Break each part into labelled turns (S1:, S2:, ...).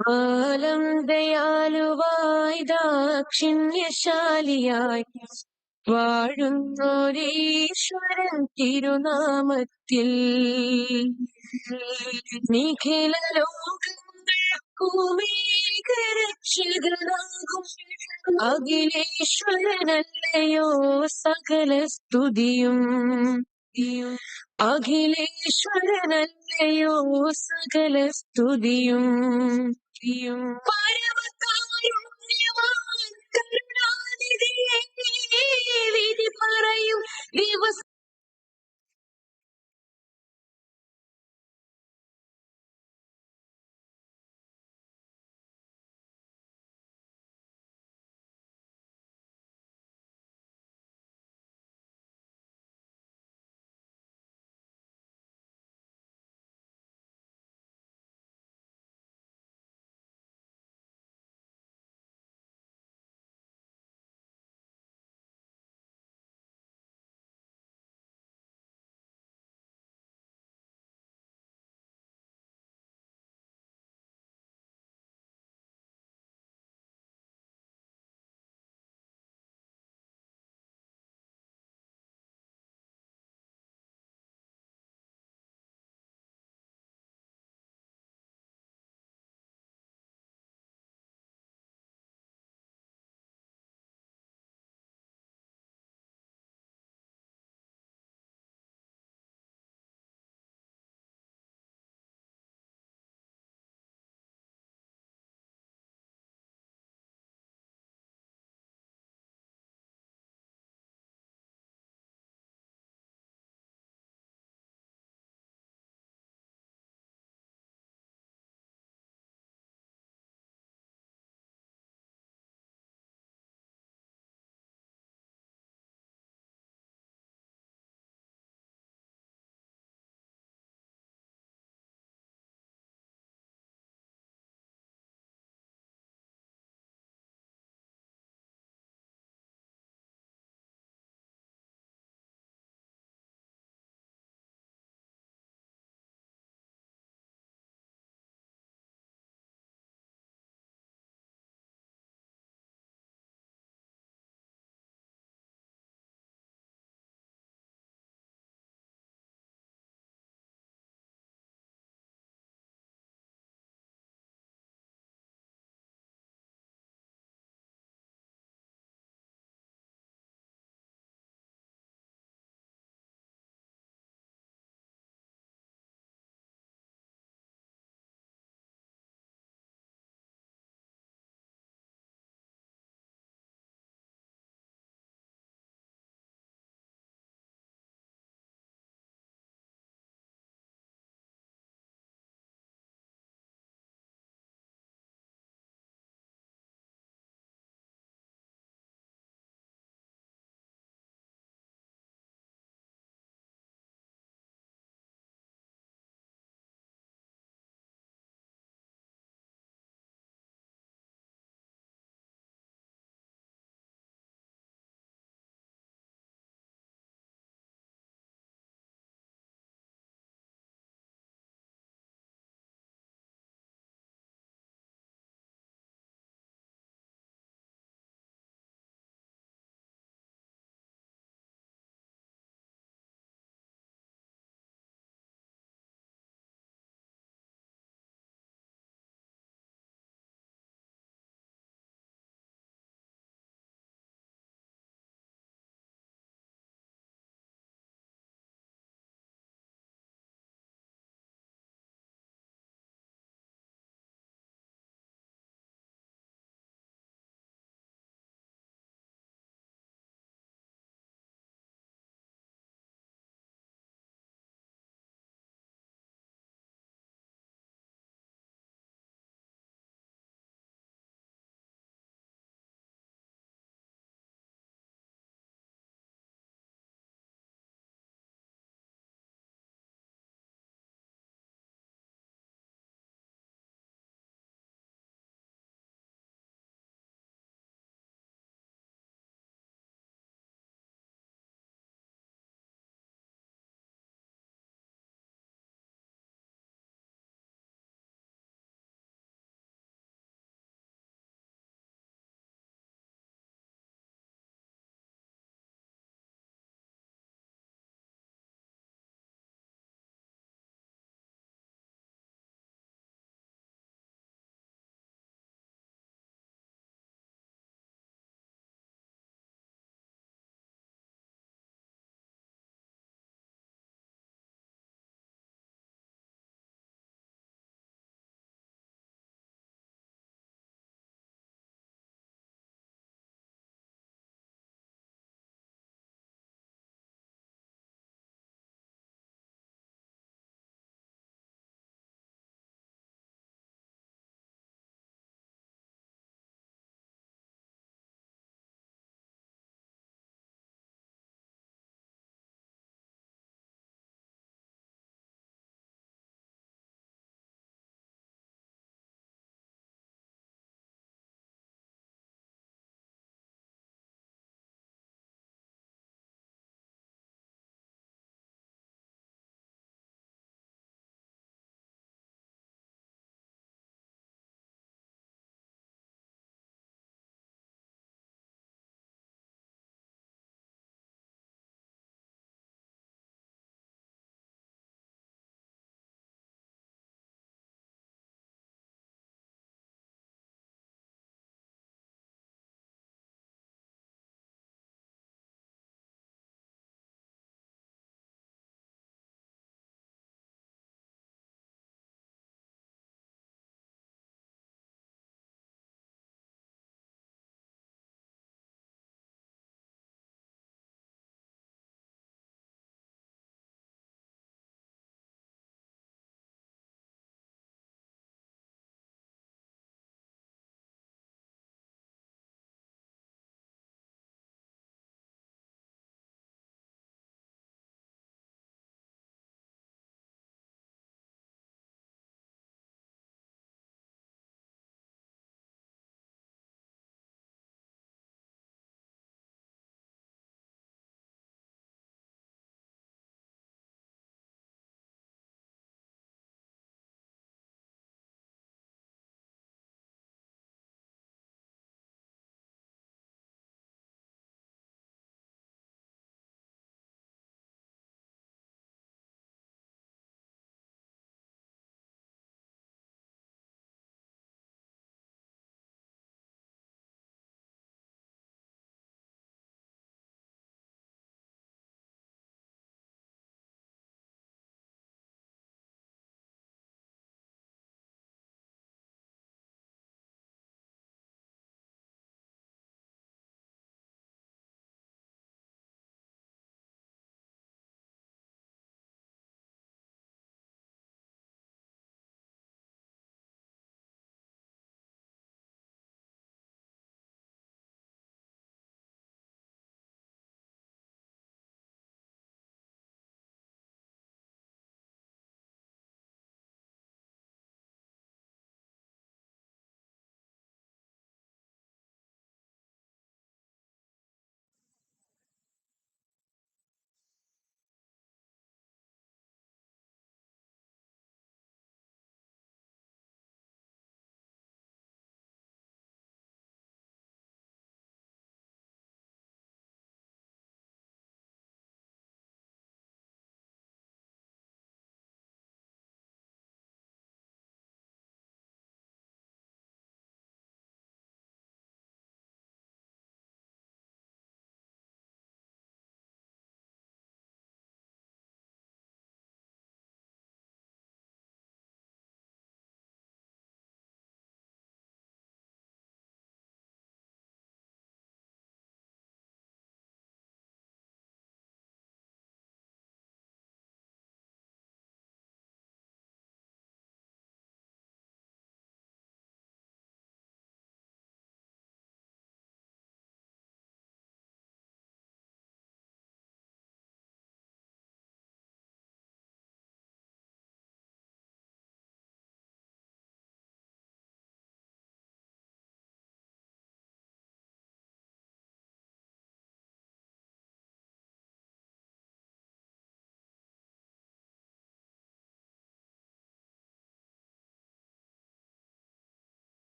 S1: കാലം ദയാലുവായി ദാക്ഷിണ്യശാലിയായി വാഴുന്നോരീശ്വരൻ തിരുനാമത്തിൽ നിഖില ലോകങ്ങൾക്കുമേകരക്ഷകനാകും അഖിലേശ്വരനല്ലയോ സകല സ്തുതിയും. അഖിലേശ്വരനല്ലയോ സകല സ്തുതിയും. പരമകാരുണ്യവാൻ കരുണാനിധിയേ, വിധി പറയും ദിവസം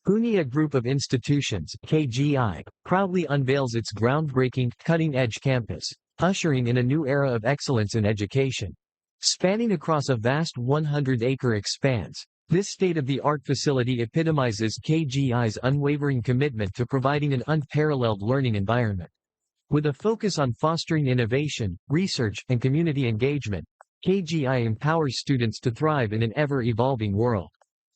S2: Punia Group of Institutions (KGI) proudly unveils its groundbreaking, cutting-edge campus, ushering in a new era of excellence in education. Spanning across a vast 100-acre expanse, this state-of-the-art facility epitomizes KGI's unwavering commitment to providing an unparalleled learning environment. With a focus on fostering innovation, research, and community engagement, KGI empowers students to thrive in an ever-evolving world.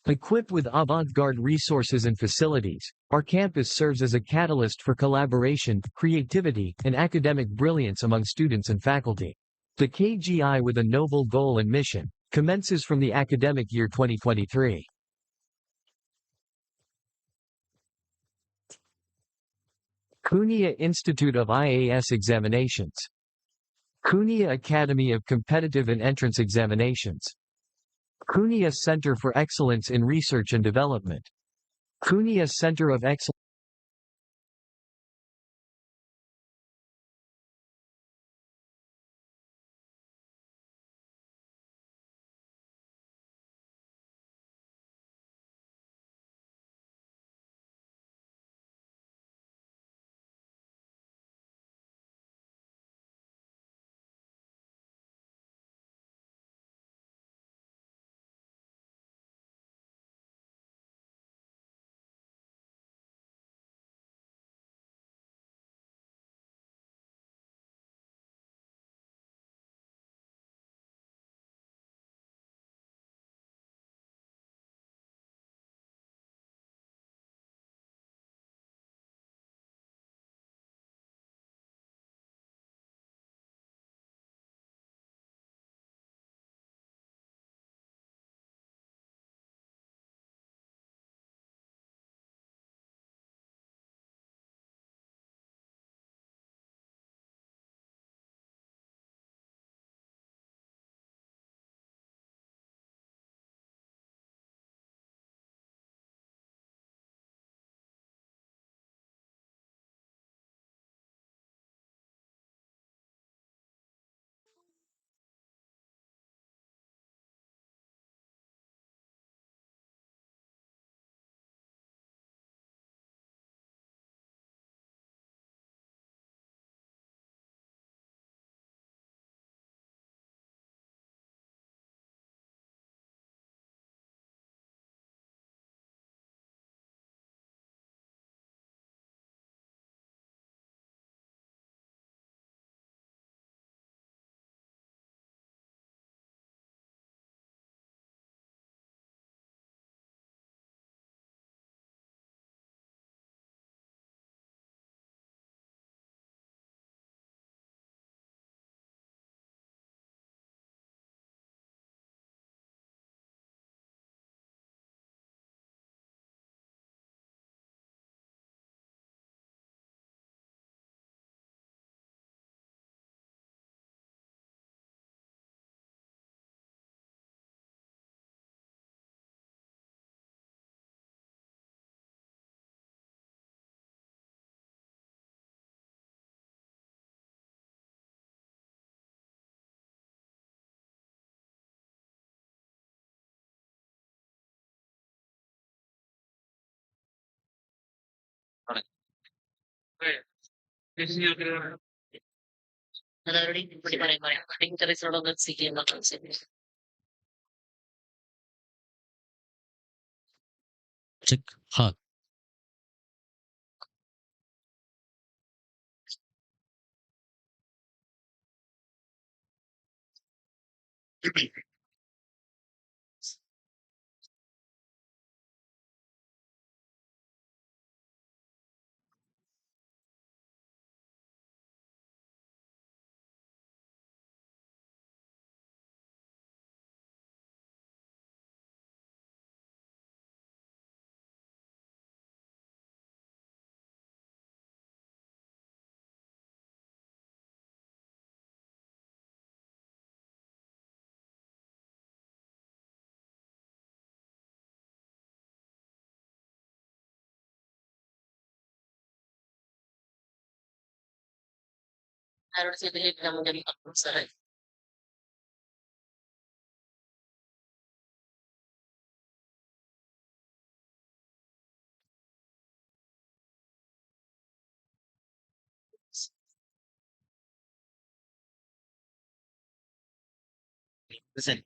S2: Equipped with avant-garde resources and facilities, our campus serves as a catalyst for collaboration, creativity, and academic brilliance among students and faculty. The KGI, with a noble goal and mission, commences from the academic year 2023. Cunha Institute of IAS Examinations. Cunha Academy of Competitive and Entrance Examinations. Cunha Center for Excellence in Research and Development. Cunha Center of Excellence.
S3: Check. Hot. Listen.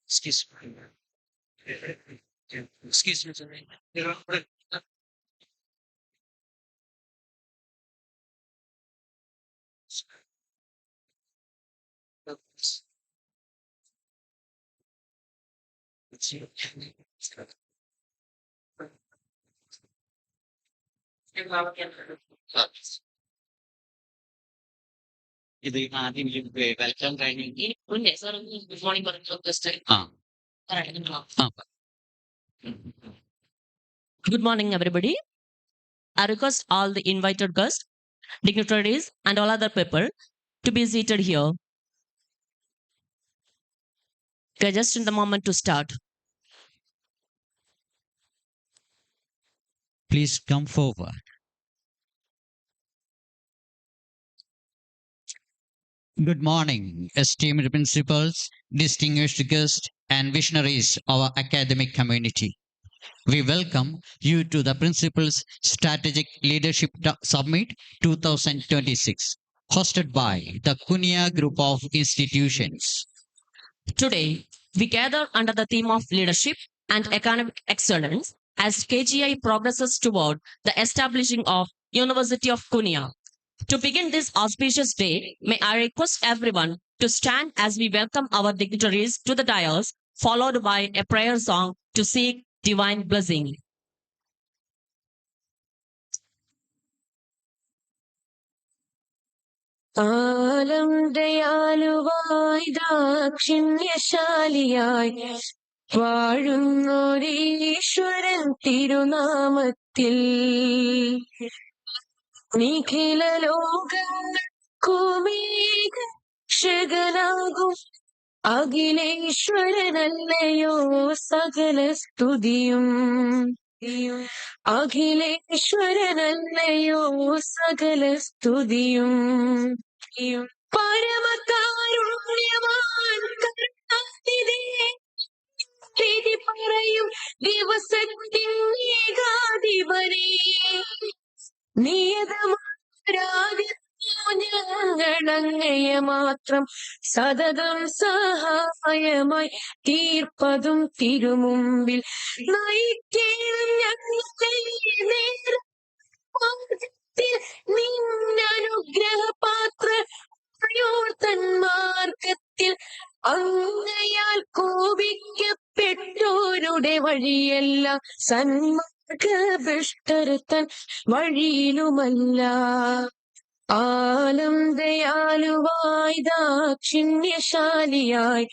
S3: Excuse me. Excuse me, sir. ഇത് ആദ്യം welcome കഴിഞ്ഞ് good morning പറഞ്ഞു.
S4: Good morning, everybody. I request all the invited guests, dignitaries, and all other people to be seated here. We are just in the moment to start.
S3: Please come forward. Good morning, esteemed principals, distinguished guests, and visionaries of our academic community. We welcome you to the Principals Strategic Leadership Summit 2026, hosted by the Kunia Group of Institutions.
S4: Today, we gather under the theme of leadership and academic excellence as KGI progresses toward the establishing of University of Kunia. To begin this auspicious day, may I request everyone to stand as we welcome our dignitaries to the dais, followed by a prayer song to seek divine blessing.
S1: കാലം ദയാലുവായി ദാക്ഷിണ്യശാലിയായി വാഴുന്നൊരീശ്വരൻ തിരുനാമത്തിൽ നിഖില ലോകങ്ങൾക്കുമേഘനാകും അഖിലേശ്വരനല്ലയോ സകല സ്തുതിയും അഖിലേശ്വരനല്ലയോ സകല സ്തുതിയും പരമകാരുണ്യവാൻ കരുണാനിധിയെ വിധി പറയും ദിവസത്തിൻ ഏകാധിപനെ ഞങ്ങളങ്ങയെ മാത്രം സതതം സഹായമായി തീർപ്പതും തിരുമുമ്പിൽ നയിക്കേണം ഞങ്ങളെ നേരത്തിൽ നിന്നനുഗ്രഹപാത്ര തന്മാർഗത്തിൽ അങ്ങയാൽ കോപിക്കപ്പെട്ടോരുടെ വഴിയെല്ലാം സന്മാർഗഭ്രഷ്ടരുത്തൻ വഴിയിലുമല്ല ആലം ദയാലുവായി ദാക്ഷിണ്യശാലിയായി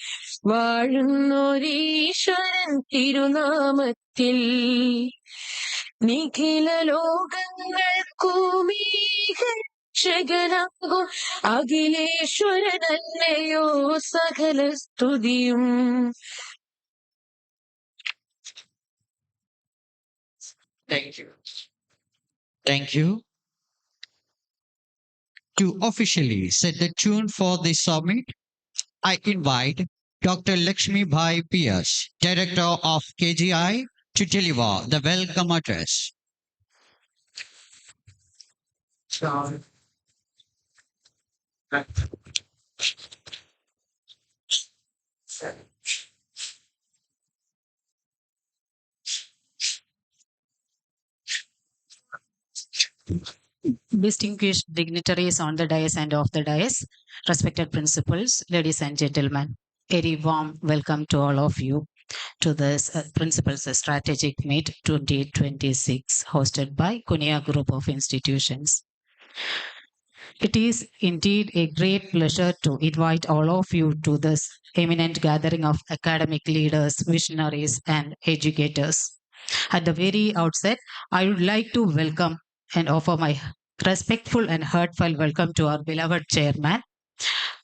S1: വാഴുന്നൊരീശ്വരൻ തിരുനാമത്തിൽ നിഖില ലോകങ്ങൾക്കുമീക രക്ഷകനാകും അഖിലേശ്വരനല്ലയോ സകല സ്തുതിയും.
S3: Thank you. To officially set the tune for this summit, I invite Dr. Lakshmi Bhai P.S., Director of KGI, to deliver the welcome address.
S5: Distinguished dignitaries on the dais and off the dais, respected principals, ladies and gentlemen, very warm welcome to all of you to this Principals Strategic Meet 2026 hosted by Kunia Group of Institutions. It is indeed a great pleasure to invite all of you to this eminent gathering of academic leaders, visionaries, and educators. At the very outset, I would like to welcome and offer my respectful and heartfelt welcome to our beloved chairman,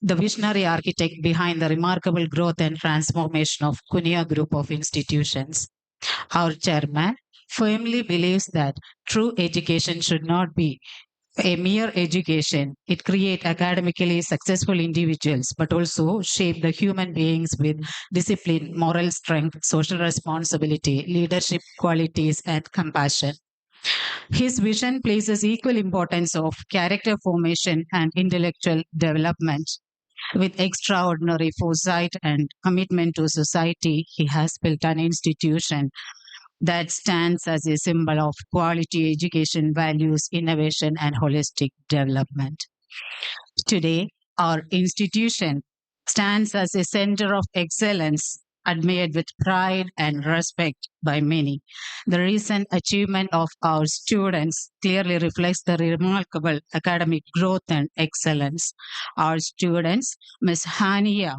S5: the visionary architect behind the remarkable growth and transformation of Kunia Group of Institutions. Our chairman firmly believes that true education should not be a mere education. It creates academically successful individuals, but also shape the human beings with discipline, moral strength, social responsibility, leadership qualities, and compassion. His vision places equal importance of character formation and intellectual development. With extraordinary foresight and commitment to society, he has built an institution that stands as a symbol of quality education, values, innovation, and holistic development. Today, our institution stands as a center of excellence, admired with pride and respect by many. The recent achievement of our students clearly reflects the remarkable academic growth and excellence. Our students, Ms. Hania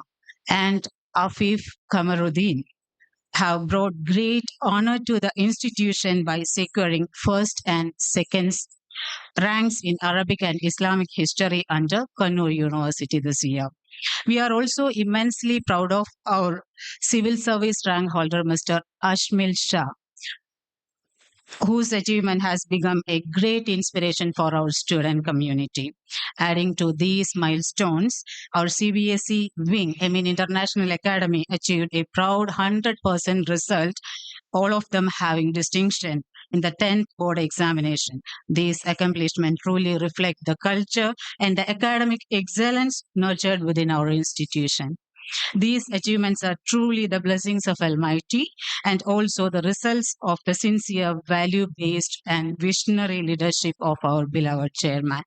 S5: and Afif Kamaruddin, have brought great honor to the institution by securing first and second ranks in Arabic and Islamic history under Kannur University this year. We are also immensely proud of our civil service rank holder, Mr. Ashmil Shah, whose achievement has become a great inspiration for our student community. Adding to these milestones, our CBSE wing, Emin International Academy, achieved a proud 100% result, all of them having distinction in the 10th board examination. These accomplishments truly reflect the culture and the academic excellence nurtured within our institution. These achievements are truly the blessings of Almighty and also the results of the sincere, value based, and visionary leadership of our beloved chairman.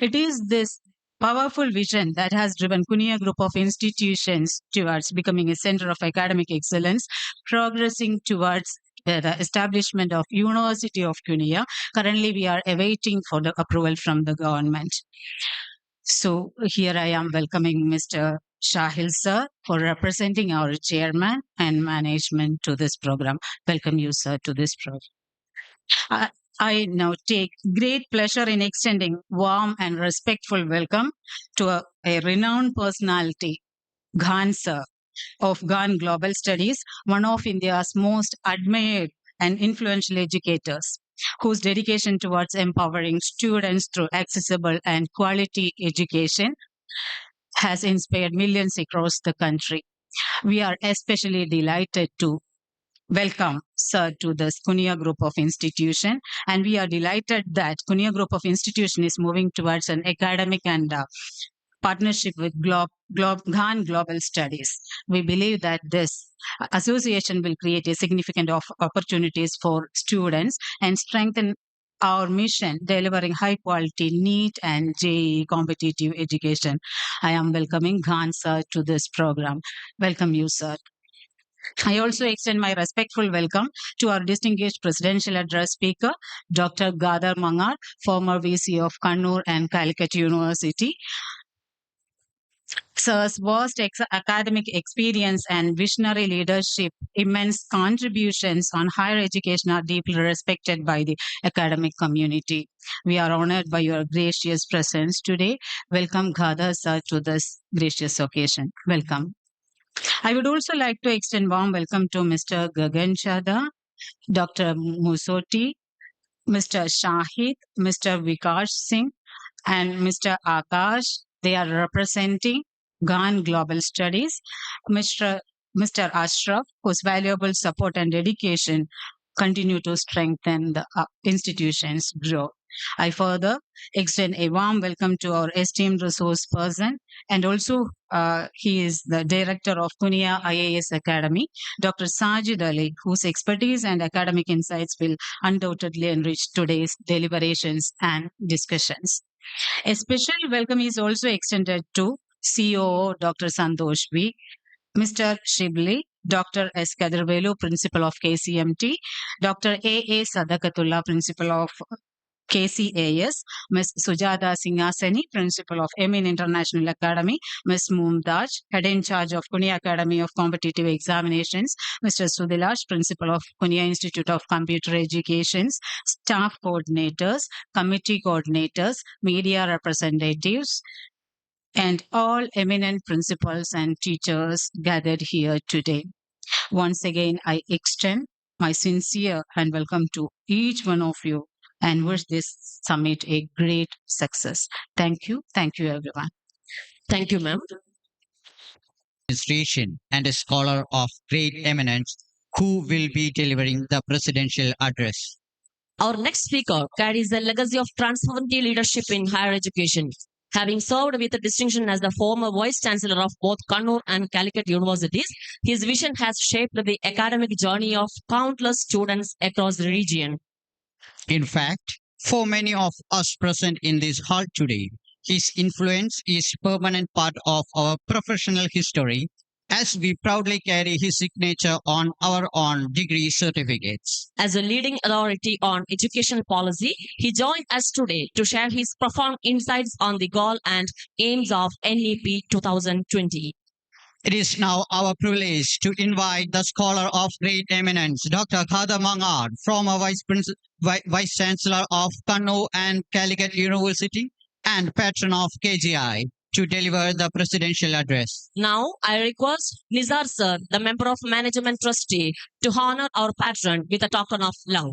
S5: It is this powerful vision that has driven Kunia Group of Institutions towards becoming a center of academic excellence, progressing towards the establishment of University of Kunia. Currently, we are awaiting for the approval from the government. So here I am welcoming Mr. Shahil sir for representing our chairman and management to this program. Welcome you, sir, to this program. I now take great pleasure in extending warm and respectful welcome to a renowned personality, Ghan sir of Ghan Global Studies, one of India's most admired and influential educators, whose dedication towards empowering students through accessible and quality education has inspired millions across the country. We are especially delighted to welcome sir to the Kunia Group of Institution, and we are delighted that Kunia Group of Institution is moving towards an academic and partnership with Ghan Global Studies. We believe that this association will create a significant opportunities for students and strengthen our mission, delivering high quality NEET and JEE competitive education. I am welcoming Ghan sir to this program. Welcome you, sir. I also extend my respectful welcome to our distinguished presidential address speaker, Dr. Gadar Mangar, former VC of Kannur and Calicut University. Sir's vast academic experience and visionary leadership, immense contributions on higher education are deeply respected by the academic community. We are honored by your gracious presence today. Welcome, Ghada sir, to this gracious occasion. Welcome. I would also like to extend warm welcome to Mr. Gagan Chada, Dr. Musoti, Mr. Shahid, Mr. Vikash Singh, and Mr. Akash. They are representing GAN Global Studies. Mr. Ashraf, whose valuable support and dedication continue to strengthen the institution's growth. I further extend a warm welcome to our esteemed resource person, and also he is the director of Kunia IAS Academy, Dr. Sajid Ali, whose expertise and academic insights will undoubtedly enrich today's deliberations and discussions. A special welcome is also extended to COO Dr. Santosh V, Mr. Shibli, Dr. S. Kadirvelu, Principal of KCMT, Dr. A. Sadakatullah, Principal of KCAS, Ms. Sujata Singhasani, Principal of Emin International Academy, Ms. Mumtaj, Head in Charge of Kunia Academy of Competitive Examinations, Mr. Sudilash, Principal of Kunia Institute of Computer Education, staff coordinators, committee coordinators, media representatives, and all eminent principals and teachers gathered here today. Once again, I extend my sincere and welcome to each one of you and wish this summit a great success. Thank you. Thank you, everyone.
S4: Thank you, ma'am.
S3: Administration and a scholar of great eminence who will be delivering the presidential address.
S4: Our next speaker carries the legacy of transformative leadership in higher education. Having served with distinction as the former Vice Chancellor of both Kannur and Calicut universities, his vision has shaped the academic journey of countless students across the region.
S3: In fact, for many of us present in this hall today, his influence is a permanent part of our professional history as we proudly carry his signature on our own degree certificates.
S4: As a leading authority on education policy, he joined us today to share his profound insights on the goal and aims of NEP 2020.
S3: It is now our privilege to invite the scholar of great eminence, Dr. Khada Mangar, former Vice Chancellor of Kannur and Calicut University and patron of KGI, to deliver the presidential address.
S4: Now, I request Nizar sir, the member of Management Trustee, to honor our patron with a token of love.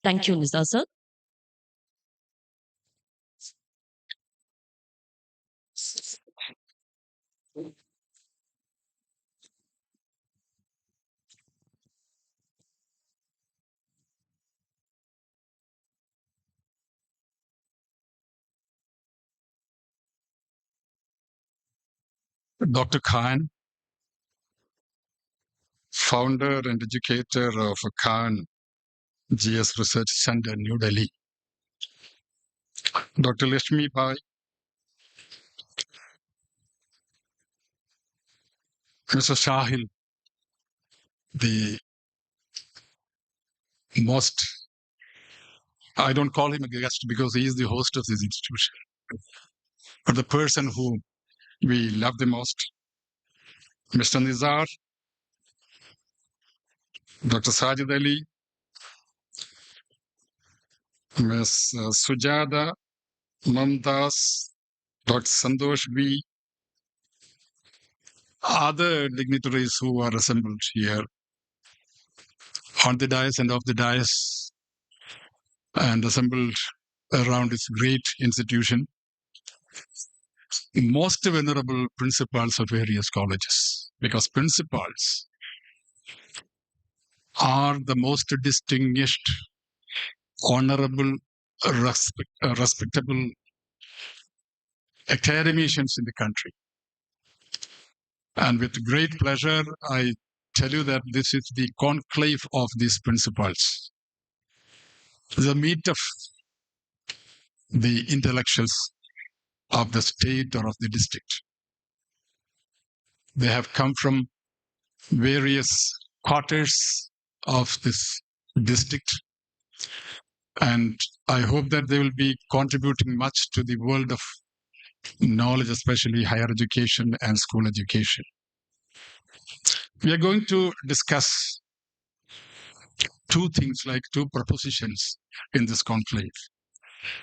S4: Thank you, Nizar sir.
S6: Dr. Khan, founder and educator of Khan GS Research Center, New Delhi. Dr. Lashmi Bhai, Mr. Shahil, the most, I don't call him a guest because he is the host of this institution, but the person who we love the most, Mr. Nizar, Dr. Sajid Ali, Ms. Sujada, Mamtas, Dr. Santosh B, other dignitaries who are assembled here on the dais and off the dais and assembled around this great institution, most venerable principals of various colleges, because principals are the most distinguished, honorable, respectable academicians in the country. And with great pleasure, I tell you that this is the conclave of these principals, the meet of the intellectuals of the state or of the district. They have come from various quarters of this district, and I hope that they will be contributing much to the world of knowledge, especially higher education and school education. We are going to discuss two things, like two propositions in this conclave.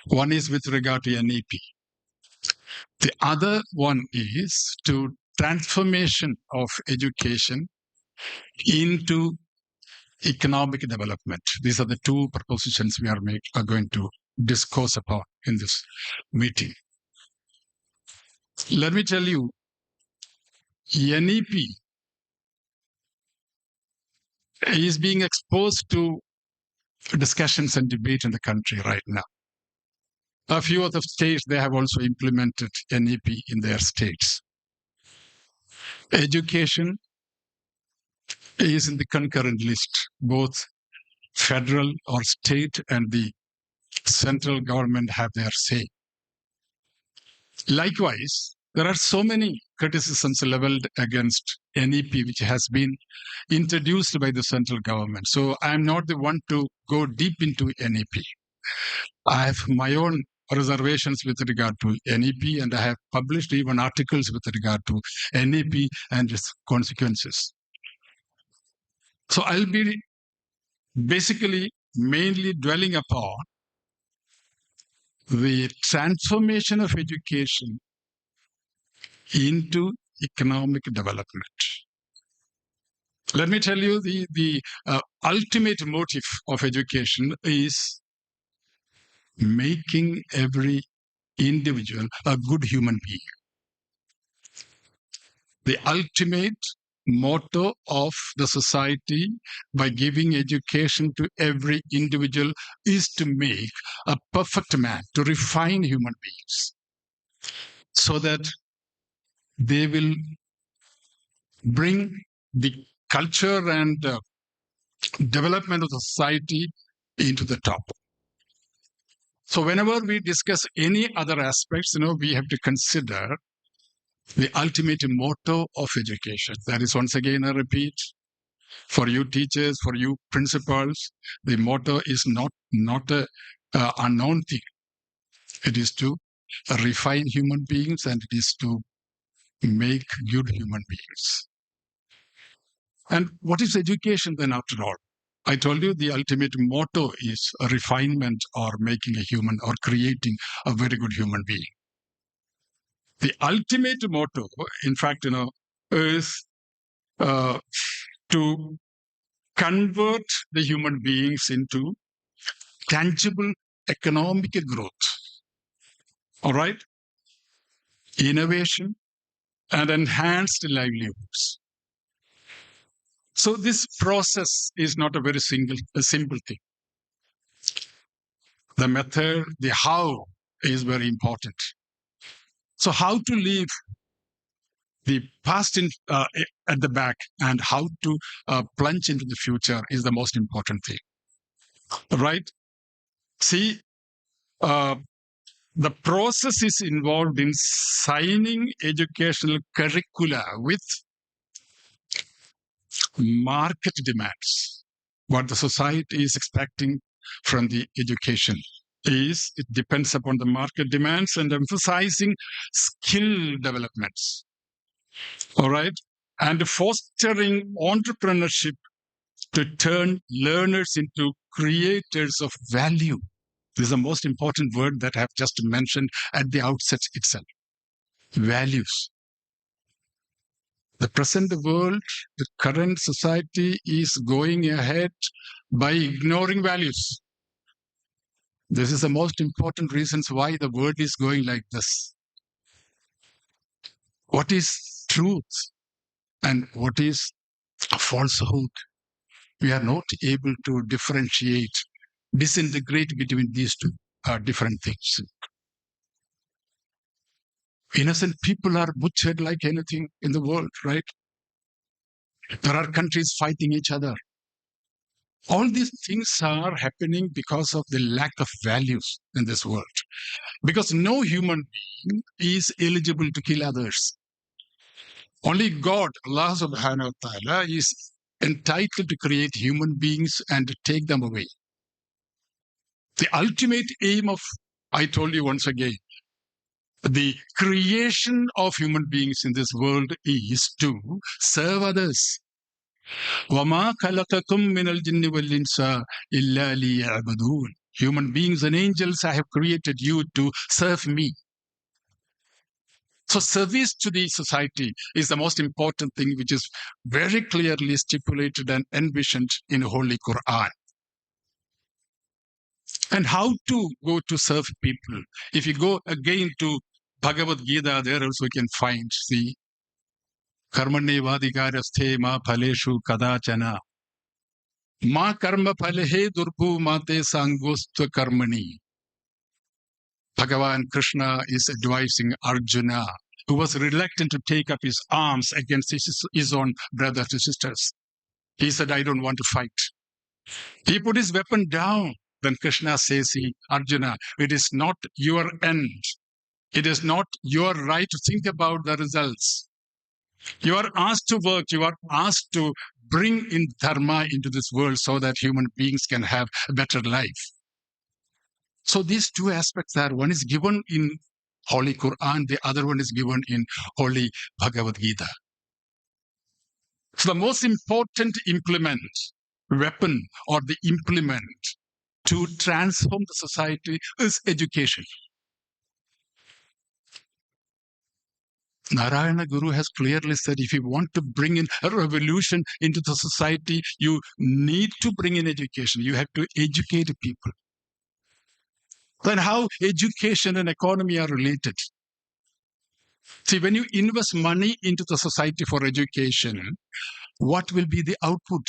S6: One is with regard to NEP. The other one is to transformation of education into economic development. These are the two propositions we are going to discourse upon in this meeting. Let me tell you, NEP is being exposed to discussions and debate in the country right now. A few other states, they have also implemented NEP in their states. Education is in the concurrent list. Both federal or state and the central government have their say. Likewise, there are so many criticisms leveled against NEP, which has been introduced by the central government. So I'm not the one to go deep into NEP. I have my own reservations with regard to NEP, and I have published even articles with regard to NEP and its consequences. So I'll be basically mainly dwelling upon the transformation of education into economic development. Let me tell you, the ultimate motive of education is making every individual a good human being. The ultimate motto of the society, by giving education to every individual, is to make a perfect man, to refine human beings, so that they will bring the culture and development of the society into the top. So whenever we discuss any other aspects, we have to consider the ultimate motto of education. That is, once again, I repeat, for you teachers, for you principals, the motto is not a unknown thing. It is to refine human beings, and it is to make good human beings. And what is education then, after all? I told you the ultimate motto is a refinement, or making a human, or creating a very good human being. The ultimate motto, in fact, is to convert the human beings into tangible economic growth. All right? Innovation and enhanced livelihoods. So this process is not a very simple thing. The method, the how, is very important. So how to leave the past at the back and how to plunge into the future is the most important thing. Right? See, the process is involved in signing educational curricula with market demands. What the society is expecting from the education it depends upon the market demands, and emphasizing skill developments. All right? And fostering entrepreneurship to turn learners into creators of value. This is the most important word that I have just mentioned at the outset itself. Values. The present world, the current society is going ahead by ignoring values. This is the most important reasons why the world is going like this. What is truth and what is falsehood? We are not able to differentiate, disintegrate between these two different things. Innocent people are butchered like anything in the world, right? There are countries fighting each other. All these things are happening because of the lack of values in this world. Because no human being is eligible to kill others. Only God, Allah subhanahu wa ta'ala, is entitled to create human beings and to take them away. The ultimate aim of, I told you once again, the creation of human beings in this world is to serve others. وَمَا خَلَقَكُم مِّنَ الْجِنِّ وَالْإِنسَ إِلَّا لِيَعْبُدُونَ. Human beings and angels, I have created you to serve me. So service to the society is the most important thing, which is very clearly stipulated and envisioned in Holy Quran. And how to go to serve people. If you go again to Bhagavad Gita, there also you can find, see, Karmane vadikaraste ma phaleshu kadachana. Ma karma phalehe durbu mate sangostva karmani. Bhagavan Krishna is advising Arjuna, who was reluctant to take up his arms against his own brothers and sisters. He said, I don't want to fight. He put his weapon down. Then Krishna says, Arjuna, it is not your end. It is not your right to think about the results. You are asked to work. You are asked to bring in dharma into this world so that human beings can have a better life. So these two aspects are, one is given in Holy Quran, the other one is given in Holy Bhagavad Gita. So the most important weapon or the implement to transform the society is education. Narayana Guru has clearly said, if you want to bring in a revolution into the society, you need to bring in education. You have to educate people. Then how education and economy are related. See, when you invest money into the society for education, what will be the output?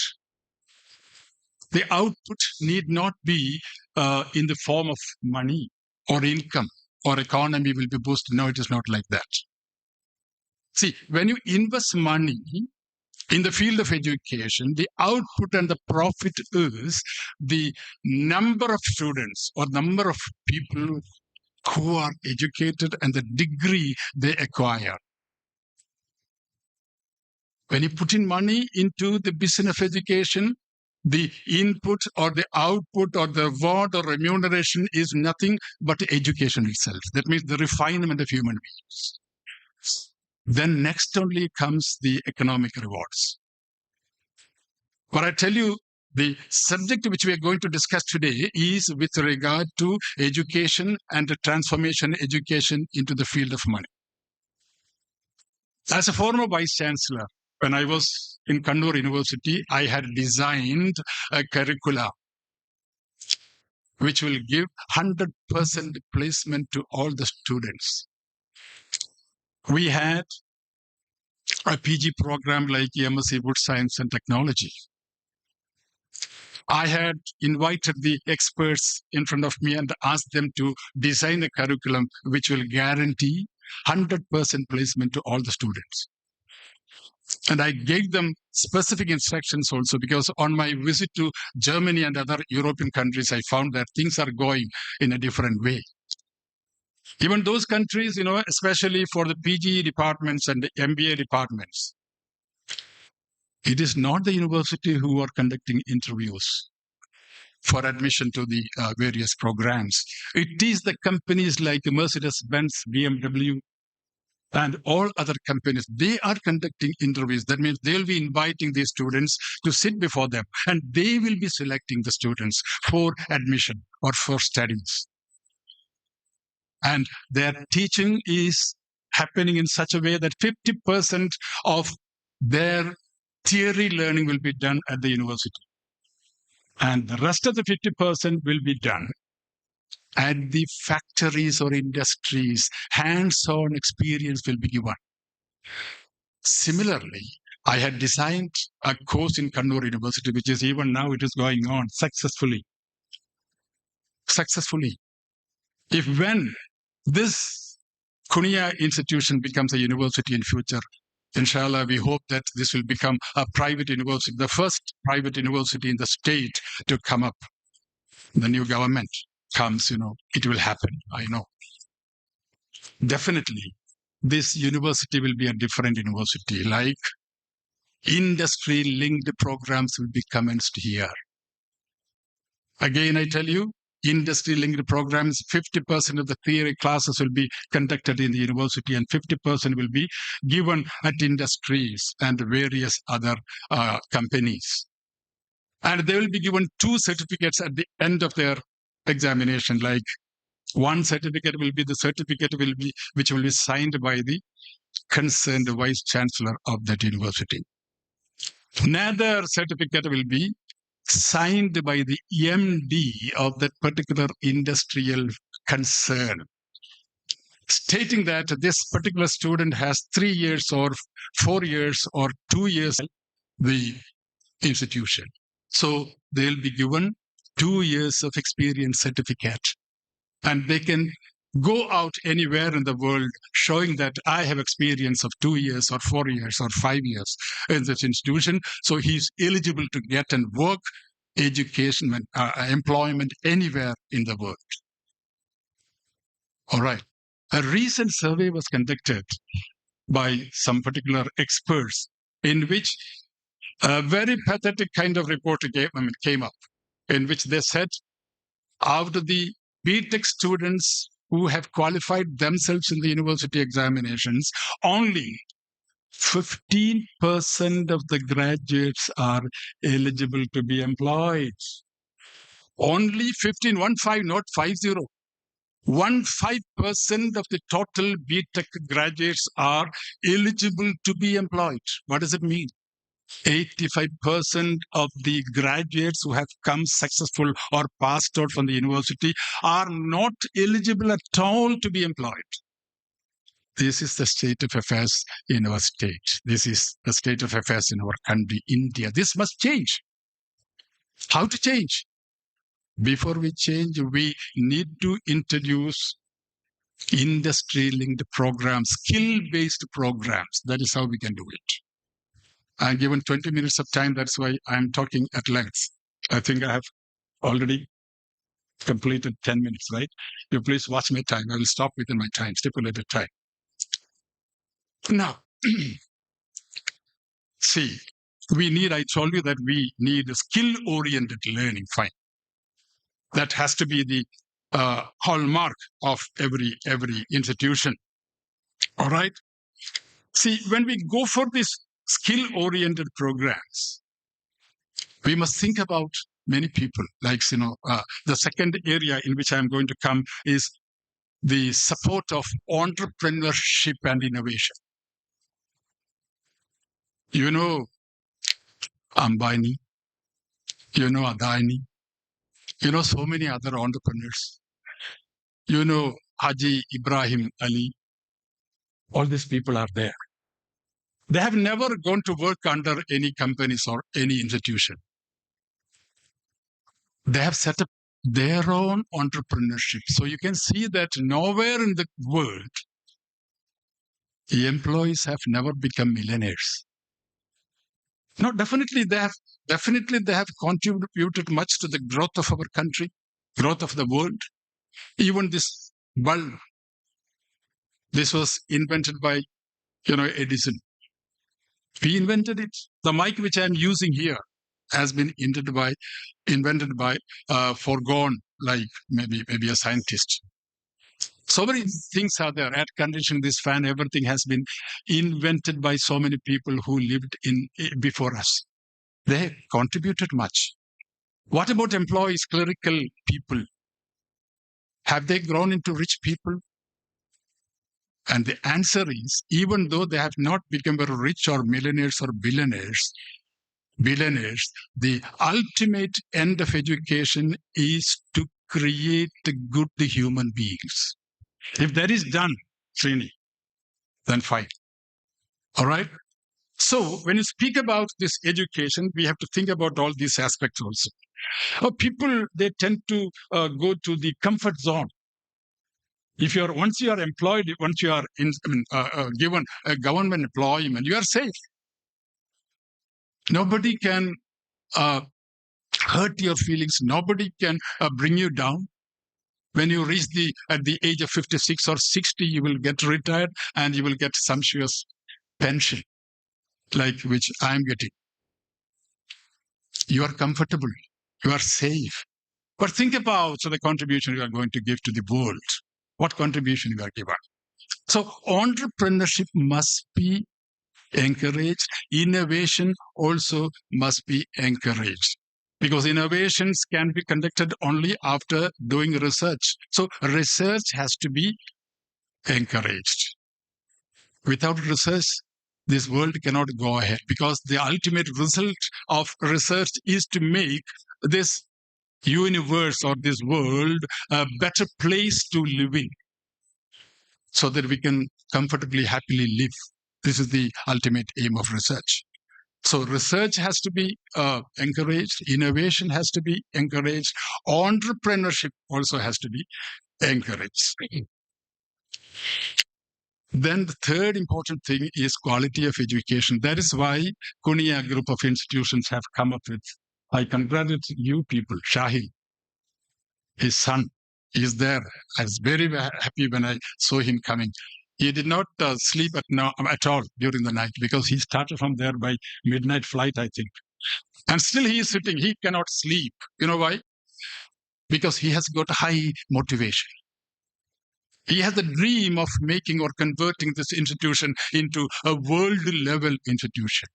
S6: The output need not be in the form of money or income or economy will be boosted. No, it is not like that. See, when you invest money in the field of education, the output and the profit is the number of students or number of people who are educated and the degree they acquire. When you put in money into the business of education, the input or the output or the reward or remuneration is nothing but education itself. That means the refinement of human beings. Then next only comes the economic rewards. But I tell you, the subject which we are going to discuss today is with regard to education and the transformation education into the field of money. As a former vice chancellor, when I was in Kannur University, I had designed a curricula which will give 100% placement to all the students. We had a PG program like MSc Wood Science and Technology. I had invited the experts in front of me and asked them to design a curriculum which will guarantee 100% placement to all the students. And I gave them specific instructions also, because on my visit to Germany and other European countries, I found that things are going in a different way. Even those countries, especially for the PG departments and the MBA departments, it is not the university who are conducting interviews for admission to the various programs. It is the companies like Mercedes-Benz, BMW, and all other companies. They are conducting interviews. That means they'll be inviting these students to sit before them, and they will be selecting the students for admission or for studies. And their teaching is happening in such a way that 50% of their theory learning will be done at the university. And the rest of the 50% will be done at the factories or industries. Hands-on experience will be given. Similarly, I had designed a course in Kannur University, which is even now it is going on successfully. If when this Kunia institution becomes a university in future, inshallah, we hope that this will become a private university, the first private university in the state to come up. The new government comes, it will happen, I know. Definitely, this university will be a different university, like industry-linked programs will be commenced here. Again, I tell you, industry-linked programs, 50% of the theory classes will be conducted in the university and 50% will be given at industries and various other companies. And they will be given 2 certificates at the end of their examination. Like one certificate will be the certificate which will be signed by the concerned vice chancellor of that university. Another certificate will be signed by the MD of that particular industrial concern, stating that this particular student has 3 years or 4 years or 2 years the institution. So they'll be given 2 years of experience certificate, and they can go out anywhere in the world showing that I have experience of 2 years or 4 years or 5 years in this institution. So he's eligible to get and work, education, and employment anywhere in the world. All right. A recent survey was conducted by some particular experts in which a very pathetic kind of report came up, in which they said out of the BTech students who have qualified themselves in the university examinations, only 15% of the graduates are eligible to be employed. Only 15, not 50. 15% of the total BTech graduates are eligible to be employed. What does it mean? 85% of the graduates who have come successful or passed out from the university are not eligible at all to be employed. This is the state of affairs in our state. This is the state of affairs in our country, India. This must change. How to change? Before we change, we need to introduce industry-linked programs, skill-based programs. That is how we can do it. I'm given 20 minutes of time. That's why I'm talking at length. I think I have already completed 10 minutes, right? You please watch my time. I will stop within my time, stipulated time. Now, see, I told you that we need a skill-oriented learning, fine. That has to be the hallmark of every institution. All right? See, when we go for these skill-oriented programs, we must think about many people. Like, the second area in which I'm going to come is the support of entrepreneurship and innovation. You know Ambani, you know Adani, you know so many other entrepreneurs. You know Haji Ibrahim Ali. All these people are there. They have never gone to work under any companies or any institution. They have set up their own entrepreneurship. So you can see that nowhere in the world, the employees have never become millionaires. No, definitely they have contributed much to the growth of our country, growth of the world. Even this bulb, this was invented by, Edison. We invented it. The mic which I'm using here has been invented by foregone, like maybe a scientist. So many things are there. Air conditioning, this fan, everything has been invented by so many people who lived before us. They contributed much. What about employees, clerical people? Have they grown into rich people? And the answer is, even though they have not become very rich or millionaires or billionaires, the ultimate end of education is to create good human beings. If that is done, Srini, then fine. All right? So when you speak about this education, we have to think about all these aspects also. People, they tend to go to the comfort zone. Once you are employed, once you are given a government employment, you are safe. Nobody can hurt your feelings. Nobody can bring you down. When you reach at the age of 56 or 60, you will get retired and you will get sumptuous pension, like which I am getting. You are comfortable. You are safe. But think about the contribution you are going to give to the world. What contribution you are giving? So entrepreneurship must be encouraged. Innovation also must be encouraged. Because innovations can be conducted only after doing research. So research has to be encouraged. Without research, this world cannot go ahead, because the ultimate result of research is to make this universe or this world a better place to live in, so that we can comfortably, happily live. This is the ultimate aim of research. So research has to be encouraged, innovation has to be encouraged, entrepreneurship also has to be encouraged. Then the third important thing is quality of education. That is why Kunia group of institutions have come up with, I congratulate you people, Shahil, his son is there. I was very happy when I saw him coming. He did not sleep at all during the night, because he started from there by midnight flight, I think. And still he is sitting. He cannot sleep. You know why? Because he has got high motivation. He has a dream of making or converting this institution into a world-level institution.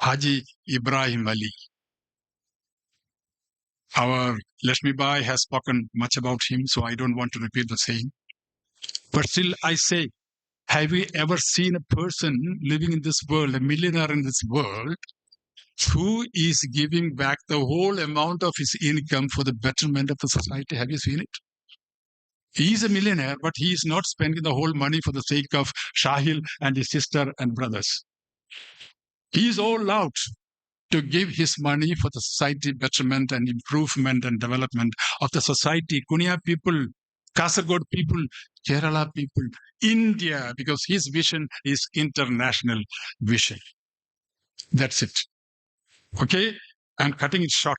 S6: Haji Ibrahim Ali. Our Lakshmi Bai has spoken much about him, so I don't want to repeat the same. But still, I say, have you ever seen a person living in this world, a millionaire in this world, who is giving back the whole amount of his income for the betterment of the society? Have you seen it? He is a millionaire, but he is not spending the whole money for the sake of Shahil and his sister and brothers. He is all out to give his money for the society betterment and improvement and development of the society. Kunia people, Kasaragod people, Kerala people, India, because his vision is international vision. That's it. Okay? I'm cutting it short.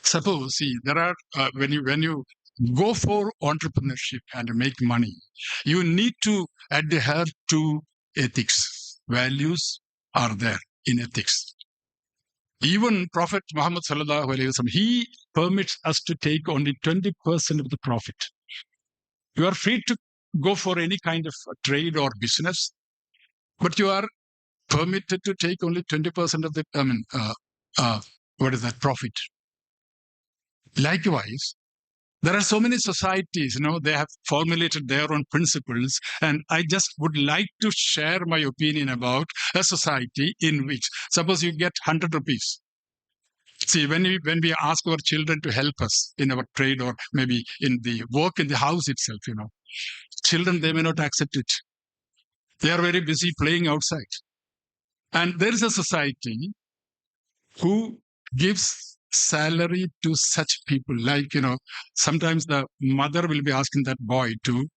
S6: Suppose, see, there are, when you go for entrepreneurship and make money, you need to adhere to ethics. Values are there in ethics. Even Prophet Muhammad sallallahu alaihi wasallam, he permits us to take only 20% of the profit. You are free to go for any kind of trade or business, but you are permitted to take only 20% of the profit. Likewise, there are so many societies, they have formulated their own principles, and I just would like to share my opinion about a society in which, suppose you get 100 rupees. See, when we ask our children to help us in our trade or maybe in the work in the house itself, children, they may not accept it. They are very busy playing outside. And there is a society who gives salary to such people. Like, sometimes the mother will be asking that boy to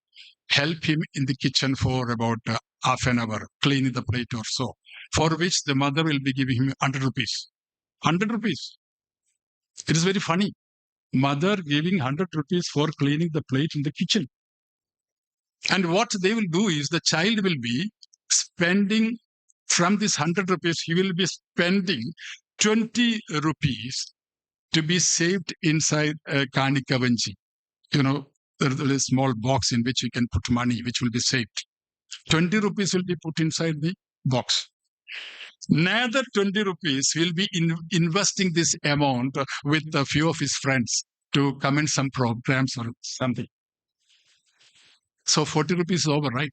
S6: help him in the kitchen for about half an hour, cleaning the plate or so, for which the mother will be giving him 100 rupees. 100 rupees. It is very funny. Mother giving 100 rupees for cleaning the plate in the kitchen. And what they will do is the child will be spending from this 100 rupees, he will be spending 20 rupees to be saved inside a Kanika Vanchi. There is a small box in which you can put money, which will be saved. 20 rupees will be put inside the box. Another 20 rupees will be investing this amount with a few of his friends to comment some programs or something. So 40 rupees is over, right?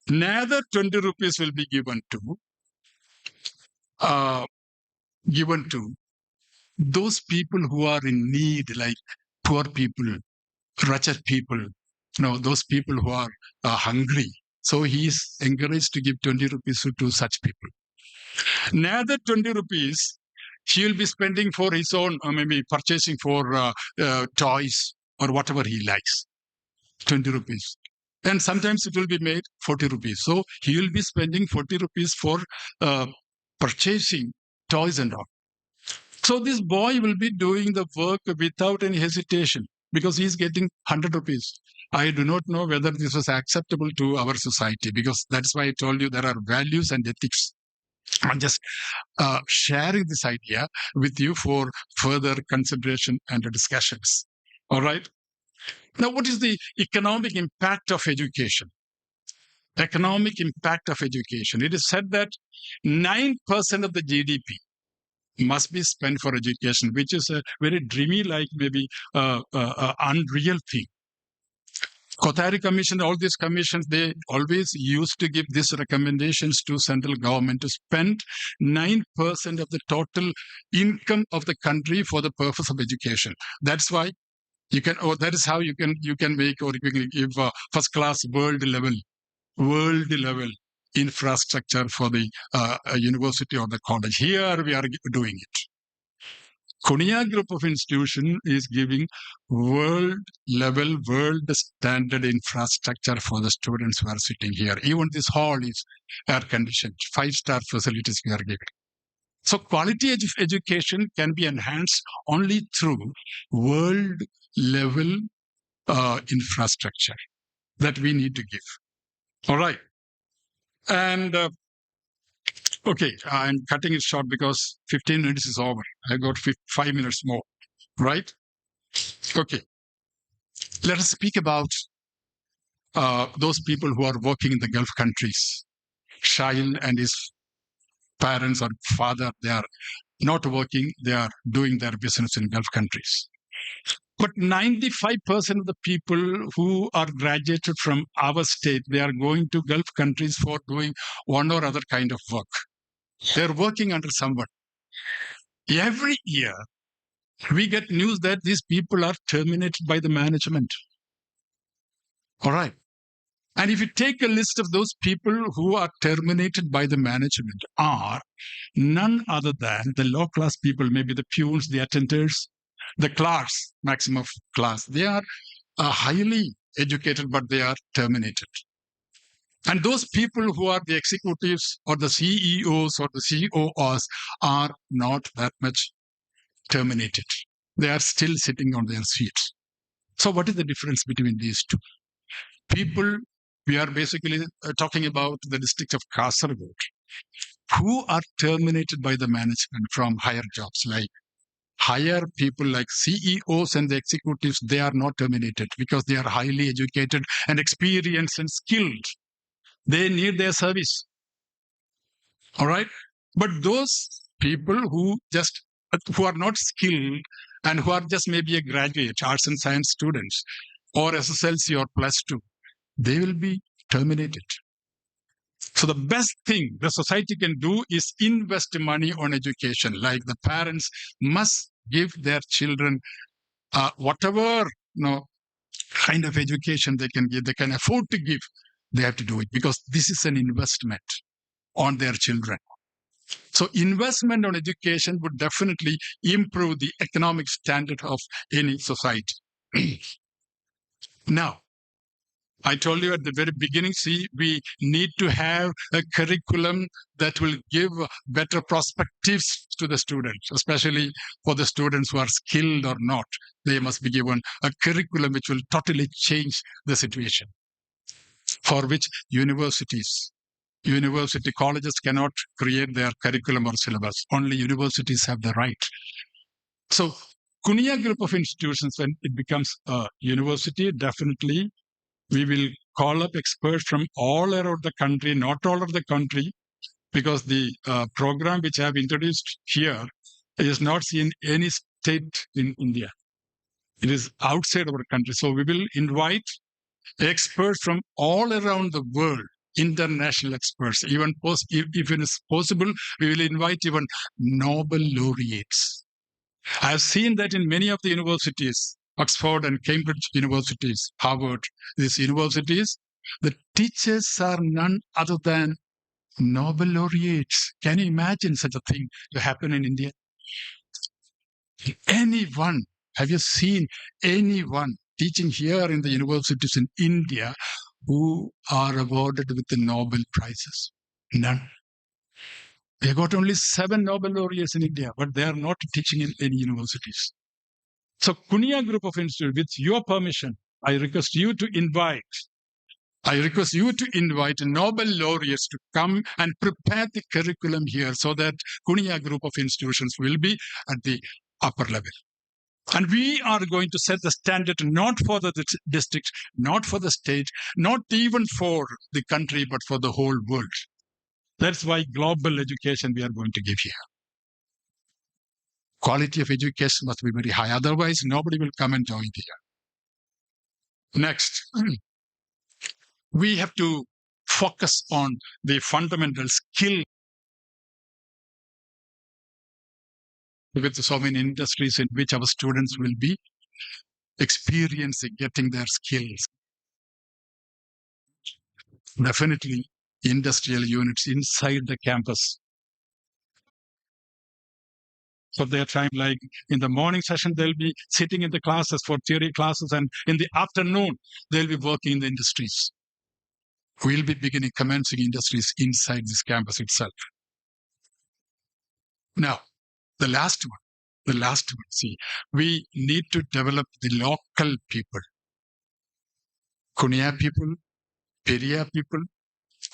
S6: Another 20 rupees will be given to those people who are in need, like poor people, wretched people, those people who are hungry. So he is encouraged to give 20 rupees to such people. Another 20 rupees he will be spending for his own, maybe purchasing for toys or whatever he likes. 20 rupees. And sometimes it will be made 40 rupees. So he will be spending 40 rupees for purchasing toys and all. So this boy will be doing the work without any hesitation because he's getting 100 rupees. I do not know whether this was acceptable to our society, because that's why I told you there are values and ethics. I'm just sharing this idea with you for further consideration and discussions. All right. Now, what is the economic impact of education? Economic impact of education. It is said that 9% of the GDP must be spent for education, which is a very dreamy, like maybe unreal thing. Kothari Commission, all these commissions, they always used to give these recommendations to central government to spend 9% of the total income of the country for the purpose of education. That's why you can, or that is how you can make, or you can give first class world level infrastructure for the university or the college. Here we are doing it. Kunia group of institution is giving world standard infrastructure for the students who are sitting here. Even this hall is air conditioned, 5-star facilities we are giving. So quality education can be enhanced only through world level infrastructure that we need to give. All right. And okay, I'm cutting it short because 15 minutes is over. I got 5 minutes more, right? Okay. Let us speak about those people who are working in the Gulf countries. Shahil and his parents or father, they are not working, they are doing their business in Gulf countries. But 95% of the people who are graduated from our state, they are going to Gulf countries for doing one or other kind of work. They're working under someone. Every year, we get news that these people are terminated by the management. All right. And if you take a list of those people who are terminated by the management, are none other than the low class people, maybe the peons, the attenders, the clerks, maximum class. They are highly educated, but they are terminated. And those people who are the executives or the CEOs or the COOs are not that much terminated. They are still sitting on their seats. So what is the difference between these two? People, we are basically talking about the district of Kasaragod, who are terminated by the management from higher jobs, like higher people like CEOs and the executives. They are not terminated because they are highly educated and experienced and skilled. They need their service. All right. But those people who are not skilled and who are just maybe a graduate, arts and science students, or SSLC or +2, they will be terminated. So the best thing the society can do is invest money on education. Like the parents must give their children whatever kind of education they can give, they can afford to give. They have to do it because this is an investment on their children. So investment on education would definitely improve the economic standard of any society. Now, I told you at the very beginning, we need to have a curriculum that will give better perspectives to the students, especially for the students who are skilled or not. They must be given a curriculum which will totally change the situation, for which university colleges cannot create their curriculum or syllabus. Only universities have the right. So Kunia group of institutions, when it becomes a university, definitely we will call up experts from all around the country, not all over the country, because the program which I have introduced here is not seen in any state in India. It is outside our country. So we will invite experts from all around the world, international experts. Even if it is possible, we will invite even Nobel laureates. I have seen that in many of the universities, Oxford and Cambridge universities, Harvard, these universities, the teachers are none other than Nobel laureates. Can you imagine such a thing to happen in India? Anyone, have you seen anyone teaching here in the universities in India who are awarded with the Nobel Prizes? None. They got only 7 Nobel laureates in India, but they are not teaching in any universities. So Kunia Group of Institutes, with your permission, I request you to invite Nobel laureates to come and prepare the curriculum here so that Kunia Group of Institutions will be at the upper level. And we are going to set the standard not for the district, not for the state, not even for the country, but for the whole world. That's why global education we are going to give here. Quality of education must be very high. Otherwise, nobody will come and join here. Next, we have to focus on the fundamental skill with so many industries in which our students will be experiencing, getting their skills. Definitely industrial units inside the campus. For their time, like in the morning session, they'll be sitting in the classes for theory classes, and in the afternoon, they'll be working in the industries. We'll be commencing industries inside this campus itself. Now, the last one, see, we need to develop the local people. Kunia people, Peria people,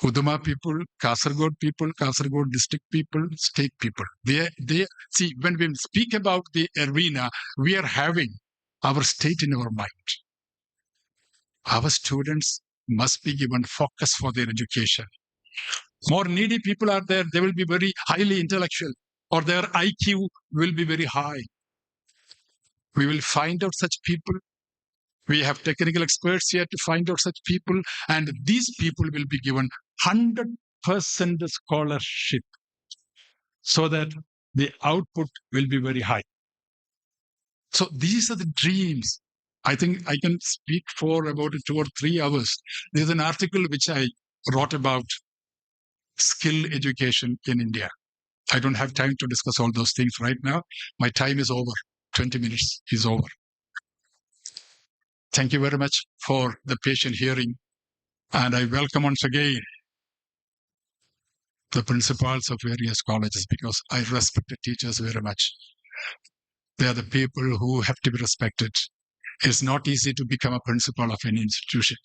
S6: Uduma people, Kasargod district people, state people. They see, when we speak about the arena, we are having our state in our mind. Our students must be given focus for their education. More needy people are there, they will be very highly intellectual, or their IQ will be very high. We will find out such people. We have technical experts here to find out such people, and these people will be given 100% scholarship so that the output will be very high. So these are the dreams. I think I can speak for about 2 or 3 hours. There's an article which I wrote about skill education in India. I don't have time to discuss all those things right now. My time is over. 20 minutes is over. Thank you very much for the patient hearing. And I welcome once again the principals of various colleges, because I respect the teachers very much. They are the people who have to be respected. It's not easy to become a principal of any institution.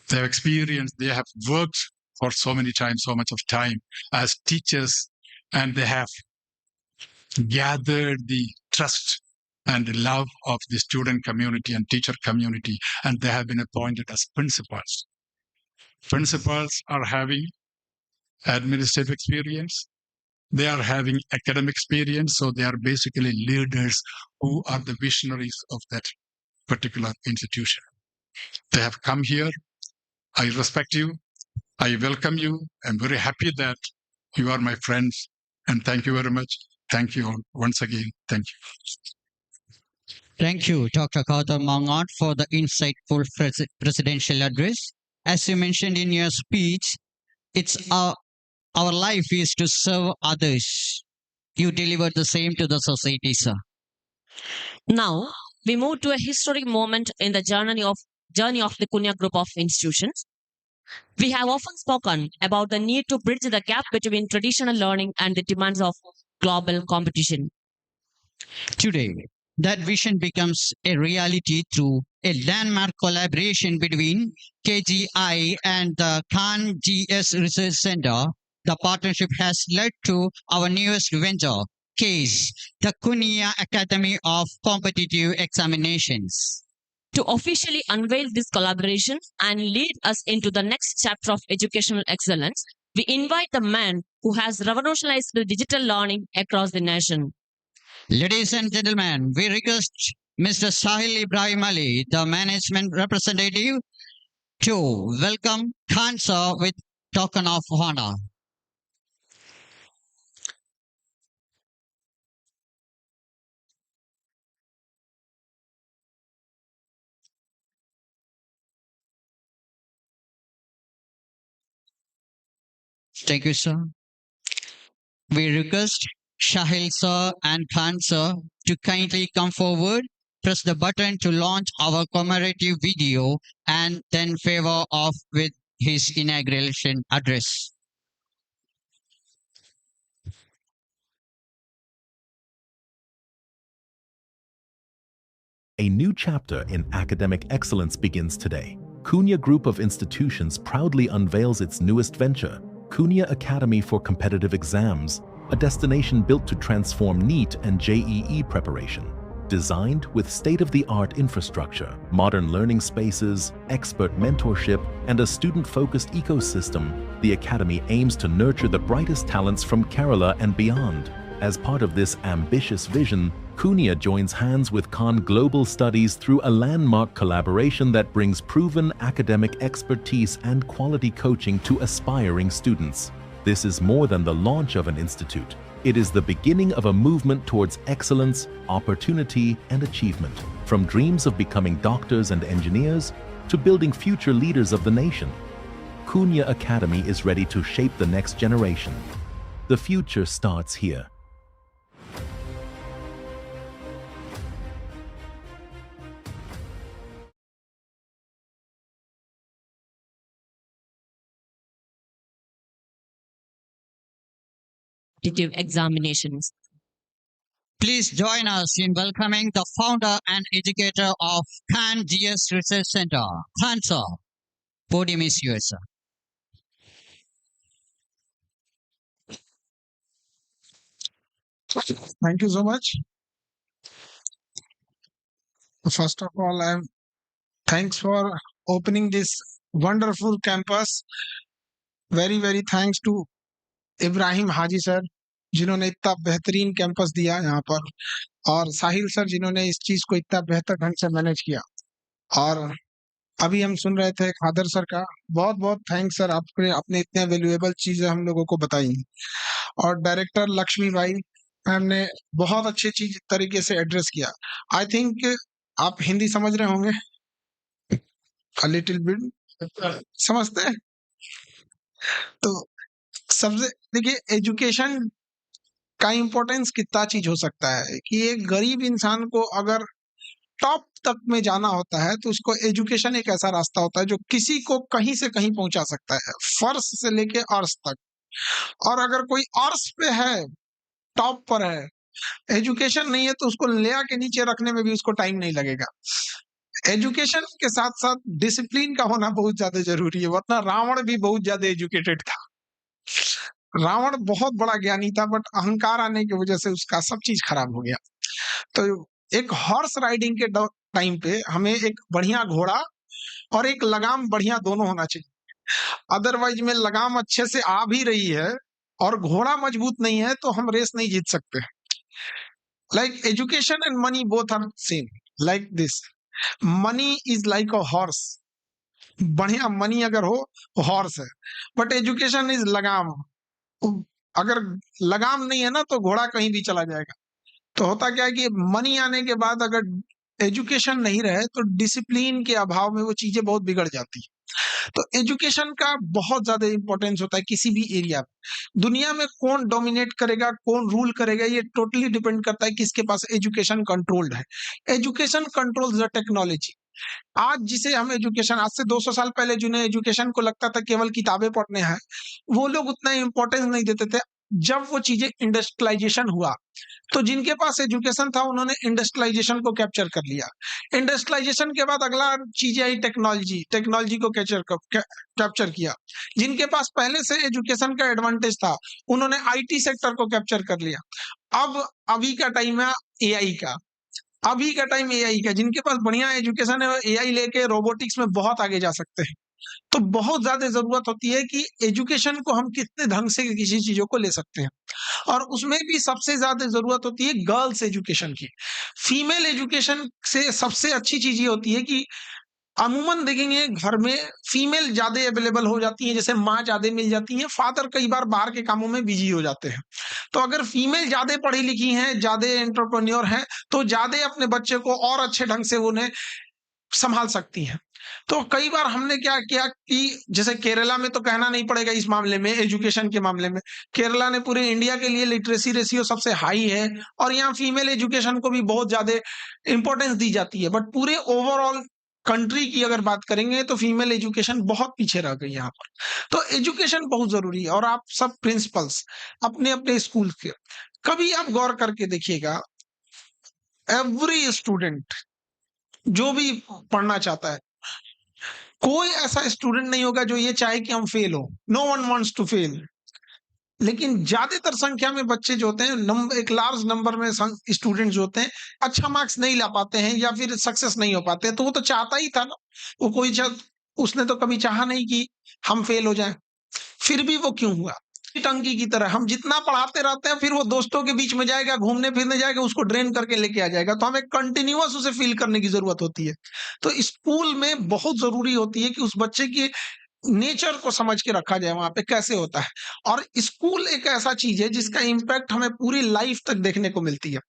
S6: They have experience, they have worked for so many times, so much of time as teachers, and they have gathered the trust and love of the student community and teacher community, and they have been appointed as principals. Principals are having administrative experience, they are having academic experience, so they are basically leaders who are the visionaries of that particular institution. They have come here. I respect you. I welcome you. I'm very happy that you are my friends, and thank you very much. Thank you all once again. Thank you.
S3: Thank you, Dr. Gautam Mangat, for the insightful presidential address. As you mentioned in your speech, it's our life is to serve others. You deliver the same to the society, sir.
S4: Now, we move to a historic moment in the journey of the Kunia Group of Institutions. We have often spoken about the need to bridge the gap between traditional learning and the demands of global competition.
S3: Today, that vision becomes a reality through a landmark collaboration between KGI and the Khan GS Research Center. The partnership has led to our newest venture, CASE, the Kunia Academy of Competitive Examinations.
S4: To officially unveil this collaboration and lead us into the next chapter of educational excellence, we invite the man who has revolutionized the digital learning across the nation.
S3: Ladies and gentlemen, we request Mr. Sahil Ibrahim Ali, the management representative, to welcome Khan sir with token of honor. Thank you, sir. We request Shahil sir and Khan sir to kindly come forward, press the button to launch our commemorative video, and then favor off with his inauguration address.
S7: A new chapter in academic excellence begins today. Cunha Group of Institutions proudly unveils its newest venture, Cunha Academy for Competitive Exams, a destination built to transform NEET and JEE preparation. Designed with state-of-the-art infrastructure, modern learning spaces, expert mentorship, and a student-focused ecosystem, the Academy aims to nurture the brightest talents from Kerala and beyond. As part of this ambitious vision, Cunha joins hands with Khan Global Studies through a landmark collaboration that brings proven academic expertise and quality coaching to aspiring students. This is more than the launch of an institute. It is the beginning of a movement towards excellence, opportunity, and achievement. From dreams of becoming doctors and engineers to building future leaders of the nation, Cunha Academy is ready to shape the next generation. The future starts here.
S4: Competitive examinations.
S3: Please join us in welcoming the founder and educator of Khan GS Research Center, Khan sir. Podium is yours, sir.
S8: Thank you so much. First of all, thanks for opening this wonderful campus. Very thanks to Ibrahim Haji sir जिन्होंने इतना बेहतरीन campus दिया यहाँ पर, और साहिल sir जिन्होंने इस चीज को इतना बेहतर ढंग से मैनेज किया। और अभी हम सुन रहे थे खादर सर का, बहुत बहुत थैंक्स सर, आपने अपने इतने वैल्यूएबल चीजें हम लोगों को बताई। और डायरेक्टर लक्ष्मी भाई मैम ने बहुत अच्छी चीज तरीके से एड्रेस किया। आई थिंक आप हिंदी समझ रहे होंगे, अ लिटिल बिट समझते हैं। तो सबसे देखिए, एजुकेशन का इम्पोर्टेंस कितना चीज हो सकता है कि एक गरीब इंसान को अगर टॉप तक में जाना होता है तो उसको एजुकेशन एक ऐसा रास्ता होता है जो किसी को कहीं से कहीं पहुंचा सकता है, फर्श से लेके अर्श तक। और अगर कोई अर्श पे है, टॉप पर है, एजुकेशन नहीं है तो उसको ले आके नीचे रखने में भी उसको टाइम नहीं लगेगा। एजुकेशन के साथ साथ डिसिप्लिन का होना बहुत ज्यादा जरूरी है, वरना रावण भी बहुत ज्यादा एजुकेटेड था। रावण बहुत बड़ा ज्ञानी था, बट अहंकार आने की वजह से उसका सब चीज खराब हो गया। तो एक हॉर्स राइडिंग के टाइम पे हमें एक बढ़िया घोड़ा और एक लगाम बढ़िया दोनों होना चाहिए। अदरवाइज में लगाम अच्छे से आ भी रही है और घोड़ा मजबूत नहीं है तो हम रेस नहीं जीत सकते। Like education and money both are same, like this. Money is like a horse, बढ़िया मनी अगर हो तो हॉर्स है, बट एजुकेशन इज लगाम। अगर लगाम नहीं है ना तो घोड़ा कहीं भी चला जाएगा। तो होता क्या है कि मनी आने के बाद अगर एजुकेशन नहीं रहे तो डिसिप्लिन के अभाव में वो चीजें बहुत बिगड़ जाती है। तो एजुकेशन का बहुत ज्यादा इंपॉर्टेंस होता है किसी भी एरिया में। दुनिया में कौन डोमिनेट करेगा, कौन रूल करेगा, ये टोटली डिपेंड करता है किसके पास एजुकेशन कंट्रोल्ड है। Education controls the technology. आज जिसे हम एजुकेशन, आज से 200 साल पहले जिन्हें एजुकेशन को लगता था केवल किताबें पढ़ने हैं, वो लोग उतना इंपॉर्टेंस नहीं देते थे। जब वो चीजें इंडस्ट्रियलाइजेशन हुआ तो जिनके पास एजुकेशन था उन्होंने इंडस्ट्रियलाइजेशन को कैप्चर कर लिया। इंडस्ट्रियलाइजेशन के बाद अगला चीज आई टेक्नोलॉजी, टेक्नोलॉजी को कैप्चर किया। जिनके पास पहले से एजुकेशन का एडवांटेज था उन्होंने आईटी सेक्टर को कैप्चर कर लिया। अब अभी का टाइम है एआई का, अभी का टाइम एआई का। जिनके पास बढ़िया एजुकेशन है एआई लेके रोबोटिक्स में बहुत आगे जा सकते हैं। तो बहुत ज्यादा जरूरत होती है कि एजुकेशन को हम कितने ढंग से किसी चीजों को ले सकते हैं, और उसमें भी सबसे ज्यादा जरूरत होती है गर्ल्स एजुकेशन की। फीमेल एजुकेशन से सबसे अच्छी चीज ये होती है कि अमूमन देखेंगे घर में फीमेल ज्यादा अवेलेबल हो जाती है, जैसे माँ ज्यादा मिल जाती है, फादर कई बार बाहर के कामों में बिजी हो जाते हैं। तो अगर फीमेल ज्यादा पढ़ी लिखी हैं, ज्यादा एंटरप्रेन्योर हैं, तो ज्यादा अपने बच्चे को और अच्छे ढंग से उन्हें संभाल सकती हैं। तो कई बार हमने क्या किया कि जैसे केरला में तो कहना नहीं पड़ेगा इस मामले में, एजुकेशन के मामले में केरला ने पूरे इंडिया के लिए लिटरेसी रेशियो सबसे हाई है, और यहाँ फीमेल एजुकेशन को भी बहुत ज्यादा इंपॉर्टेंस दी जाती है। बट पूरे ओवरऑल कंट्री की अगर बात करेंगे तो फीमेल एजुकेशन बहुत पीछे रह गई यहाँ पर। तो एजुकेशन बहुत जरूरी है। और आप सब प्रिंसिपल्स अपने अपने स्कूल के कभी आप गौर करके देखिएगा, एवरी स्टूडेंट जो भी पढ़ना चाहता है। कोई ऐसा स्टूडेंट नहीं होगा जो ये चाहे कि हम फेल हो। No one wants to fail. लेकिन ज्यादातर संख्या में बच्चे जो होते हैं, एक लार्ज नंबर में स्टूडेंट जो होते हैं, अच्छा मार्क्स नहीं ला पाते हैं या फिर सक्सेस नहीं हो पाते हैं। तो वो तो चाहता ही था ना, वो उसने तो कभी चाहा नहीं कि हम फेल हो जाएं। फिर भी वो क्यों हुआ? टंकी की तरह हम जितना पढ़ाते रहते हैं, फिर वो दोस्तों के बीच में जाएगा, घूमने फिरने जाएगा, उसको ड्रेन करके लेके आ जाएगा। तो हमें कंटिन्यूअस उसे फील करने की जरूरत होती है। तो स्कूल में बहुत जरूरी होती है कि उस बच्चे की नेचर को समझ के रखा जाए, वहां पे कैसे होता है। और स्कूल एक ऐसा चीज है जिसका इम्पैक्ट हमें पूरी लाइफ तक देखने को मिलती है।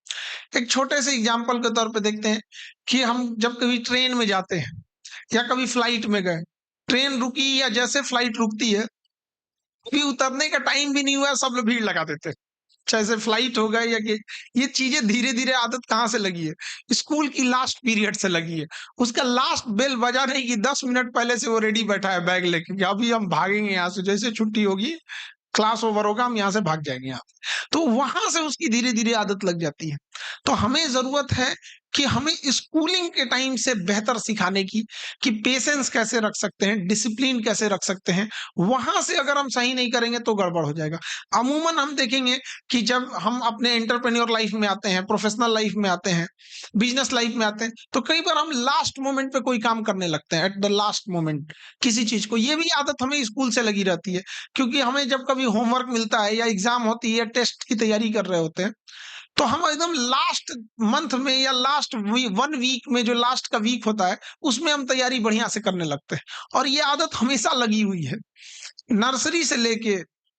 S8: एक छोटे से एग्जाम्पल के तौर पे देखते हैं कि हम जब कभी ट्रेन में जाते हैं या कभी फ्लाइट में गए, ट्रेन रुकी या जैसे फ्लाइट रुकती है, अभी उतरने का टाइम भी नहीं हुआ, सब लोग भीड़ लगा देते हैं। चाहे से फ्लाइट हो गए या ये चीजें धीरे धीरे आदत कहाँ से लगी है? स्कूल की लास्ट पीरियड से लगी है। उसका लास्ट बेल बजा नहीं कि 10 मिनट पहले से वो रेडी बैठा है बैग लेके कि अभी हम भागेंगे यहाँ से, जैसे छुट्टी होगी, क्लास ओवर होगा, हम यहाँ से भाग जाएंगे यहाँ से। तो वहां से उसकी धीरे धीरे आदत लग जाती है। तो हमें जरूरत है कि हमें स्कूलिंग के टाइम से बेहतर सिखाने की, कि पेशेंस कैसे रख सकते हैं, डिसिप्लिन कैसे रख सकते हैं। वहां से अगर हम सही नहीं करेंगे तो गड़बड़ हो जाएगा। अमूमन हम देखेंगे कि जब हम अपने एंटरप्रेन्योर लाइफ में आते हैं, प्रोफेशनल लाइफ में आते हैं, बिजनेस लाइफ में आते हैं, तो कई बार हम लास्ट मोमेंट पे कोई काम करने लगते हैं, एट द लास्ट मोमेंट किसी चीज को। ये भी आदत हमें स्कूल से लगी रहती है, क्योंकि हमें जब कभी होमवर्क मिलता है या एग्जाम होती है या टेस्ट की तैयारी कर रहे होते हैं, तो हम एकदम लास्ट मंथ में या लास्ट 1 वीक में, जो लास्ट का वीक होता है, उसमें हम तैयारी बढ़िया से करने लगते हैं। और ये आदत हमेशा लगी हुई है, नर्सरी से लेके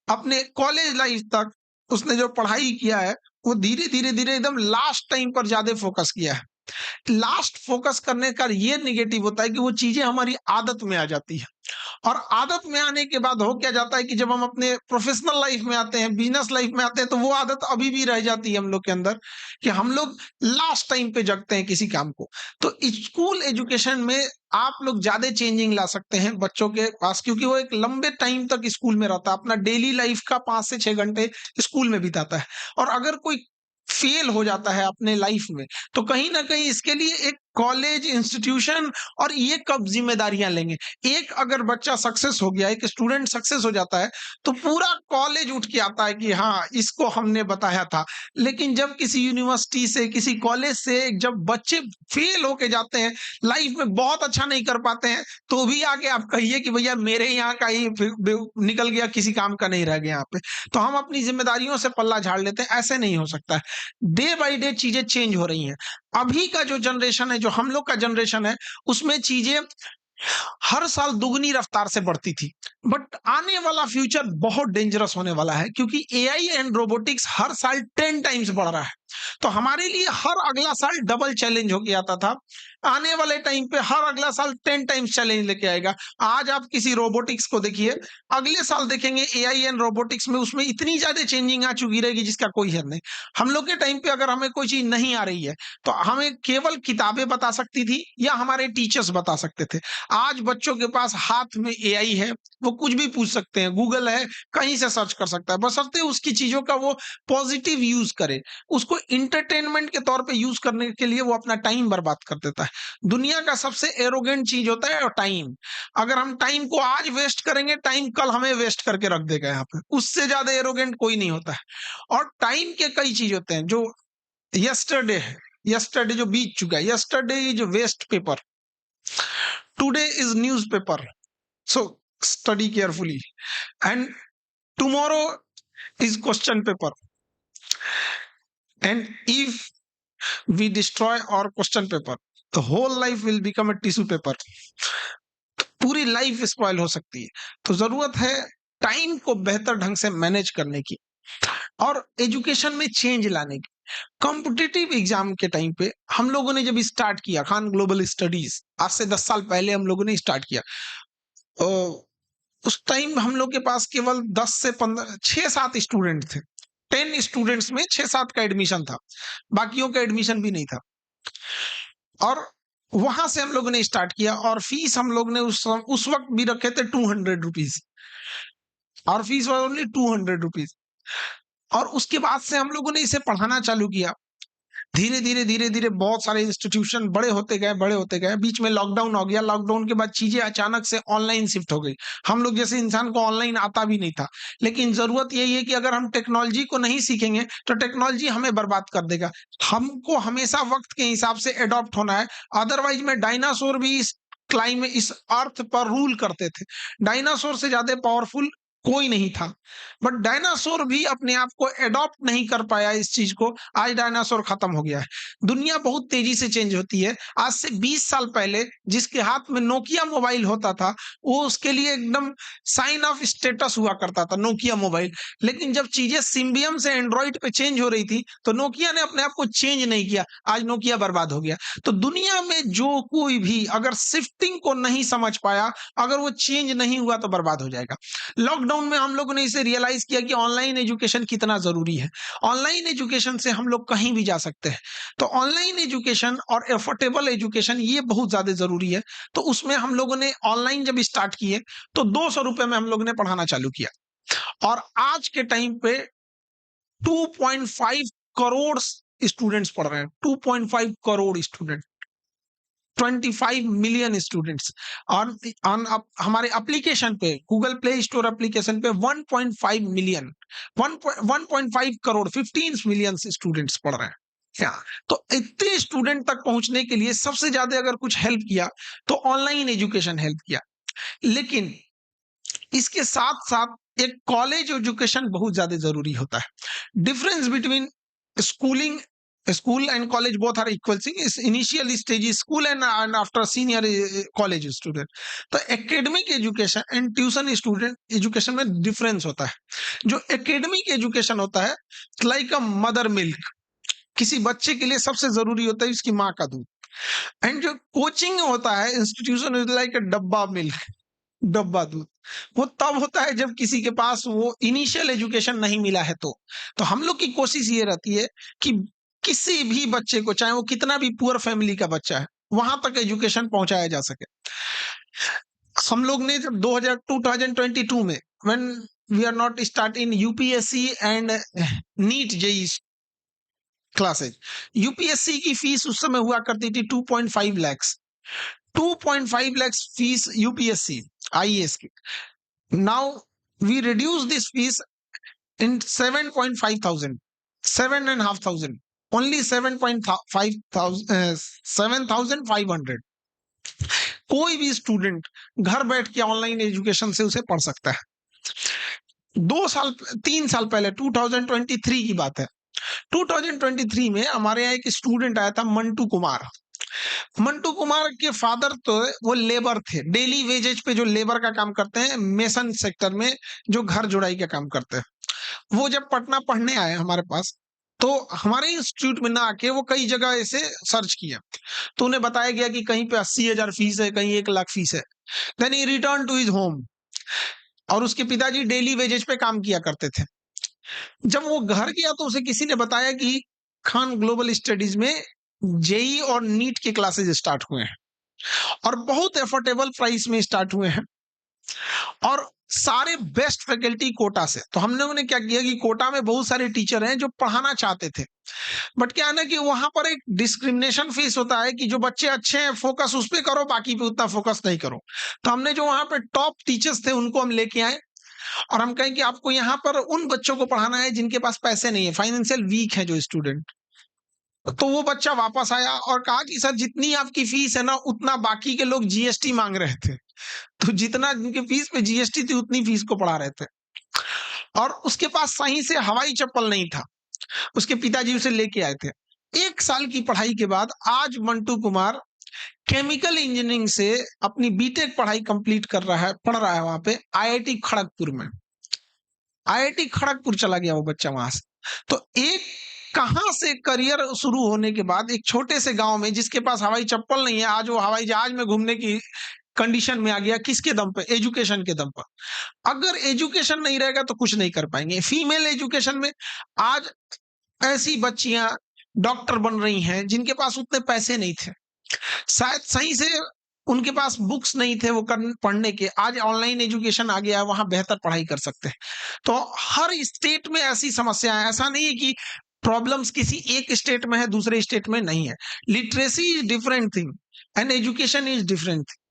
S8: अपने कॉलेज लाइफ तक। उसने जो पढ़ाई किया है वो धीरे धीरे धीरे एकदम लास्ट टाइम पर ज्यादा फोकस किया है। लास्ट फोकस करने का ये निगेटिव होता है कि वो चीजें हमारी आदत में आ जाती है। और आदत में आने के बाद हो क्या जाता है कि जब हम अपने प्रोफेशनल लाइफ में आते हैं, बिजनेस लाइफ में आते हैं, तो वो आदत अभी भी रह जाती है हम लोग के अंदर, कि हम लोग लास्ट टाइम पे जगते हैं किसी काम को। तो स्कूल एजुकेशन में आप लोग ज्यादा चेंजिंग ला सकते हैं बच्चों के पास, क्योंकि वो एक लंबे टाइम तक स्कूल में रहता है, अपना डेली लाइफ का 5 से 6 घंटे स्कूल में बिताता है। और अगर कोई फेल हो जाता है अपने लाइफ में, तो कहीं ना कहीं इसके लिए एक कॉलेज, इंस्टीट्यूशन और ये कब जिम्मेदारियां लेंगे। एक अगर बच्चा सक्सेस हो गया, एक स्टूडेंट सक्सेस हो जाता है, तो पूरा कॉलेज उठ के आता है कि हाँ, इसको हमने बताया था। लेकिन जब किसी यूनिवर्सिटी से, किसी कॉलेज से जब बच्चे फेल होके जाते हैं, लाइफ में बहुत अच्छा नहीं कर पाते हैं, तो भी आके आप कहिए कि भैया मेरे यहाँ का ही निकल गया, किसी काम का नहीं रह गया यहाँ पे। तो हम अपनी जिम्मेदारियों से पल्ला झाड़ लेते हैं। ऐसे नहीं हो सकता है। डे बाय डे चीजें चेंज हो रही हैं। अभी का जो जनरेशन है, जो हम लोग का जनरेशन है, उसमें चीजें हर साल दुगनी रफ्तार से बढ़ती थी। बट आने वाला फ्यूचर बहुत डेंजरस होने वाला है, क्योंकि एआई एंड रोबोटिक्स हर साल 10 टाइम्स बढ़ रहा है। तो हमारे लिए हर अगला साल डबल चैलेंज होके आता था। आने वाले टाइम पे हर अगला साल 10 टाइम्स चैलेंज लेके आएगा। आज आप किसी रोबोटिक्स को देखिए, अगले साल देखेंगे एआई एंड रोबोटिक्स में, उसमें इतनी ज्यादा चेंजिंग आ चुकी रहेगी जिसका कोई हद नहीं। हम लोग के टाइम पे अगर हमें कोई चीज नहीं आ रही है, तो हमें केवल किताबें बता सकती थी या हमारे टीचर्स बता सकते थे। आज बच्चों के पास हाथ में एआई है, वो कुछ भी पूछ सकते हैं, गूगल है, कहीं से सर्च कर सकता है, बशर्ते उसकी चीजों का वो पॉजिटिव यूज करे। उसको इंटरटेनमेंट के तौर पे यूज करने के लिए वो अपना टाइम बर्बाद कर देता है। दुनिया का सबसे एरोगेंट चीज होता है टाइम। अगर हम टाइम को आज वेस्ट करेंगे, टाइम कल हमें वेस्ट करके रख देगा यहाँ पे। उससे ज्यादा एरोगेंट कोई नहीं होता है। और टाइम के कई चीज होते हैं, जो यस्टरडे है, यस्टरडे जो बीत चुका है, yesterday is waste paper, today is news paper, so study carefully, and tomorrow is question paper, and if we destroy our question paper, the whole life will become a tissue paper. तो पूरी life spoil हो सकती है। तो जरूरत है time को बेहतर ढंग से मैनेज करने की और एजुकेशन में चेंज लाने की। कॉम्पिटिटिव एग्जाम के टाइम पे हम लोगों ने जब स्टार्ट किया खान ग्लोबल स्टडीज, आज से 10 साल पहले हम लोगों ने स्टार्ट किया, उस टाइम हम लोग के पास केवल 10 से 15, 6-7 स्टूडेंट थे। 10 स्टूडेंट्स में 6-7 का एडमिशन था, बाकियों का एडमिशन भी नहीं था। और वहां से हम लोगों ने स्टार्ट किया, और फीस हम लोग ने उस वक्त भी रखे थे 200 रुपीज, और फीस वॉज ओनली 200 रुपीज। और उसके बाद से हम लोगों ने इसे पढ़ाना चालू किया। धीरे धीरे बहुत सारे इंस्टीट्यूशन बड़े होते गए, बीच में लॉकडाउन हो गया। लॉकडाउन के बाद चीजें अचानक से ऑनलाइन शिफ्ट हो गई। हम लोग जैसे इंसान को ऑनलाइन आता भी नहीं था, लेकिन जरूरत यही है कि अगर हम टेक्नोलॉजी को नहीं सीखेंगे तो टेक्नोलॉजी हमें बर्बाद कर देगा। हमको हमेशा वक्त के हिसाब से एडॉप्ट होना है, अदरवाइज में डायनासोर भी इस अर्थ पर रूल करते थे। डायनासोर से ज्यादा पावरफुल कोई नहीं था, बट डायनासोर भी अपने आप को एडॉप्ट नहीं कर पाया इस चीज को। आज डायनासोर खत्म हो गया है। दुनिया बहुत तेजी से चेंज होती है। आज से 20 साल पहले जिसके हाथ में नोकिया मोबाइल होता था, वो उसके लिए एकदम साइन ऑफ स्टेटस हुआ करता था, नोकिया मोबाइल। लेकिन जब चीजें सिम्बियम से एंड्रॉइड पे चेंज हो रही थी तो नोकिया ने अपने आप को चेंज नहीं किया, आज नोकिया बर्बाद हो गया। तो दुनिया में जो कोई भी अगर शिफ्टिंग को नहीं समझ पाया, अगर वो चेंज नहीं हुआ तो बर्बाद हो जाएगा। लॉकडाउन में हम लोगों ने इसे रियलाइज किया कि ऑनलाइन एजुकेशन कितना जरूरी है। ऑनलाइन एजुकेशन से हम लोग कहीं भी जा सकते हैं। तो ऑनलाइन एजुकेशन और एफोर्डेबल एजुकेशन ये बहुत ज्यादा जरूरी है। तो उसमें हम लोगों ने ऑनलाइन जब स्टार्ट किए तो 200 रुपए में हम लोगों ने पढ़ाना चालू किया, और आज के टाइम पे 2.5 करोड़ स्टूडेंट्स पढ़ रहे हैं। 2.5 करोड़ स्टूडेंट, 25 मिलियन स्टूडेंट्स। और हमारे एप्लीकेशन पे, गूगल प्ले स्टोर एप्लीकेशन पे 1.5 मिलियन, 1.5 करोड़, 15 मिलियन स्टूडेंट्स पढ़ रहे हैं। तो इतने स्टूडेंट तक पहुंचने के लिए सबसे ज्यादा अगर कुछ हेल्प किया तो ऑनलाइन एजुकेशन हेल्प किया। लेकिन इसके साथ साथ एक कॉलेज एजुकेशन बहुत ज्यादा जरूरी होता है। Difference between school and college both are equal thing. Is initial stage is school and after senior college student. तो academic education and tuition student education में difference होता है। जो academic education होता है like a mother milk, किसी बच्चे के लिए सबसे जरूरी होता है इसकी माँ का दूध। एंड जो कोचिंग होता है इंस्टीट्यूशन इज लाइक डब्बा मिल्क, डब्बा दूध। वो तब होता है जब किसी के पास वो इनिशियल एजुकेशन नहीं मिला है। तो हम लोग की कोशिश ये रहती है कि किसी भी बच्चे को, चाहे वो कितना भी पुअर फैमिली का बच्चा है, वहां तक एजुकेशन पहुंचाया जा सके। हम लोग ने जब 2022 में when we are not start in UPSC and NEET JEE classes, UPSC की फीस उस समय हुआ करती थी 2.5 lakh, 2.5 lakh fees UPSC IAS की। Now we reduce this fees in 7,500, 7,500, only 7,500। कोई भी स्टूडेंट घर बैठ के ऑनलाइन एजुकेशन से उसे पढ़ सकता है। 3 साल पहले 2023 की बात है। 2023 में हमारे यहाँ एक स्टूडेंट आया था, मंटू कुमार। मंटू कुमार के फादर तो वो लेबर थे, डेली वेजेज पे जो लेबर का काम करते हैं, मेसन सेक्टर में जो घर जुड़ाई का काम करते हैं। वो जब पटना पढ़ने आए हमारे पास, तो हमारे इंस्टीट्यूट में ना आके वो कई जगह ऐसे सर्च किया, तो उन्हें बताया गया कि कहीं पे 80,000 फीस है, कहीं 1 लाख फीस है। Then he return to his home, और उसके पिताजी डेली वेजेज पे काम किया करते थे। जब वो घर गया तो उसे किसी ने बताया कि खान ग्लोबल स्टडीज में जेई और नीट के क्लासेस स्टार्ट हुए हैं, और बहुत एफोर्डेबल प्राइस में स्टार्ट हुए हैं, और सारे बेस्ट फैकल्टी कोटा से। तो हमने उन्हें क्या किया कि कोटा में बहुत सारे टीचर हैं जो पढ़ाना चाहते थे, बट क्या है ना कि वहां पर एक डिस्क्रिमिनेशन फेस होता है कि जो बच्चे अच्छे हैं फोकस उस पे करो, बाकी पे उतना फोकस नहीं करो। तो हमने जो वहां पे टॉप टीचर्स थे उनको हम लेके आए, और हम कहें कि आपको यहाँ पर उन बच्चों को पढ़ाना है जिनके पास पैसे नहीं है, फाइनेंशियल वीक है जो स्टूडेंट। तो वो बच्चा वापस आया और कहा कि सर जितनी आपकी फीस है ना, उतना बाकी के लोग जीएसटी मांग रहे थे। तो जितना जिनके फीस पे जीएसटी थी उतनी फीस को पढ़ा रहे थे, और उसके पास सही से हवाई चप्पल नहीं था। उसके पिताजी उसे लेके आए थे। 1 साल की पढ़ाई के बाद आज मंटू कुमार केमिकल इंजीनियरिंग से अपनी बीटेक पढ़ाई कंप्लीट कर रहा है, पढ़ रहा है वहां पे आईआईटी खड़गपुर में। आईआईटी खड़गपुर चला गया वो बच्चा वहां से। तो एक कहां से करियर शुरू होने के बाद एक छोटे से गांव में जिसके पास हवाई चप्पल नहीं है, आज वो हवाई जहाज में घूमने की कंडीशन में आ गया। किसके दम पे? एजुकेशन के दम पर। अगर एजुकेशन नहीं रहेगा तो कुछ नहीं कर पाएंगे। फीमेल एजुकेशन में आज ऐसी बच्चियां डॉक्टर बन रही हैं जिनके पास उतने पैसे नहीं थे, शायद सही से उनके पास बुक्स नहीं थे वो पढ़ने के। आज ऑनलाइन एजुकेशन आ गया है, वहां बेहतर पढ़ाई कर सकते हैं। तो हर स्टेट में ऐसी समस्या है। ऐसा नहीं है कि प्रॉब्लम्स किसी एक स्टेट में है, दूसरे स्टेट में नहीं है। Literacy is different thing and education is different thing.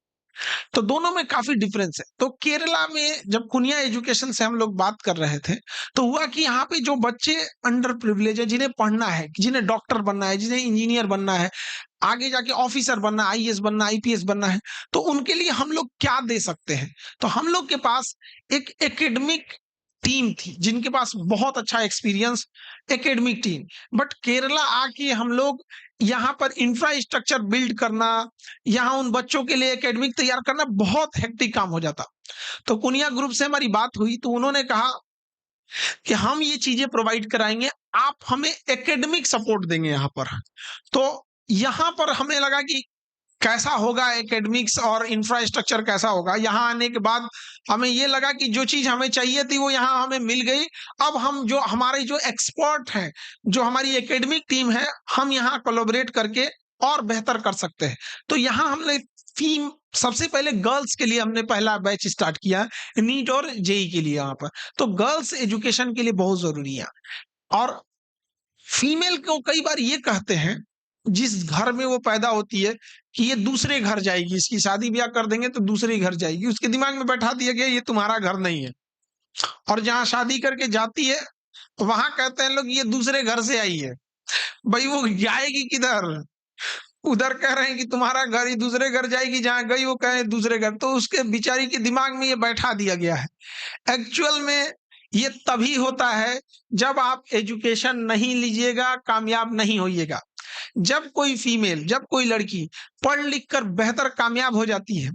S8: तो दोनों में काफी डिफरेंस है। तो केरला में जब कुनिया एजुकेशन से हम लोग बात कर रहे थे, तो हुआ कि यहाँ पे जो बच्चे अंडर प्रिविलेज है, जिन्हें पढ़ना है, जिन्हें डॉक्टर बनना है, जिन्हें इंजीनियर बनना है, आगे जाके ऑफिसर बनना है, आईएएस बनना, आईपीएस बनना है, तो उनके लिए हम लोग क्या दे सकते हैं? तो हम लोग के पास एक एकेडमिक टीम थी, जिनके पास बहुत अच्छा experience, academic team. But Kerala आके हम लोग यहाँ पर इंफ्रास्ट्रक्चर बिल्ड करना, यहाँ उन बच्चों के लिए एकेडमिक तैयार करना बहुत हेक्टिक काम हो जाता। तो कुनिया ग्रुप से हमारी बात हुई, तो उन्होंने कहा कि हम ये चीजें प्रोवाइड कराएंगे, आप हमें एकेडमिक सपोर्ट देंगे यहाँ पर। तो यहाँ पर हमें लगा कि कैसा होगा एकेडमिक्स और इंफ्रास्ट्रक्चर कैसा होगा। यहाँ आने के बाद हमें ये लगा कि जो चीज हमें चाहिए थी वो यहाँ हमें मिल गई। अब हम जो हमारे जो एक्सपर्ट हैं, जो हमारी एकेडमिक टीम है, हम यहाँ कोलैबोरेट करके और बेहतर कर सकते हैं। तो यहाँ हमने थीम सबसे पहले गर्ल्स के लिए हमने पहला बैच स्टार्ट किया, नीट और जेई के लिए यहाँ पर। तो गर्ल्स एजुकेशन के लिए बहुत जरूरी है। और फीमेल को कई बार ये कहते हैं, जिस घर में वो पैदा होती है, कि ये दूसरे घर जाएगी, इसकी शादी ब्याह कर देंगे तो दूसरे घर जाएगी। उसके दिमाग में बैठा दिया गया ये तुम्हारा घर नहीं है। और जहां शादी करके जाती है वहां कहते हैं लोग ये दूसरे घर से आई है। भाई वो जाएगी किधर? उधर कह रहे हैं कि तुम्हारा घर, ही दूसरे घर जाएगी, जहां गई वो कहे दूसरे घर। तो उसके बिचारी के दिमाग में ये बैठा दिया गया है। एक्चुअल में ये तभी होता है जब आप एजुकेशन नहीं लीजिएगा, कामयाब नहीं होइएगा। जब कोई फीमेल, जब कोई लड़की पढ़ लिख कर बेहतर कामयाब हो जाती है,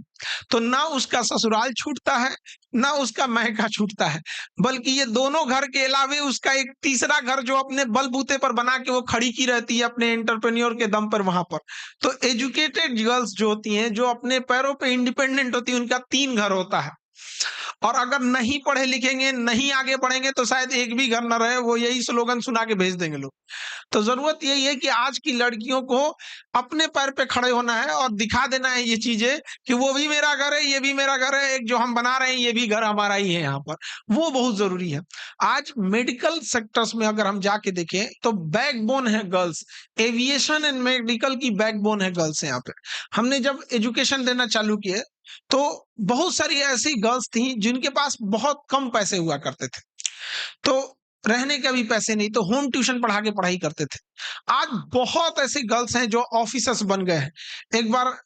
S8: तो ना उसका ससुराल छूटता है, ना उसका मैका छूटता है, बल्कि ये दोनों घर के अलावे उसका एक तीसरा घर जो अपने बलबूते पर बना के वो खड़ी की रहती है अपने एंटरप्रेन्योर के दम पर वहां पर। तो एजुकेटेड गर्ल्स जो होती हैं, जो अपने पैरों पे इंडिपेंडेंट होती है, उनका 3 घर होता है। और अगर नहीं पढ़े लिखेंगे, नहीं आगे बढ़ेंगे, तो शायद एक भी घर न रहे। वो यही स्लोगन सुना के भेज देंगे लोग। तो जरूरत यही है कि आज की लड़कियों को अपने पैर पे खड़े होना है और दिखा देना है ये चीजें कि वो भी मेरा घर है, ये भी मेरा घर है, एक जो हम बना रहे हैं ये भी घर हमारा ही है यहाँ पर। वो बहुत जरूरी है। आज मेडिकल सेक्टर्स में अगर हम जाके देखें तो बैकबोन है गर्ल्स। एविएशन एंड मेडिकल की बैकबोन है गर्ल्स यहाँ पे। हमने जब एजुकेशन देना चालू किए तो बहुत सारी ऐसी गर्ल्स थी जिनके पास बहुत कम पैसे हुआ करते थे, तो रहने के भी पैसे नहीं, तो होम ट्यूशन पढ़ा के पढ़ाई करते थे। आज बहुत ऐसी गर्ल्स हैं जो ऑफिसर्स बन गए हैं। एक बार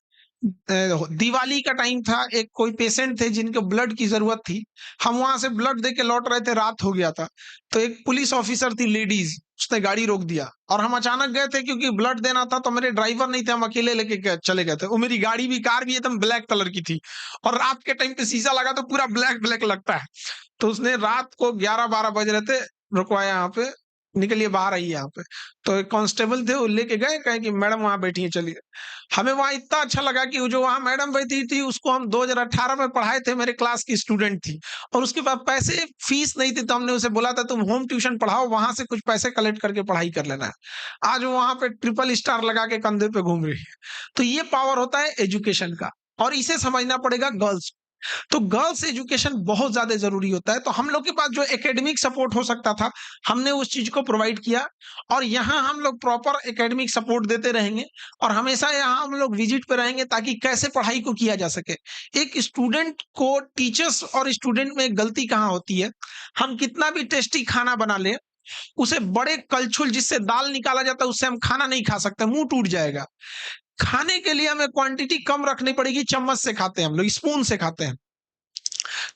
S8: दिवाली का टाइम था, एक कोई पेशेंट थे जिनको ब्लड की जरूरत थी। हम वहां से ब्लड दे के लौट रहे थे, रात हो गया था। तो एक पुलिस ऑफिसर थी लेडीज, उसने गाड़ी रोक दिया और हम अचानक गए थे क्योंकि ब्लड देना था। तो मेरे ड्राइवर नहीं थे, हम अकेले लेके चले गए थे। वो मेरी गाड़ी भी, कार भी एकदम ब्लैक कलर की थी और रात के टाइम पे शीशा लगा तो पूरा ब्लैक ब्लैक लगता है। तो उसने रात को 11-12 बज रहे थे, रुकवाया यहाँ पे, निकलिए बाहर आइए यहाँ पे। तो एक कांस्टेबल थे, वो लेके गए, कहे कि मैडम वहां बैठी है, चलिए। हमें वहां इतना अच्छा लगा कि जो वहां मैडम बैठी थी उसको हम 2018 में पढ़ाए थे, मेरे क्लास की स्टूडेंट थी और उसके बाद पैसे फीस नहीं थी। तो हमने उसे बोला था तुम होम ट्यूशन पढ़ाओ, वहां से कुछ पैसे कलेक्ट करके पढ़ाई कर लेना है। आज वो वहां पे ट्रिपल स्टार लगा के कंधे पे घूम रही है। तो ये पावर होता है एजुकेशन का, और इसे समझना पड़ेगा गर्ल्स। तो गर्ल्स एजुकेशन बहुत ज्यादा जरूरी होता है। तो हम लोग के पास जो एकेडमिक सपोर्ट हो सकता था, हमने उस चीज को प्रोवाइड किया और यहाँ हम लोग प्रॉपर एकेडमिक सपोर्ट देते रहेंगे और हमेशा यहाँ हम लोग विजिट पे रहेंगे ताकि कैसे पढ़ाई को किया जा सके। एक स्टूडेंट को, टीचर्स और स्टूडेंट में एक गलती कहाँ होती है, हम कितना भी टेस्टी खाना बना ले, उसे बड़े कलछुल जिससे दाल निकाला जाता है उससे हम खाना नहीं खा सकते, मुंह टूट जाएगा। खाने के लिए हमें क्वांटिटी कम रखनी पड़ेगी, चम्मच से खाते हैं हम लोग, स्पून से खाते हैं।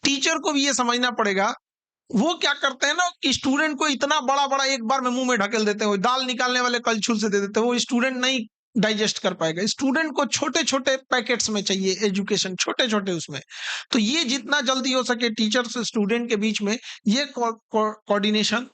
S8: टीचर को भी ये समझना पड़ेगा। वो क्या करते हैं ना कि स्टूडेंट को इतना बड़ा बड़ा एक बार में मुंह में ढकेल देते हैं, दाल निकालने वाले कलछुल से दे देते हैं, वो स्टूडेंट नहीं डाइजेस्ट कर पाएगा। स्टूडेंट को छोटे छोटे पैकेट्स में चाहिए एजुकेशन, छोटे छोटे उसमें। तो ये जितना जल्दी हो सके टीचर से स्टूडेंट के बीच में ये कोऑर्डिनेशन,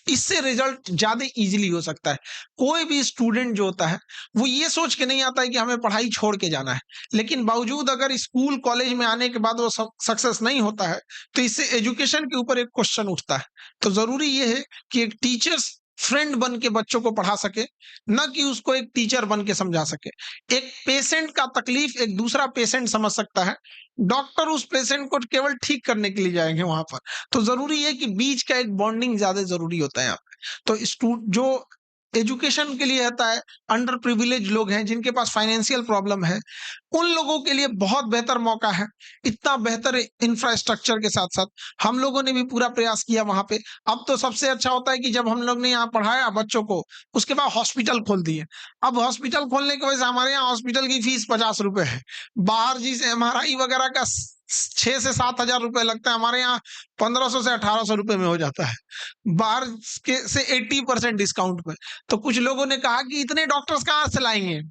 S8: इससे रिजल्ट ज्यादा इजीली हो सकता है। कोई भी स्टूडेंट जो होता है वो ये सोच के नहीं आता है कि हमें पढ़ाई छोड़ के जाना है, लेकिन बावजूद अगर स्कूल कॉलेज में आने के बाद वो सक्सेस नहीं होता है तो इससे एजुकेशन के ऊपर एक क्वेश्चन उठता है। तो जरूरी ये है कि एक टीचर्स फ्रेंड बन के बच्चों को पढ़ा सके, न कि उसको एक टीचर बन के समझा सके। एक पेशेंट का तकलीफ एक दूसरा पेशेंट समझ सकता है, डॉक्टर उस पेशेंट को केवल ठीक करने के लिए जाएंगे वहां पर। तो जरूरी है कि बीच का एक बॉन्डिंग ज्यादा जरूरी होता है यहाँ पे। तो जो एजुकेशन के लिए रहता है, अंडर प्रिविलेज लोग हैं जिनके पास फाइनेंशियल प्रॉब्लम है, उन लोगों के लिए बहुत बेहतर मौका है। इतना बेहतर इंफ्रास्ट्रक्चर के साथ साथ हम लोगों ने भी पूरा प्रयास किया वहां पे। अब तो सबसे अच्छा होता है कि जब हम लोग ने यहाँ पढ़ाया बच्चों को, उसके बाद हॉस्पिटल खोल दिए। अब हॉस्पिटल खोलने की वजह से हमारे यहाँ हॉस्पिटल की फीस 50 रुपए है। बाहर जिस MRI वगैरह का 6 से 7 हजार रुपए लगता है, हमारे यहाँ 1500 से 1800 रुपए में हो जाता है, बाहर के से 80% डिस्काउंट पे। तो कुछ लोगों ने कहा कि इतने डॉक्टर्स कहाँ से लाएंगे।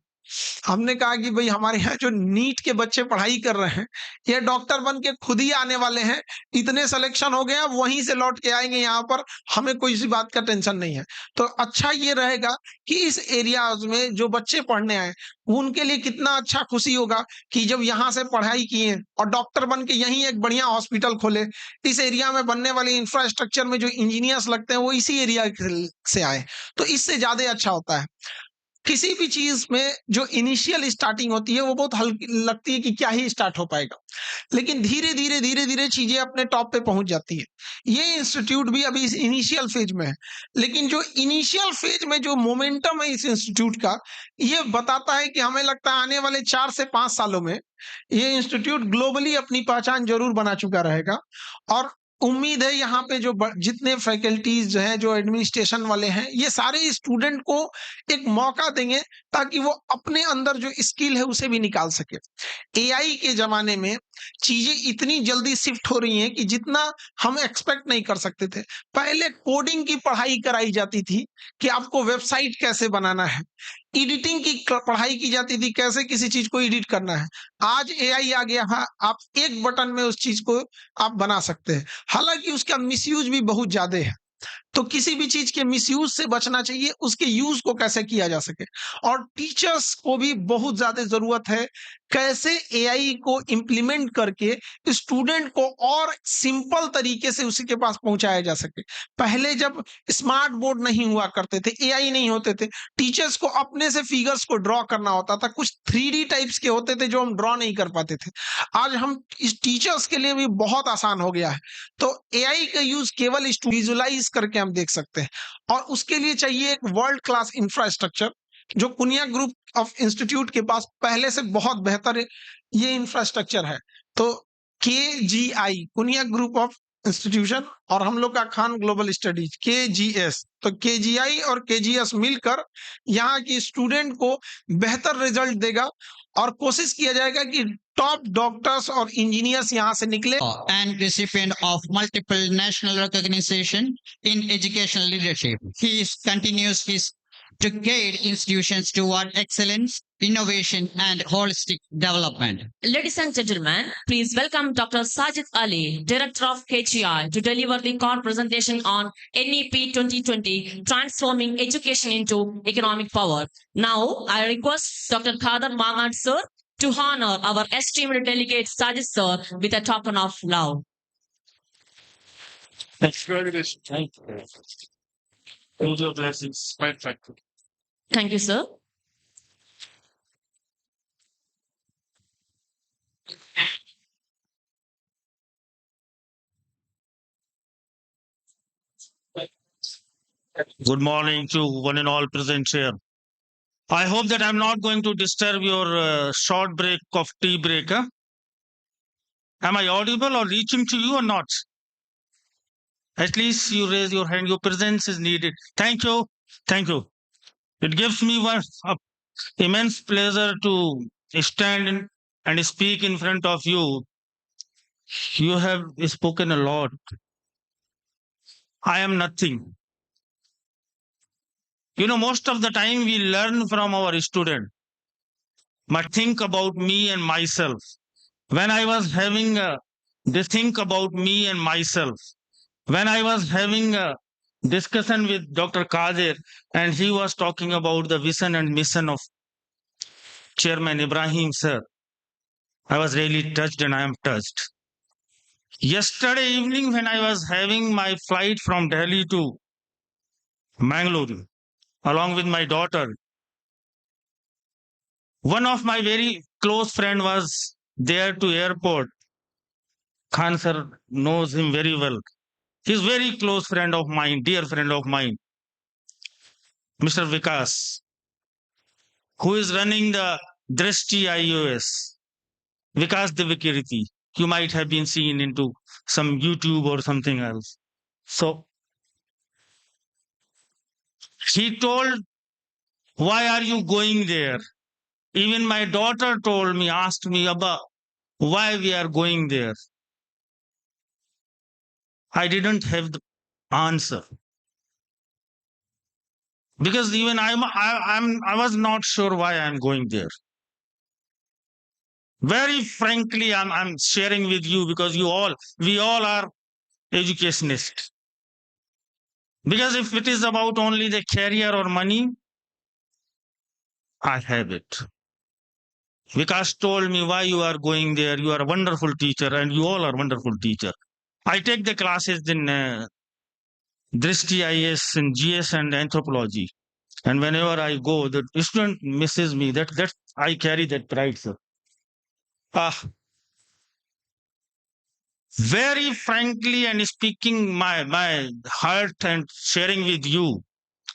S8: हमने कहा कि भाई हमारे यहाँ जो नीट के बच्चे पढ़ाई कर रहे हैं, ये डॉक्टर बन के खुद ही आने वाले हैं। इतने सिलेक्शन हो गए हैं, वहीं से लौट के आएंगे यहाँ पर, हमें कोई सी बात का टेंशन नहीं है। तो अच्छा ये रहेगा कि इस एरियाज में जो बच्चे पढ़ने आए, उनके लिए कितना अच्छा खुशी होगा कि जब यहाँ से पढ़ाई किए और डॉक्टर बन के यहीं एक बढ़िया हॉस्पिटल खोले। इस एरिया में बनने वाले इंफ्रास्ट्रक्चर में जो इंजीनियर्स लगते हैं वो इसी एरिया से आए, तो इससे ज्यादा अच्छा होता है। किसी भी चीज में जो इनिशियल स्टार्टिंग होती है वो बहुत हल्की लगती है कि क्या ही स्टार्ट हो पाएगा, लेकिन धीरे धीरे चीजें अपने टॉप पे पहुंच जाती है। ये इंस्टीट्यूट भी अभी इस इनिशियल फेज में है, लेकिन जो इनिशियल फेज में जो मोमेंटम है इस इंस्टीट्यूट का, ये बताता है कि हमें लगता है आने वाले 4 से 5 सालों में ये इंस्टीट्यूट ग्लोबली अपनी पहचान जरूर बना चुका रहेगा। और उम्मीद है यहाँ पे जो जितने फैकल्टीज हैं, जो एडमिनिस्ट्रेशन वाले हैं, ये सारे स्टूडेंट को एक मौका देंगे ताकि वो अपने अंदर जो स्किल है उसे भी निकाल सके। AI के जमाने में चीजें इतनी जल्दी शिफ्ट हो रही हैं कि जितना हम एक्सपेक्ट नहीं कर सकते थे। पहले कोडिंग की पढ़ाई कराई जाती थी कि आपको वेबसाइट कैसे बनाना है, एडिटिंग की पढ़ाई की जाती थी कैसे किसी चीज को एडिट करना है। आज AI आ गया है, आप एक बटन में उस चीज को आप बना सकते हैं। हालांकि उसका मिसयूज भी बहुत ज्यादा है, तो किसी भी चीज के मिसयूज से बचना चाहिए, उसके यूज को कैसे किया जा सके। और टीचर्स को भी बहुत ज्यादा जरूरत है कैसे AI को इम्प्लीमेंट करके स्टूडेंट को और सिंपल तरीके से उसी के पास पहुंचाया जा सके। पहले जब स्मार्ट बोर्ड नहीं हुआ करते थे, AI नहीं होते थे, टीचर्स को अपने से फिगर्स को ड्रॉ करना होता था। कुछ 3D टाइप्स के होते थे जो हम ड्रॉ नहीं कर पाते थे। आज हम इस टीचर्स के लिए भी बहुत आसान हो गया है। तो AI का यूज केवल विजुलाइज करके हम देख सकते हैं, और उसके लिए चाहिए एक वर्ल्ड क्लास इंफ्रास्ट्रक्चर, जो कुनिया ग्रुप ऑफ इंस्टीट्यूट के पास पहले से बहुत बेहतर ये इंफ्रास्ट्रक्चर है। तो KGI Kuniya group of institution और हम लोग का खान ग्लोबल स्टडीज KGS, तो KGI और KGS मिलकर यहाँ की स्टूडेंट को बेहतर रिजल्ट देगा, और कोशिश किया जाएगा कि टॉप डॉक्टर्स और इंजीनियर्स यहाँ से निकले।
S3: And recipient of multiple national recognition in educational leadership. He continues his to guide institutions toward excellence, innovation, and holistic development.
S4: Ladies and gentlemen, please welcome Dr. Sajid Ali, Director of KGI, to deliver the core presentation on NEP 2020, Transforming Education into Economic Power. Now, I request Dr. Khadar Mangan sir to honor our esteemed delegate Sajid sir with a token of love.
S6: Thank you very much. Thank you. All your blessings. Perfect.
S4: Thank you, sir.
S9: Good morning to one and all present here. I hope that I'm not going to disturb your short break of tea break. Huh? Am I audible or reaching to you or not? At least you raise your hand. Your presence is needed. Thank you. Thank you. It gives me immense pleasure to stand and speak in front of you. You have spoken a lot. I am nothing. You know, most of the time we learn from our student. But think about me and myself. When I was having this think about me and myself, when I was having a discussion with Dr. Kadir, and he was talking about the vision and mission of Chairman Ibrahim sir, I was really touched, and I am touched. Yesterday evening, when I was having my flight from Delhi to Mangalore, along with my daughter. One of my very close friend was there to airport. Khan sir knows him very well. He's very close friend of mine, dear friend of mine, Mr. Vikas, who is running the Drishti IOS. Vikas Divikirti. You might have been seen into some YouTube or something else. So he told, why are you going there? Even my daughter told me, asked me about why we are going there. I didn't have the answer. Because even I was not sure why I'm going there. Very frankly, I'm sharing with you because we all are educationists. Because if it is about only the career or money, I have it. Vikas told me why you are going there. You are a wonderful teacher and you all are wonderful teacher. I take the classes in Drishti IS in GS and anthropology. And whenever I go, the student misses me. That I carry that pride, sir. Very frankly and speaking my heart and sharing with you,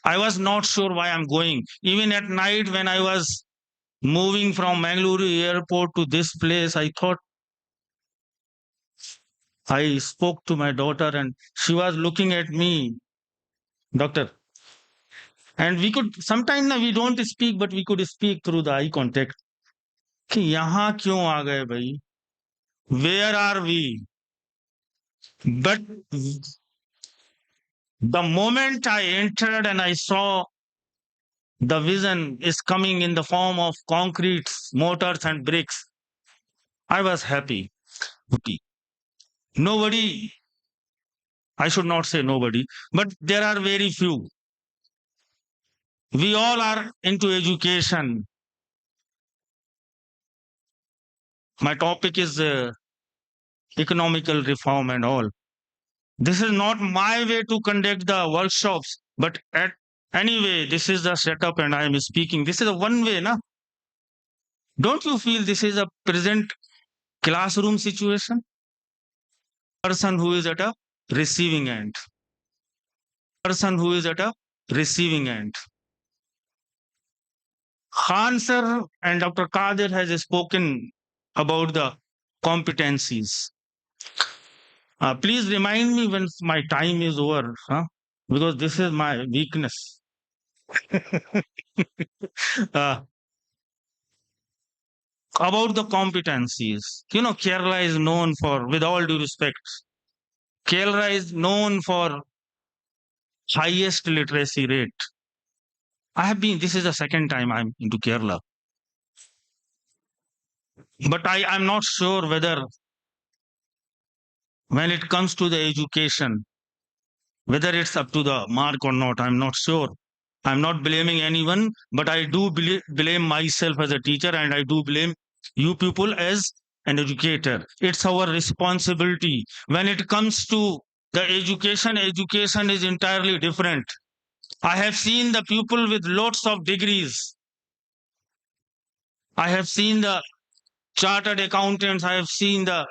S9: I was not sure why I'm going. Even at night when I was moving from Mangalore airport to this place, I thought, I spoke to my daughter and she was looking at me, doctor. And we could, sometimes we don't speak, but we could speak through the eye contact. कि यहाँ क्यों आ गए भाई? Where are we? But the moment I entered and I saw the vision is coming in the form of concrete, mortars and bricks, I was happy. Nobody, I should not say nobody, but there are very few. We all are into education. My topic is economical reform and all. This is not my way to conduct the workshops, but anyway, this is the setup and I am speaking. This is a one way, na? Don't you feel this is a present classroom situation? Person who is at a receiving end. Person who is at a receiving end. Khan sir and Dr. Kadir has spoken about the competencies. Please remind me when my time is over, because this is my weakness. About the competencies. You know, Kerala is known for, with all due respect, Kerala is known for highest literacy rate. This is the second time I'm into Kerala. But I'm not sure whether when it comes to the education, whether it's up to the mark or not, I'm not sure. I'm not blaming anyone, but I do blame myself as a teacher and I do blame you people as an educator. It's our responsibility. When it comes to the education is entirely different. I have seen the people with lots of degrees. I have seen the chartered accountants. I have seen the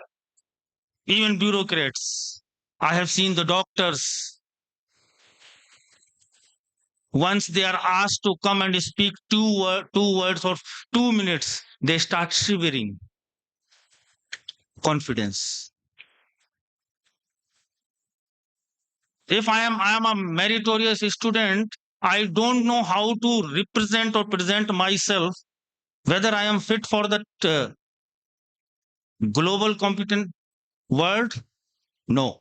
S9: even bureaucrats. I have seen the doctors. Once they are asked to come and speak two words or 2 minutes, they start shivering. Confidence. If I am a meritorious student, I don't know how to represent or present myself, whether I am fit for that global competent world. No.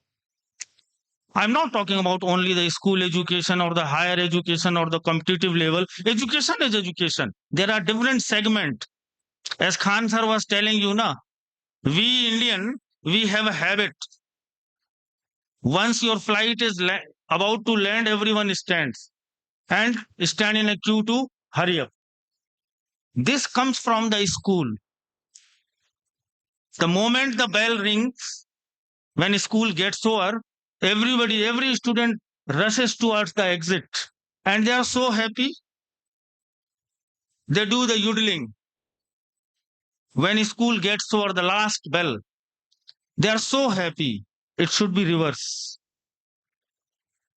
S9: I'm not talking about only the school education or the higher education or the competitive level. Education is education. There are different segments. As Khan sir was telling you, we Indian, we have a habit. Once your flight is about to land, everyone stands and stand in a queue to hurry up. This comes from the school. The moment the bell rings, when school gets over, every student rushes towards the exit. and they are so happy. They do the yodeling. When school gets over the last bell, they are so happy. It should be reverse.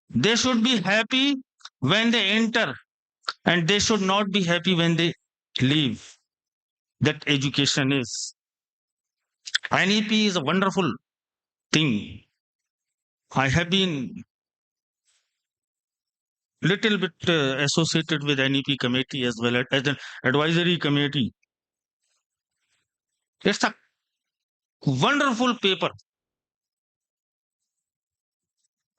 S9: They should be happy when they enter, and they should not be happy when they leave. That education is. NEP is a wonderful thing. I have been little bit associated with NEP committee as well as an advisory committee. It's a wonderful paper.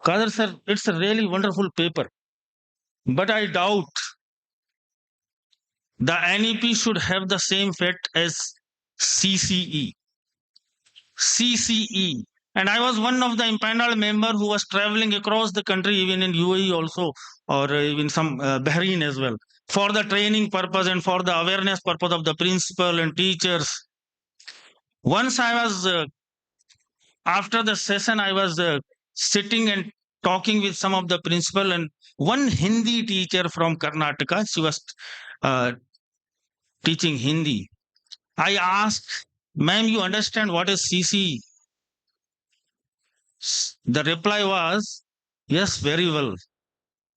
S9: Kadir sir, it's a really wonderful paper. But I doubt the NEP should have the same fate as CCE. CCE. And I was one of the impaneled member who was traveling across the country, even in UAE also, or even some Bahrain as well, for the training purpose and for the awareness purpose of the principal and teachers. Once I was, after the session, I was sitting and talking with some of the principal, and one Hindi teacher from Karnataka, she was teaching Hindi. I asked, ma'am, you understand what is CCE? The reply was, yes, very well.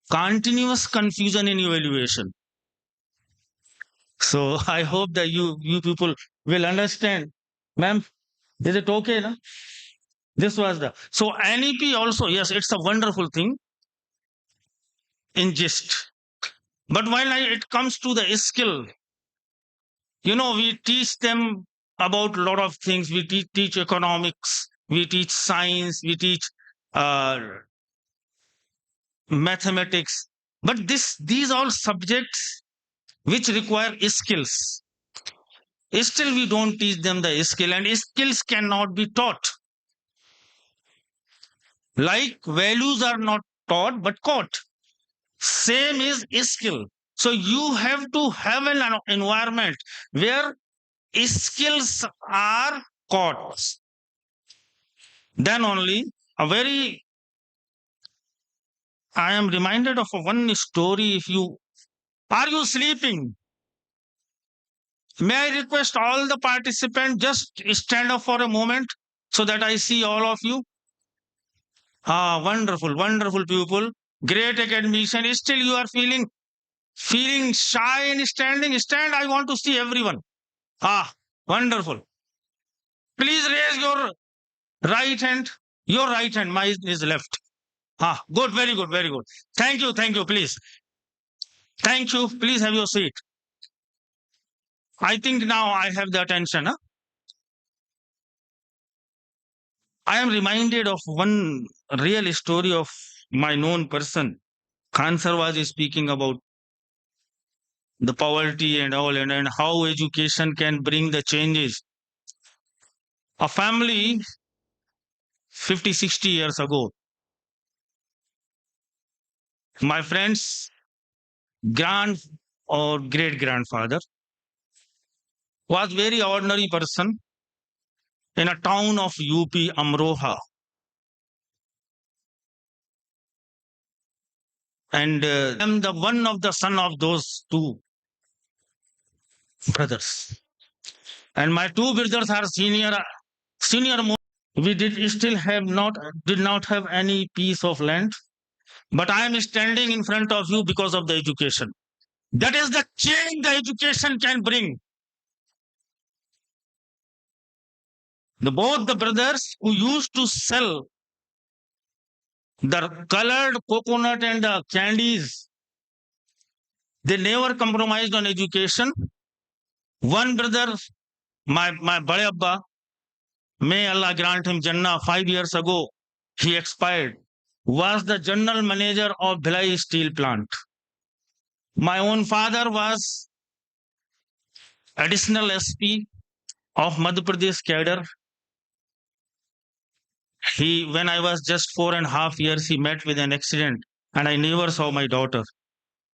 S9: Continuous confusion in evaluation. So I hope that you people will understand. Ma'am, is it okay? No? This was the. So NEP also, yes, it's a wonderful thing in gist. But while it comes to the skill, we teach them about a lot of things. We teach economics, we teach science, we teach mathematics. But these all subjects which require skills. Still, we don't teach them the skill, and skills cannot be taught. Like values are not taught but caught. Same is skill. So you have to have an environment where skills are caught. Then only I am reminded of one story. Are you sleeping? May I request all the participants just stand up for a moment so that I see all of you? Wonderful, wonderful pupil. Great academician. Still you are feeling shy and standing. Stand, I want to see everyone. Wonderful. Please raise your right hand. Your right hand, mine is left. Good, very good, very good. Thank you, please. Thank you. Please have your seat. I think now I have the attention. I am reminded of one real story of my known person. Khan sir was speaking about the poverty and all, and how education can bring the changes. A family 50, 60 years ago, my friend's grand or great grandfather was very ordinary person in a town of UP, Amroha. And I'm the one of the son of those two brothers. And my two brothers are senior. We did not have any piece of land, but I am standing in front of you because of the education. That is the change the education can bring. Both the brothers who used to sell the colored coconut and the candies, they never compromised on education. One brother, my Bade Abba, may Allah grant him Jannah, 5 years ago, he expired, was the general manager of Bhilai steel plant. My own father was additional SP of Madhya Pradesh cadre. When I was just 4.5 years, he met with an accident and I never saw my daughter.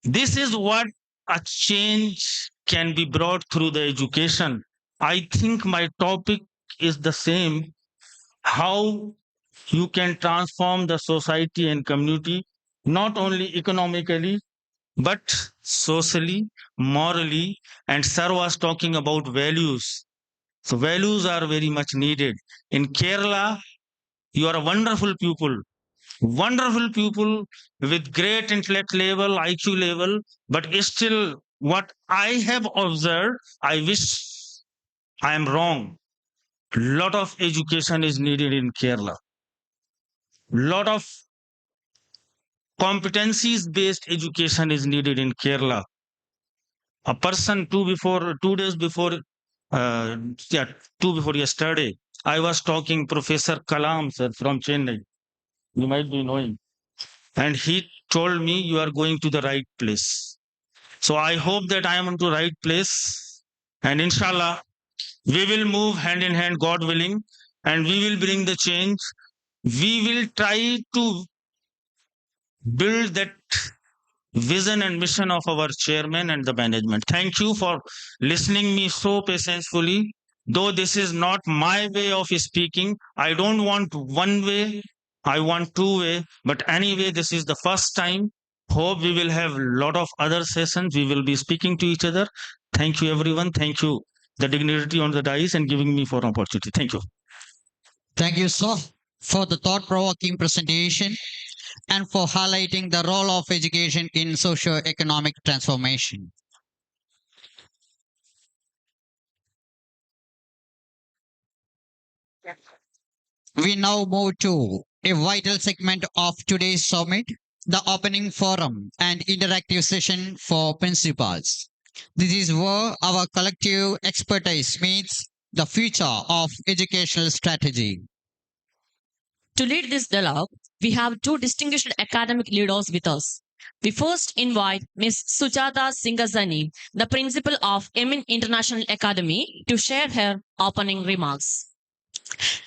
S9: This is what a change can be brought through the education. I think my topic is the same. How you can transform the society and community, not only economically, but socially, morally, and sir was talking about values. So values are very much needed. In Kerala, you are a wonderful pupil with great intellect level, IQ level, but still what I have observed, I wish I am wrong. Lot of education is needed in Kerala. Lot of competencies based education is needed in Kerala. A person 2 days before, uh, yeah, 2 before yesterday, I was talking Professor Kalam sir from Chennai. You might be knowing, and he told me you are going to the right place. So I hope that I am on the right place, and inshallah we will move hand in hand, God willing, and we will bring the change. We will try to build that vision and mission of our chairman and the management. Thank you for listening me so patiently. Though this is not my way of speaking, I don't want one way, I want two way. But anyway, this is the first time. Hope we will have a lot of other sessions. We will be speaking to each other. Thank you, everyone. Thank you, the dignitary on the dais, and giving me for an opportunity. Thank you.
S3: Thank you, sir, for the thought-provoking presentation and for highlighting the role of education in socio-economic transformation. We now move to a vital segment of today's summit, the opening forum and interactive session for principals. This is where our collective expertise meets the future of educational strategy.
S4: To lead this dialogue, we have two distinguished academic leaders with us. We first invite Ms. Sujata Singhasani, the principal of Emin International Academy, to share her opening remarks.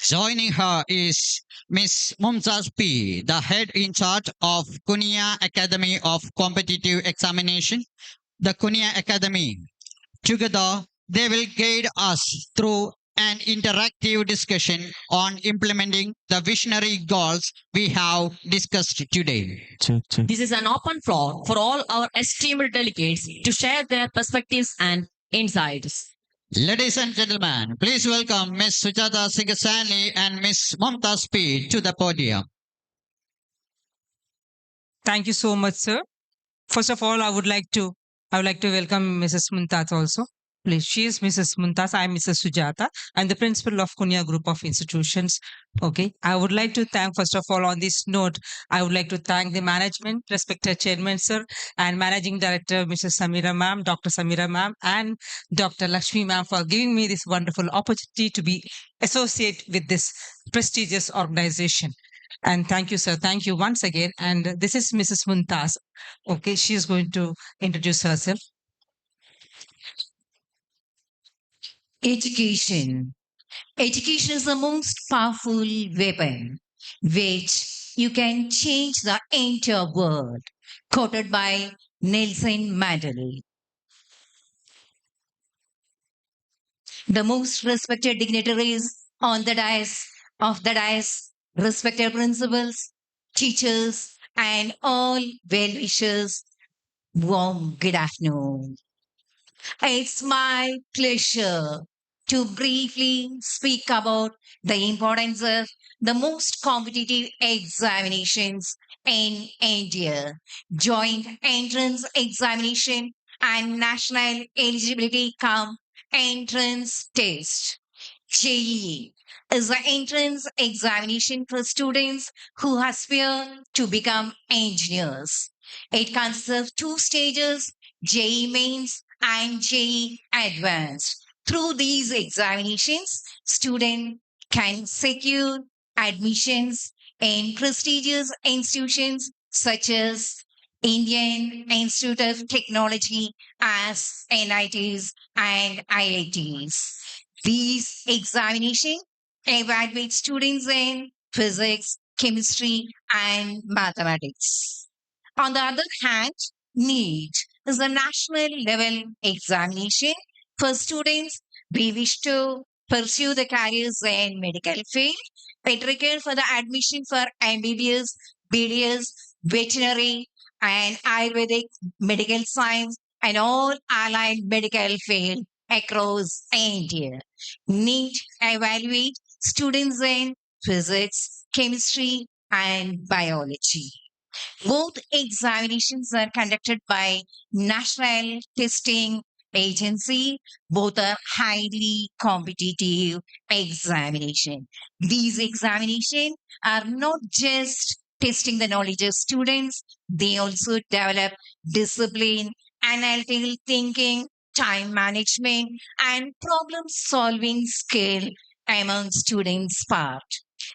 S3: Joining her is Ms. Mumtaz P., the head in charge of Kunia Academy of Competitive Examination, the Kunia Academy. Together, they will guide us through an interactive discussion on implementing the visionary goals we have discussed today.
S4: This is an open floor for all our esteemed delegates to share their perspectives and insights.
S3: Ladies and gentlemen, please welcome Ms. Sujata Singhasani and Ms. Mumtaz P. to the podium.
S10: Thank you so much, sir. First of all, I would like to welcome Mrs. Mumtaz also. Please, she is Mrs. Mumtaz. I am Mrs. Sujata. I'm the principal of Kunia Group of Institutions. Okay. I would like to thank, first of all, on this note, I would like to thank the management, respected chairman, sir, and managing director, Mrs. Samira ma'am, Dr. Samira ma'am, and Dr. Lakshmi ma'am for giving me this wonderful opportunity to be associated with this prestigious organization. And thank you, sir. Thank you once again. And this is Mrs. Mumtaz. Okay, she is going to introduce herself.
S11: Education. Education is the most powerful weapon which you can change the entire world. Quoted by Nelson Mandela. The most respected dignitaries on the dais, respected principals, teachers, and all well-wishers, warm good afternoon. It's my pleasure to briefly speak about the importance of the most competitive examinations in India, joint entrance examination and national eligibility cum entrance test. JEE is the entrance examination for students who aspire to become engineers. It consists of two stages, JEE Mains and JEE Advanced. Through these examinations, students can secure admissions in prestigious institutions such as Indian Institute of Technology as NITs and IITs. These examinations evaluate students in physics, chemistry, and mathematics. On the other hand, NEET is a national level examination for students who wish to pursue the careers in medical field. It requires for the admission for MBBS, BDS, veterinary, and Ayurvedic medical science and all allied medical field across India. NEET evaluate students in physics, chemistry, and biology. Both examinations are conducted by National Testing Agency. Both are highly competitive examination. These examinations are not just testing the knowledge of students, they also develop discipline, analytical thinking, time management, and problem solving skill among students' part.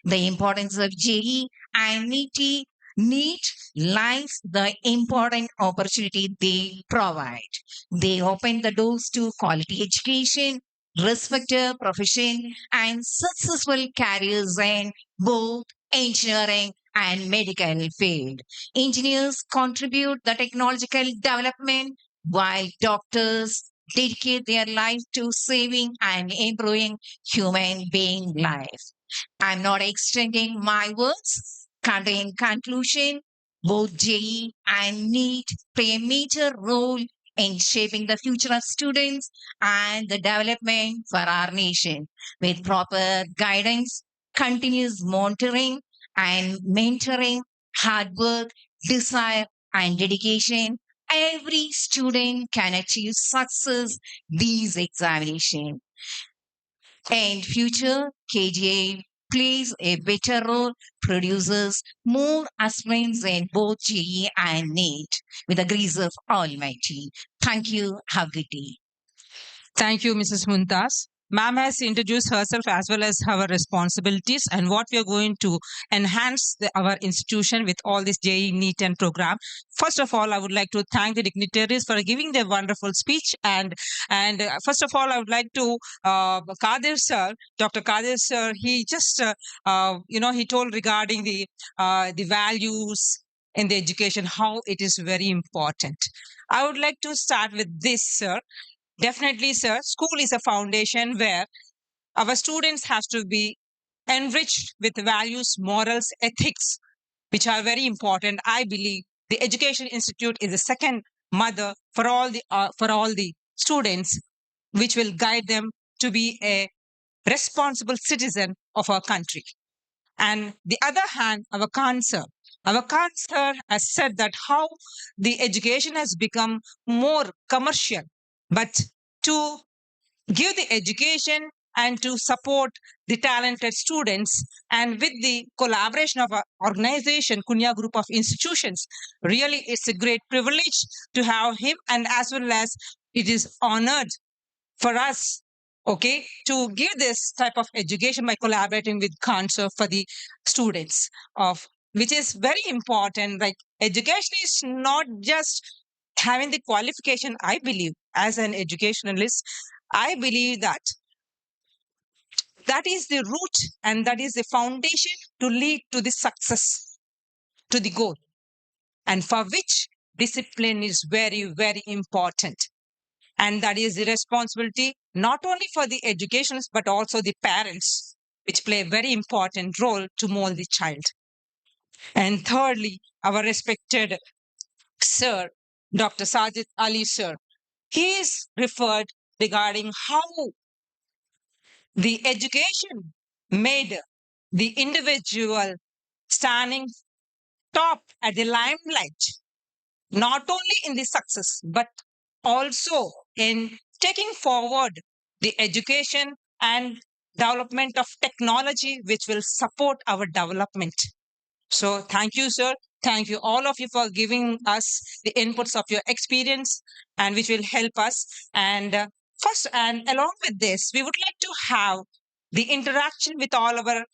S11: The importance of JEE and NEET lies the important opportunity they provide. They open the doors to quality education, respected profession, and successful careers in both engineering and medical field. Engineers contribute the technological development while doctors dedicate their life to saving and improving human being life. I'm not extending my words. In conclusion, both JEE and NEET play a major role in shaping the future of students and the development for our nation. With proper guidance, continuous monitoring, and mentoring, hard work, desire, and dedication, every student can achieve success these examinations. In future, KGA plays a better role, produces more aspirants in both JEE and NEET with the grace of Almighty. Thank you. Have a good day.
S10: Thank you, Mrs. Muntas. Ma'am has introduced herself as well as her responsibilities and what we are going to enhance our institution with all this JEE, NEET and program. First of all, I would like to thank the dignitaries for giving their wonderful speech. And first of all, I would like to Kadir sir, Dr. Kadir sir. He just he told regarding the values in the education, how it is very important. I would like to start with this, sir. Definitely, sir. School is a foundation where our students have to be enriched with values, morals, ethics, which are very important. I believe the Education Institute is the second mother for all the students, which will guide them to be a responsible citizen of our country. And the other hand, our cancer has said that how the education has become more commercial, but to give the education and to support the talented students, and with the collaboration of our organization, Kunya Group of Institutions, really it's a great privilege to have him, and as well as it is honored for us, okay, to give this type of education by collaborating with cancer for the students of, which is very important. Like, education is not just having the qualification. I believe as an educationalist, I believe that that is the root and that is the foundation to lead to the success, to the goal, and for which discipline is very, very important. And that is the responsibility not only for the educationists, but also the parents, which play a very important role to mold the child. And thirdly, our respected sir, Dr. Sajid Ali sir, he is referred regarding how the education made the individual standing top at the limelight, not only in the success, but also in taking forward the education and development of technology, which will support our development. So thank you, sir. Thank you, all of you, for giving us the inputs of your experience and which will help us. And first, and along with this, we would like to have the interaction with all our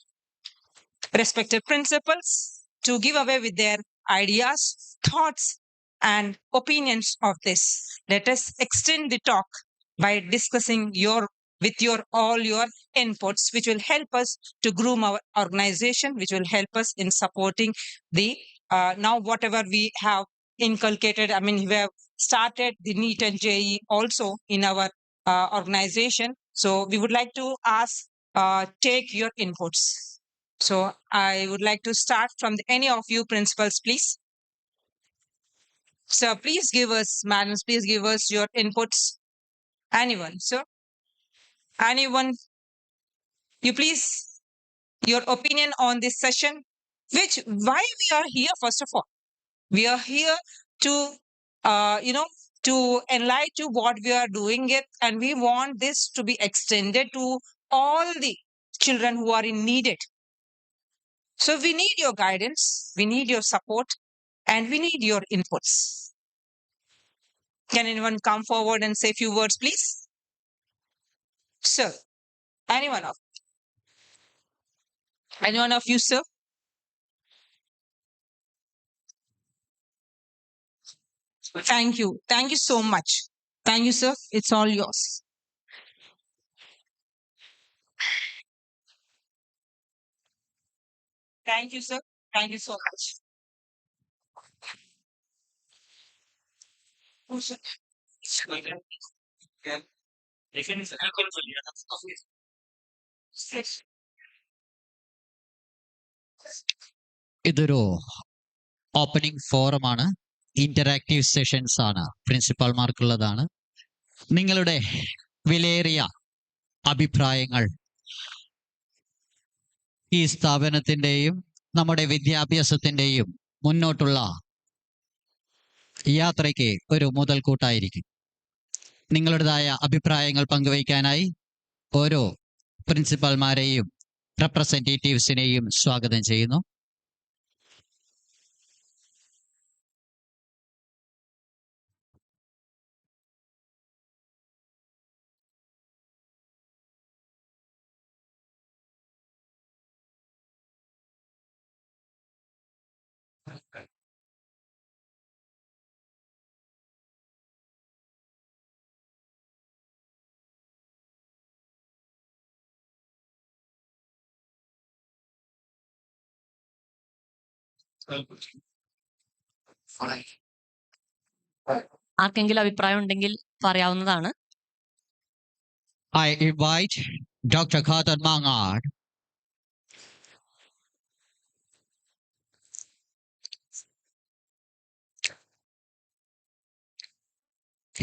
S10: respective principals to give away with their ideas, thoughts, and opinions of this. Let us extend the talk by discussing all your inputs, which will help us to groom our organization, which will help us in supporting the now whatever we have inculcated. I mean, we have started the NEET and JEE also in our organization. So we would like to take your inputs. So I would like to start from any of you principals, please. Sir, please give us, madams, please give us your inputs. Anyone, sir? Anyone? You please, your opinion on this session, why we are here, first of all. We are here to, to enlighten what we are doing it, and we want this to be extended to all the children who are in needed. So we need your guidance, we need your support, and we need your inputs. Can anyone come forward and say a few words, please? Sir, anyone of you, sir? Thank you. Thank you so much. Thank you, sir. It's all yours. Thank you, sir. Thank you so much. Oh, sir.
S3: ഇതൊരു opening ഫോറമാണ്, interactive sessions ആണ്, പ്രിൻസിപ്പാൾമാർക്കുള്ളതാണ്. നിങ്ങളുടെ വിലയേറിയ അഭിപ്രായങ്ങൾ ഈ സ്ഥാപനത്തിന്റെയും നമ്മുടെ വിദ്യാഭ്യാസത്തിന്റെയും മുന്നോട്ടുള്ള യാത്രയ്ക്ക് ഒരു മുതൽക്കൂട്ടായിരിക്കും. നിങ്ങളുടേതായ അഭിപ്രായങ്ങൾ പങ്കുവയ്ക്കാനായി ഓരോ പ്രിൻസിപ്പൽമാരെയും റെപ്രസെന്റേറ്റീവ്സിനെയും സ്വാഗതം ചെയ്യുന്നു.
S4: ആർക്കെങ്കിലും അഭിപ്രായം ഉണ്ടെങ്കിൽ പറയാവുന്നതാണ്.
S3: I invite Dr. Khatar Mangad.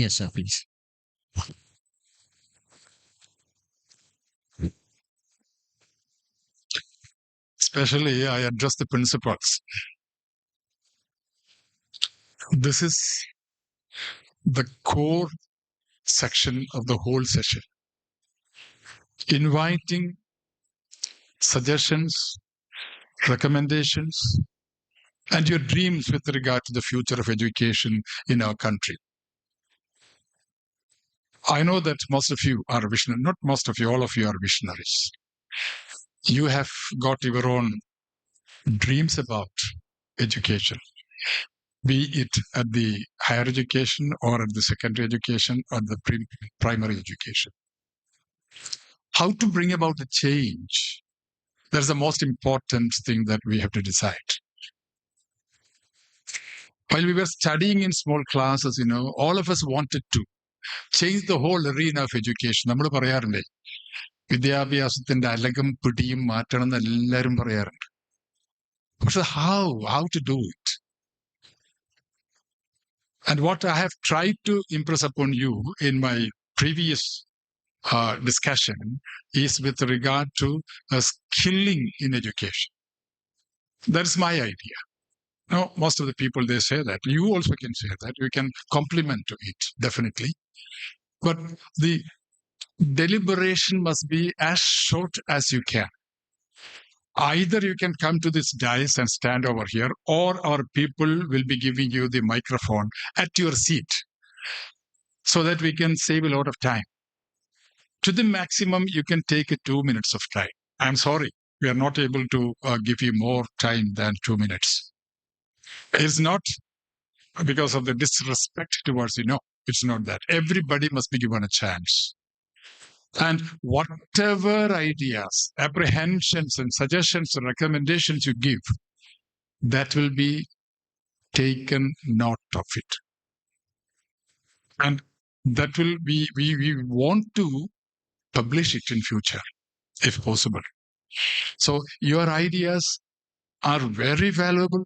S3: Yes, sir, please.
S6: Especially, I address the principals. This is the core section of the whole session. Inviting suggestions, recommendations, and your dreams with regard to the future of education in our country. I know that most of you are visionaries, not most of you, all of you are visionaries. You have got your own dreams about education, be it at the higher education or at the secondary education or the primary education. How to bring about the change? That's the most important thing that we have to decide. While we were studying in small classes, all of us wanted to change the whole arena of education. നമ്മൾ പറയാറുണ്ട്, വിദ്യാഭ്യാസത്തിന്റെ അലകും പിടിയും മാറ്റണം എന്ന് എല്ലാവരും പറയാറുണ്ട്. പക്ഷെ how to do it? And what I have tried to impress upon you in my previous discussion is with regard to skilling in education. That's my idea. Now, most of the people, they say that. You also can say that. You can complement to it, definitely. But the deliberation must be as short as you can. Either you can come to this dais and stand over here, or our people will be giving you the microphone at your seat so that we can save a lot of time. To the maximum, you can take 2 minutes of time. I'm sorry, we are not able to give you more time than 2 minutes. It's not because of the disrespect towards you. No, it's not that. Everybody must be given a chance. And whatever ideas, apprehensions, and suggestions and recommendations you give, that will be taken note of it. And that will be, we want to publish it in future, if possible. So your ideas are very valuable,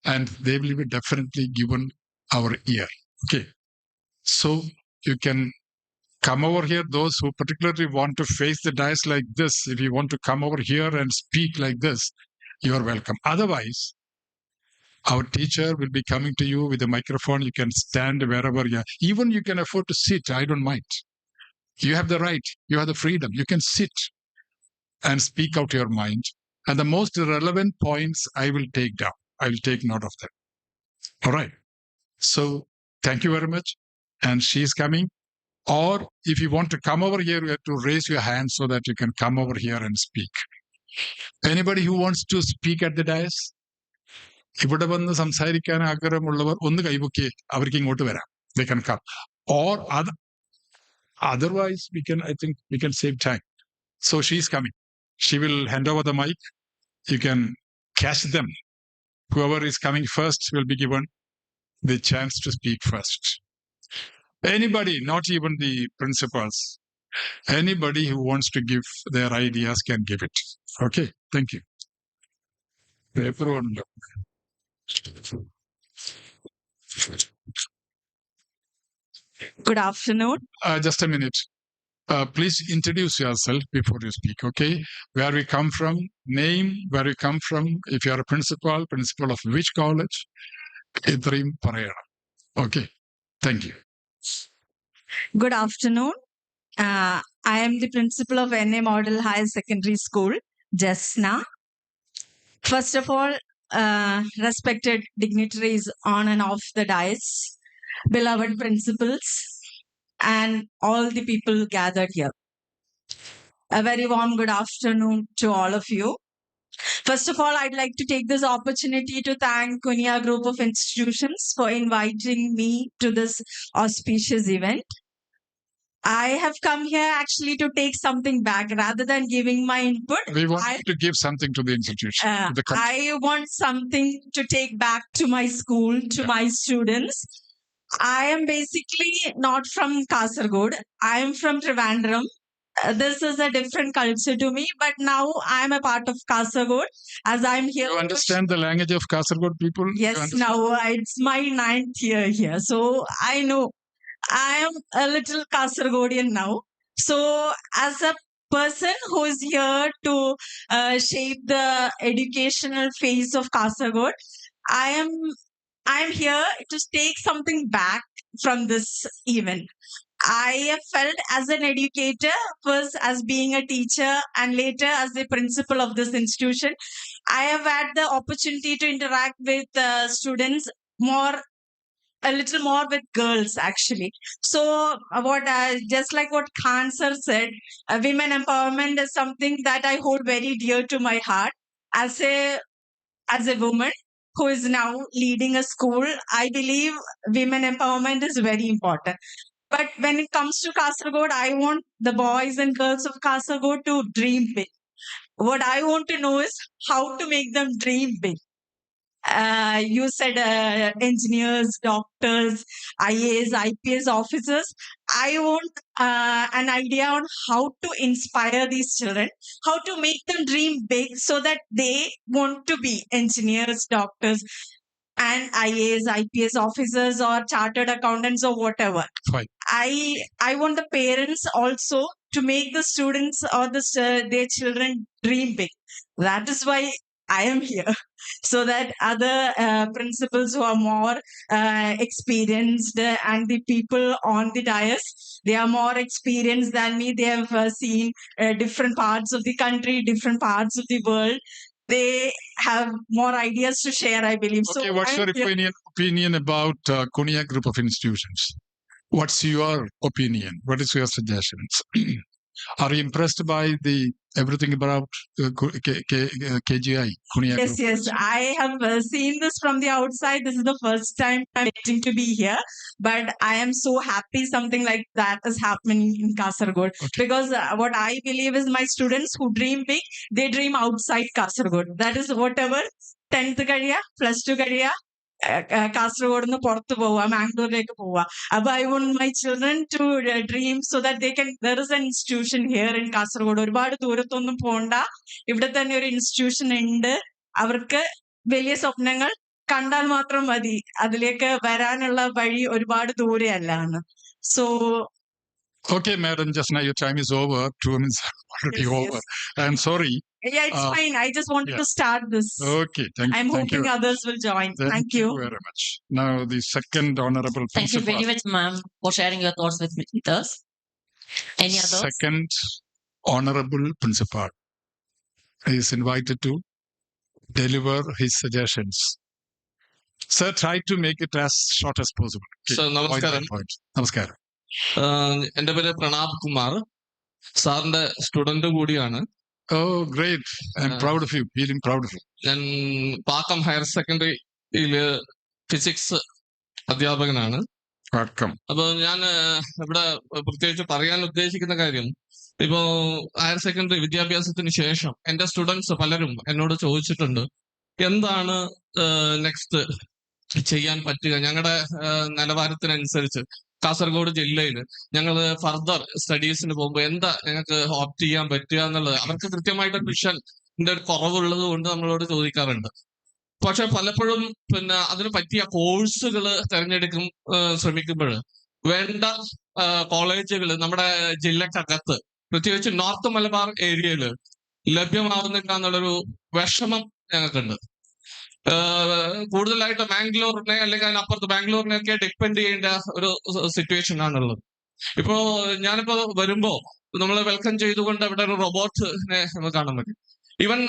S6: and they will be definitely given our ear. Okay. So you can come over here. Those who particularly want to face the dais like this, if you want to come over here and speak like this, you are welcome. Otherwise, our teacher will be coming to you with a microphone. You can stand wherever you are. Even you can afford to sit. I don't mind. You have the right. You have the freedom. You can sit and speak out your mind. And the most relevant points I will take down. I will take note of them. All right. So thank you very much. And she's coming. Or if you want to come over here, you have to raise your hand so that you can come over here and speak. Anybody who wants to speak at the dais? ഇവിടെ വന്ന് സംസാരിക്കാൻ ആഗ്രഹമുള്ളവർ ഒന്ന് കൈപൊക്കി അവർക്ക് ഇങ്ങോട്ട് വരാം. They can come. Or otherwise, I think we can save time. So she's coming. She will hand over the mic. You can catch them. Whoever is coming first will be given the chance to speak first. Anybody, not even the principals, anybody who wants to give their ideas can give it. Okay, thank you.
S12: Good afternoon.
S6: Just a minute. Please introduce yourself before you speak, okay? Where we come from, name, where you come from, if you are a principal of which college, Ibrahim Pereira. Okay, thank you.
S12: Good afternoon. I am the principal of NA Model Higher Secondary School, Jesna. First of all, respected dignitaries on and off the dais, beloved principals, and all the people gathered here. A very warm good afternoon to all of you. First of all, I'd like to take this opportunity to thank Kunia Group of Institutions for inviting me to this auspicious event. I have come here actually to take something back rather than giving my input.
S6: We want you to give something to the institution. To the country.
S12: I want something to take back to my school, to my students. I am basically not from Kasaragod. I am from Trivandrum. This is a different culture to me, but now I am a part of Kasaragod as I am here.
S6: You understand the language of Kasaragod people?
S12: Yes, now it's my 9th year here. So I know I am a little Kasaragodian now. So as a person who is here to shape the educational phase of Kasaragod, I am here to take something back from this event. I have felt as an educator, first as being a teacher and later as the principal of this institution, I have had the opportunity to interact with students a little more with girls actually. So just like what Khan sir said, women empowerment is something that I hold very dear to my heart. As a woman who is now leading a school, I believe women empowerment is very important. But when it comes to Kasaragod, I want the boys and girls of Kasaragod to dream big. What I want to know is how to make them dream big. You said engineers, doctors, IAS, IPS officers. I want an idea on how to inspire these children, how to make them dream big so that they want to be engineers, doctors, and IAS, IPS officers or chartered accountants or whatever.
S6: Fine.
S12: I want the parents also to make the students or their children dream big. That is why I am here, so that other principals who are more experienced and the people on the dais, they are more experienced than me. They have seen different parts of the country, different parts of the world. They have more ideas to share, I believe.
S6: Okay,
S12: so
S6: what's your opinion about Kunia Group of Institutions? What's your opinion? What is your suggestions? Are you impressed by everything about KGI? Kunia
S12: Yes,
S6: Group?
S12: yes. I have seen this from the outside. This is the first time I'm getting to be here. But I am so happy something like that is happening in Kasaragod.
S6: Okay.
S12: Because what I believe is my students who dream big, they dream outside Kasaragod. That is whatever 10th കഴിയ +2 കഴിയ കാസർഗോഡ് നിന്ന് പുറത്തു പോവുക മാംഗ്ലൂരിലേക്ക് പോവുക അപ്പൊ I want my children to dream so that they can there is an institution here in Kasaragod ഒരുപാട് ദൂരത്തൊന്നും പോണ്ട ഇവിടെ തന്നെ ഒരു ഇൻസ്റ്റിറ്റ്യൂഷൻ ഉണ്ട് അവർക്ക് വലിയ സ്വപ്നങ്ങൾ കണ്ടാൽ മാത്രം മതി, അതിലേക്ക് വരാനുള്ള വഴി ഒരുപാട് ദൂരെയല്ല എന്ന്. So
S6: Okay, madam, just now your time is over. 2 minutes are already over. I'm sorry.
S12: yeah, it's fine. I just wanted to start this.
S6: Okay, thank
S12: I'm
S6: you.
S12: hoping others will join. Thank you.
S6: very much. Now, the second honorable
S4: Thank you
S6: principal.
S4: very much, ma'am, for sharing your thoughts with us. Any others?
S6: Second honorable principal is invited to deliver his suggestions. Sir, try to make it as short as possible.
S13: Sir,
S6: Point by
S13: നമസ്കാരം.
S6: point. Namaskaram.
S13: എൻ്റെ പേര് പ്രണാബ് കുമാർ, സാറിന്റെ student കൂടിയാണ്.
S6: Oh, great. I'm proud of you. Feeling proud of you.
S13: ഞാൻ Pakkam higher സെക്കൻഡറിയില് physics അധ്യാപകനാണ്.
S6: Welcome.
S13: അപ്പൊ ഞാൻ ഇവിടെ പ്രത്യേകിച്ച് പറയാൻ ഉദ്ദേശിക്കുന്ന കാര്യം, ഇപ്പോ ഹയർ സെക്കൻഡറി വിദ്യാഭ്യാസത്തിന് ശേഷം എന്റെ സ്റ്റുഡൻസ് പലരും എന്നോട് ചോദിച്ചിട്ടുണ്ട്, എന്താണ് നെക്സ്റ്റ് ചെയ്യാൻ പറ്റുക ഞങ്ങളുടെ നിലവാരത്തിനനുസരിച്ച്. കാസർഗോഡ് ജില്ലയിൽ ഞങ്ങൾ ഫർദർ സ്റ്റഡീസിന് പോകുമ്പോൾ എന്താ ഞങ്ങൾക്ക് ഓപ്റ്റ് ചെയ്യാൻ പറ്റുക എന്നുള്ളത് അവർക്ക് കൃത്യമായിട്ട് വിഷന്റെ ഒരു കുറവുള്ളത് കൊണ്ട് നമ്മളോട് ചോദിക്കാറുണ്ട്. പക്ഷെ പലപ്പോഴും പിന്നെ അതിന് പറ്റിയ കോഴ്സുകൾ തിരഞ്ഞെടുക്കും ശ്രമിക്കുമ്പോൾ വേണ്ട കോളേജുകൾ നമ്മുടെ ജില്ലക്കകത്ത് പ്രത്യേകിച്ച് നോർത്ത് മലബാർ ഏരിയയിൽ ലഭ്യമാവുന്നില്ല എന്നുള്ളൊരു വിഷമം ഞങ്ങൾക്കുണ്ട്. കൂടുതലായിട്ട് ബാംഗ്ലൂരിനെ അല്ലെങ്കിൽ അതിനപ്പുറത്ത് ബാംഗ്ലൂരിനെയൊക്കെ ഡിപ്പെൻഡ് ചെയ്യേണ്ട ഒരു സിറ്റുവേഷൻ ആണുള്ളത്. ഇപ്പോ ഞാനിപ്പോ വരുമ്പോ നമ്മൾ വെൽക്കം ചെയ്തുകൊണ്ട് അവിടെ ഒരു റോബോട്ടിനെ നമുക്ക് കാണാൻ പറ്റും. ഈവൻ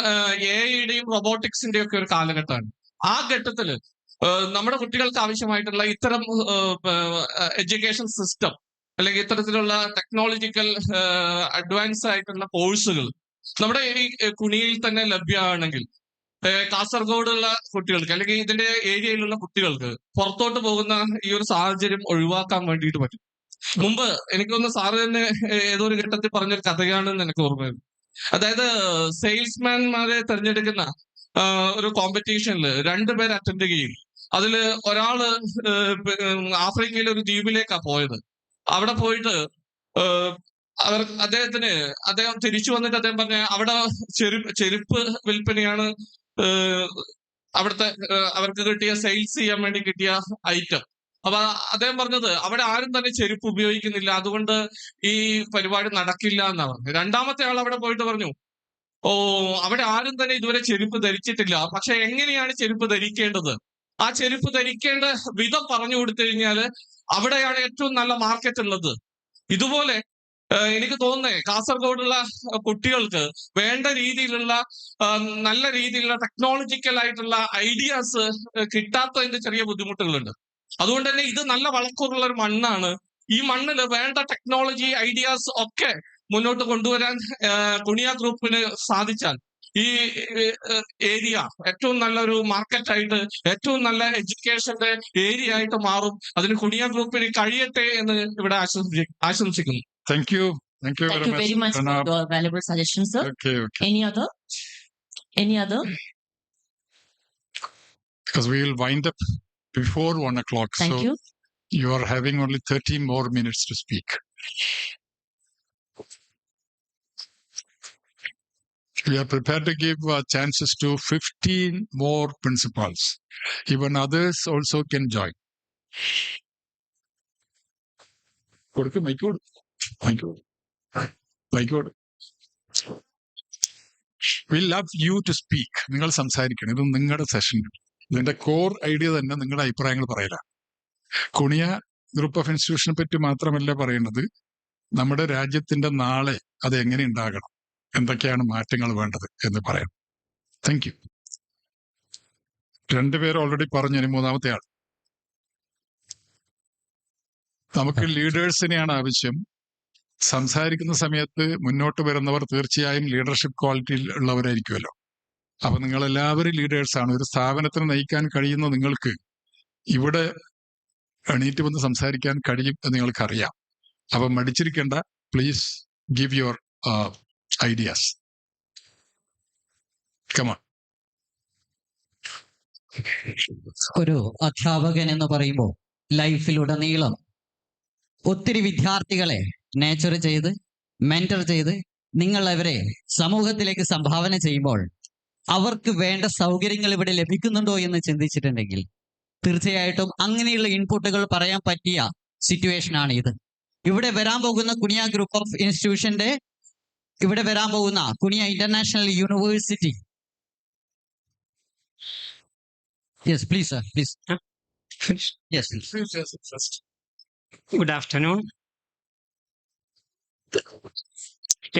S13: എഐയുടെയും റോബോട്ടിക്സിന്റെയും ഒക്കെ ഒരു കാലഘട്ടമാണ്. ആ ഘട്ടത്തില് നമ്മുടെ കുട്ടികൾക്ക് ആവശ്യമായിട്ടുള്ള ഇത്തരം എഡ്യൂക്കേഷൻ സിസ്റ്റം അല്ലെങ്കിൽ ഇത്തരത്തിലുള്ള ടെക്നോളജിക്കൽ അഡ്വാൻസ് ആയിട്ടുള്ള കോഴ്സുകൾ നമ്മുടെ ഈ കുണിയിൽ തന്നെ ലഭ്യമാണെങ്കിൽ കാസർഗോഡുള്ള കുട്ടികൾക്ക് അല്ലെങ്കിൽ ഇതിന്റെ ഏരിയയിലുള്ള കുട്ടികൾക്ക് പുറത്തോട്ട് പോകുന്ന ഈ ഒരു സാഹചര്യം ഒഴിവാക്കാൻ വേണ്ടിയിട്ട് പറ്റും. മുമ്പ് എനിക്കൊന്ന് സാറ് തന്നെ ഏതോ ഒരു ഘട്ടത്തിൽ പറഞ്ഞൊരു കഥയാണെന്ന് എനിക്ക് ഓർമ്മയുണ്ട്. അതായത് സെയിൽസ്മാൻമാരെ തിരഞ്ഞെടുക്കുന്ന ഒരു കോമ്പറ്റീഷനിൽ 2 പേര് അറ്റൻഡ് ചെയ്യും. അതില് ഒരാള് ആഫ്രിക്കയിലെ ഒരു ദ്വീപിലേക്കാണ് പോയത്. അവിടെ പോയിട്ട് അദ്ദേഹം തിരിച്ചു വന്നിട്ട് അദ്ദേഹം പറഞ്ഞ അവിടെ ചെരുപ്പ് വിൽപ്പനയാണ് അവിടുത്തെ അവർക്ക് കിട്ടിയ സെയിൽസ് ചെയ്യാൻ വേണ്ടി കിട്ടിയ ഐറ്റം. അപ്പൊ അദ്ദേഹം പറഞ്ഞത് അവിടെ ആരും തന്നെ ചെരുപ്പ് ഉപയോഗിക്കുന്നില്ല, അതുകൊണ്ട് ഈ പരിപാടി നടക്കില്ല എന്നാ പറഞ്ഞു. രണ്ടാമത്തെ ആൾ അവിടെ പോയിട്ട് പറഞ്ഞു, അവിടെ ആരും തന്നെ ഇതുവരെ ചെരുപ്പ് ധരിച്ചിട്ടില്ല, പക്ഷെ എങ്ങനെയാണ് ചെരുപ്പ് ധരിക്കേണ്ടത്, ആ ചെരുപ്പ് ധരിക്കേണ്ട വിധം പറഞ്ഞു കൊടുത്തു കഴിഞ്ഞാല് അവിടെയാണ് ഏറ്റവും നല്ല മാർക്കറ്റ് ഉള്ളത്. ഇതുപോലെ എനിക്ക് തോന്നുന്നേ കാസർഗോഡുള്ള കുട്ടികൾക്ക് വേണ്ട രീതിയിലുള്ള നല്ല രീതിയിലുള്ള ടെക്നോളജിക്കൽ ആയിട്ടുള്ള ഐഡിയാസ് കിട്ടാത്തതിന്റെ ചെറിയ ബുദ്ധിമുട്ടുകളുണ്ട്. അതുകൊണ്ട് തന്നെ ഇത് നല്ല വളക്കൂറുള്ള ഒരു മണ്ണാണ്. ഈ മണ്ണിൽ വേണ്ട ടെക്നോളജി ഐഡിയാസ് ഒക്കെ മുന്നോട്ട് കൊണ്ടുവരാൻ കുണിയ ഗ്രൂപ്പിന് സാധിച്ചാൽ ഈ ഏരിയ ഏറ്റവും നല്ലൊരു മാർക്കറ്റായിട്ട് ഏറ്റവും നല്ല എഡ്യൂക്കേഷന്റെ ഏരിയ ആയിട്ട് മാറും. അതിന് കുണിയ ഗ്രൂപ്പിന് കഴിയട്ടെ എന്ന് ഇവിടെ ആശംസിക്കുന്നു.
S6: Thank you. Thank you
S4: very much for your valuable suggestions, sir.
S6: Okay.
S4: Any other?
S6: Because we will wind up before 1 o'clock.
S4: Thank you.
S6: You are having only 30 more minutes to speak. We are prepared to give chances to 15 more principals. Even others also can join. We love you to speak. നിങ്ങൾ സംസാരിക്കണം. ഇത് നിങ്ങളുടെ session. ഇതിന്റെ core idea തന്നെ നിങ്ങളുടെ അഭിപ്രായങ്ങൾ പറയില്ല. Kuniya group of ഇൻസ്റ്റിറ്റ്യൂഷനെ പറ്റി മാത്രമല്ല പറയുന്നത്, നമ്മുടെ രാജ്യത്തിന്റെ നാളെ അത് എങ്ങനെ ഉണ്ടാകണം, എന്തൊക്കെയാണ് മാറ്റങ്ങൾ വേണ്ടത് എന്ന് പറയാം. Thank you. 2 പേര് ഓൾറെഡി പറഞ്ഞു. ഇനി 3-ാമത്തെ ആൾ. നമുക്ക് ലീഡേഴ്സിനെയാണ് ആവശ്യം. സംസാരിക്കുന്ന സമയത്ത് മുന്നോട്ട് വരുന്നവർ തീർച്ചയായും ലീഡർഷിപ്പ് ക്വാളിറ്റിയിൽ ഉള്ളവരായിരിക്കുമല്ലോ. അപ്പൊ നിങ്ങൾ എല്ലാവരും ലീഡേഴ്സാണ്. ഒരു സ്ഥാപനത്തിന് നയിക്കാൻ കഴിയുന്ന നിങ്ങൾക്ക് ഇവിടെ എണീറ്റ് വന്ന് സംസാരിക്കാൻ കഴിയും എന്ന് നിങ്ങൾക്കറിയാം. അപ്പൊ മടിച്ചിരിക്കേണ്ട. Please give your ideas. Come on.
S3: ഒരു അധ്യാപകൻ എന്ന് പറയുമ്പോൾ ലൈഫിലുടനീളം ഒത്തിരി വിദ്യാർത്ഥികളെ നേച്ചർ ചെയ്ത് മെന്റർ ചെയ്ത് നിങ്ങൾ അവരെ സമൂഹത്തിലേക്ക് സംഭാവന ചെയ്യുമ്പോൾ അവർക്ക് വേണ്ട സൗകര്യങ്ങൾ ഇവിടെ ലഭിക്കുന്നുണ്ടോ എന്ന് ചിന്തിച്ചിട്ടുണ്ടെങ്കിൽ തീർച്ചയായിട്ടും അങ്ങനെയുള്ള ഇൻപുട്ടുകൾ പറയാൻ പറ്റിയ സിറ്റുവേഷൻ ആണ് ഇത്. ഇവിടെ വരാൻ പോകുന്ന കുനിയ ഗ്രൂപ്പ് ഓഫ് ഇൻസ്റ്റിറ്റ്യൂഷന്റെ ഇവിടെ വരാൻ പോകുന്ന Kuniya international university. Yes please sir, please. Yes, please.
S14: Good afternoon.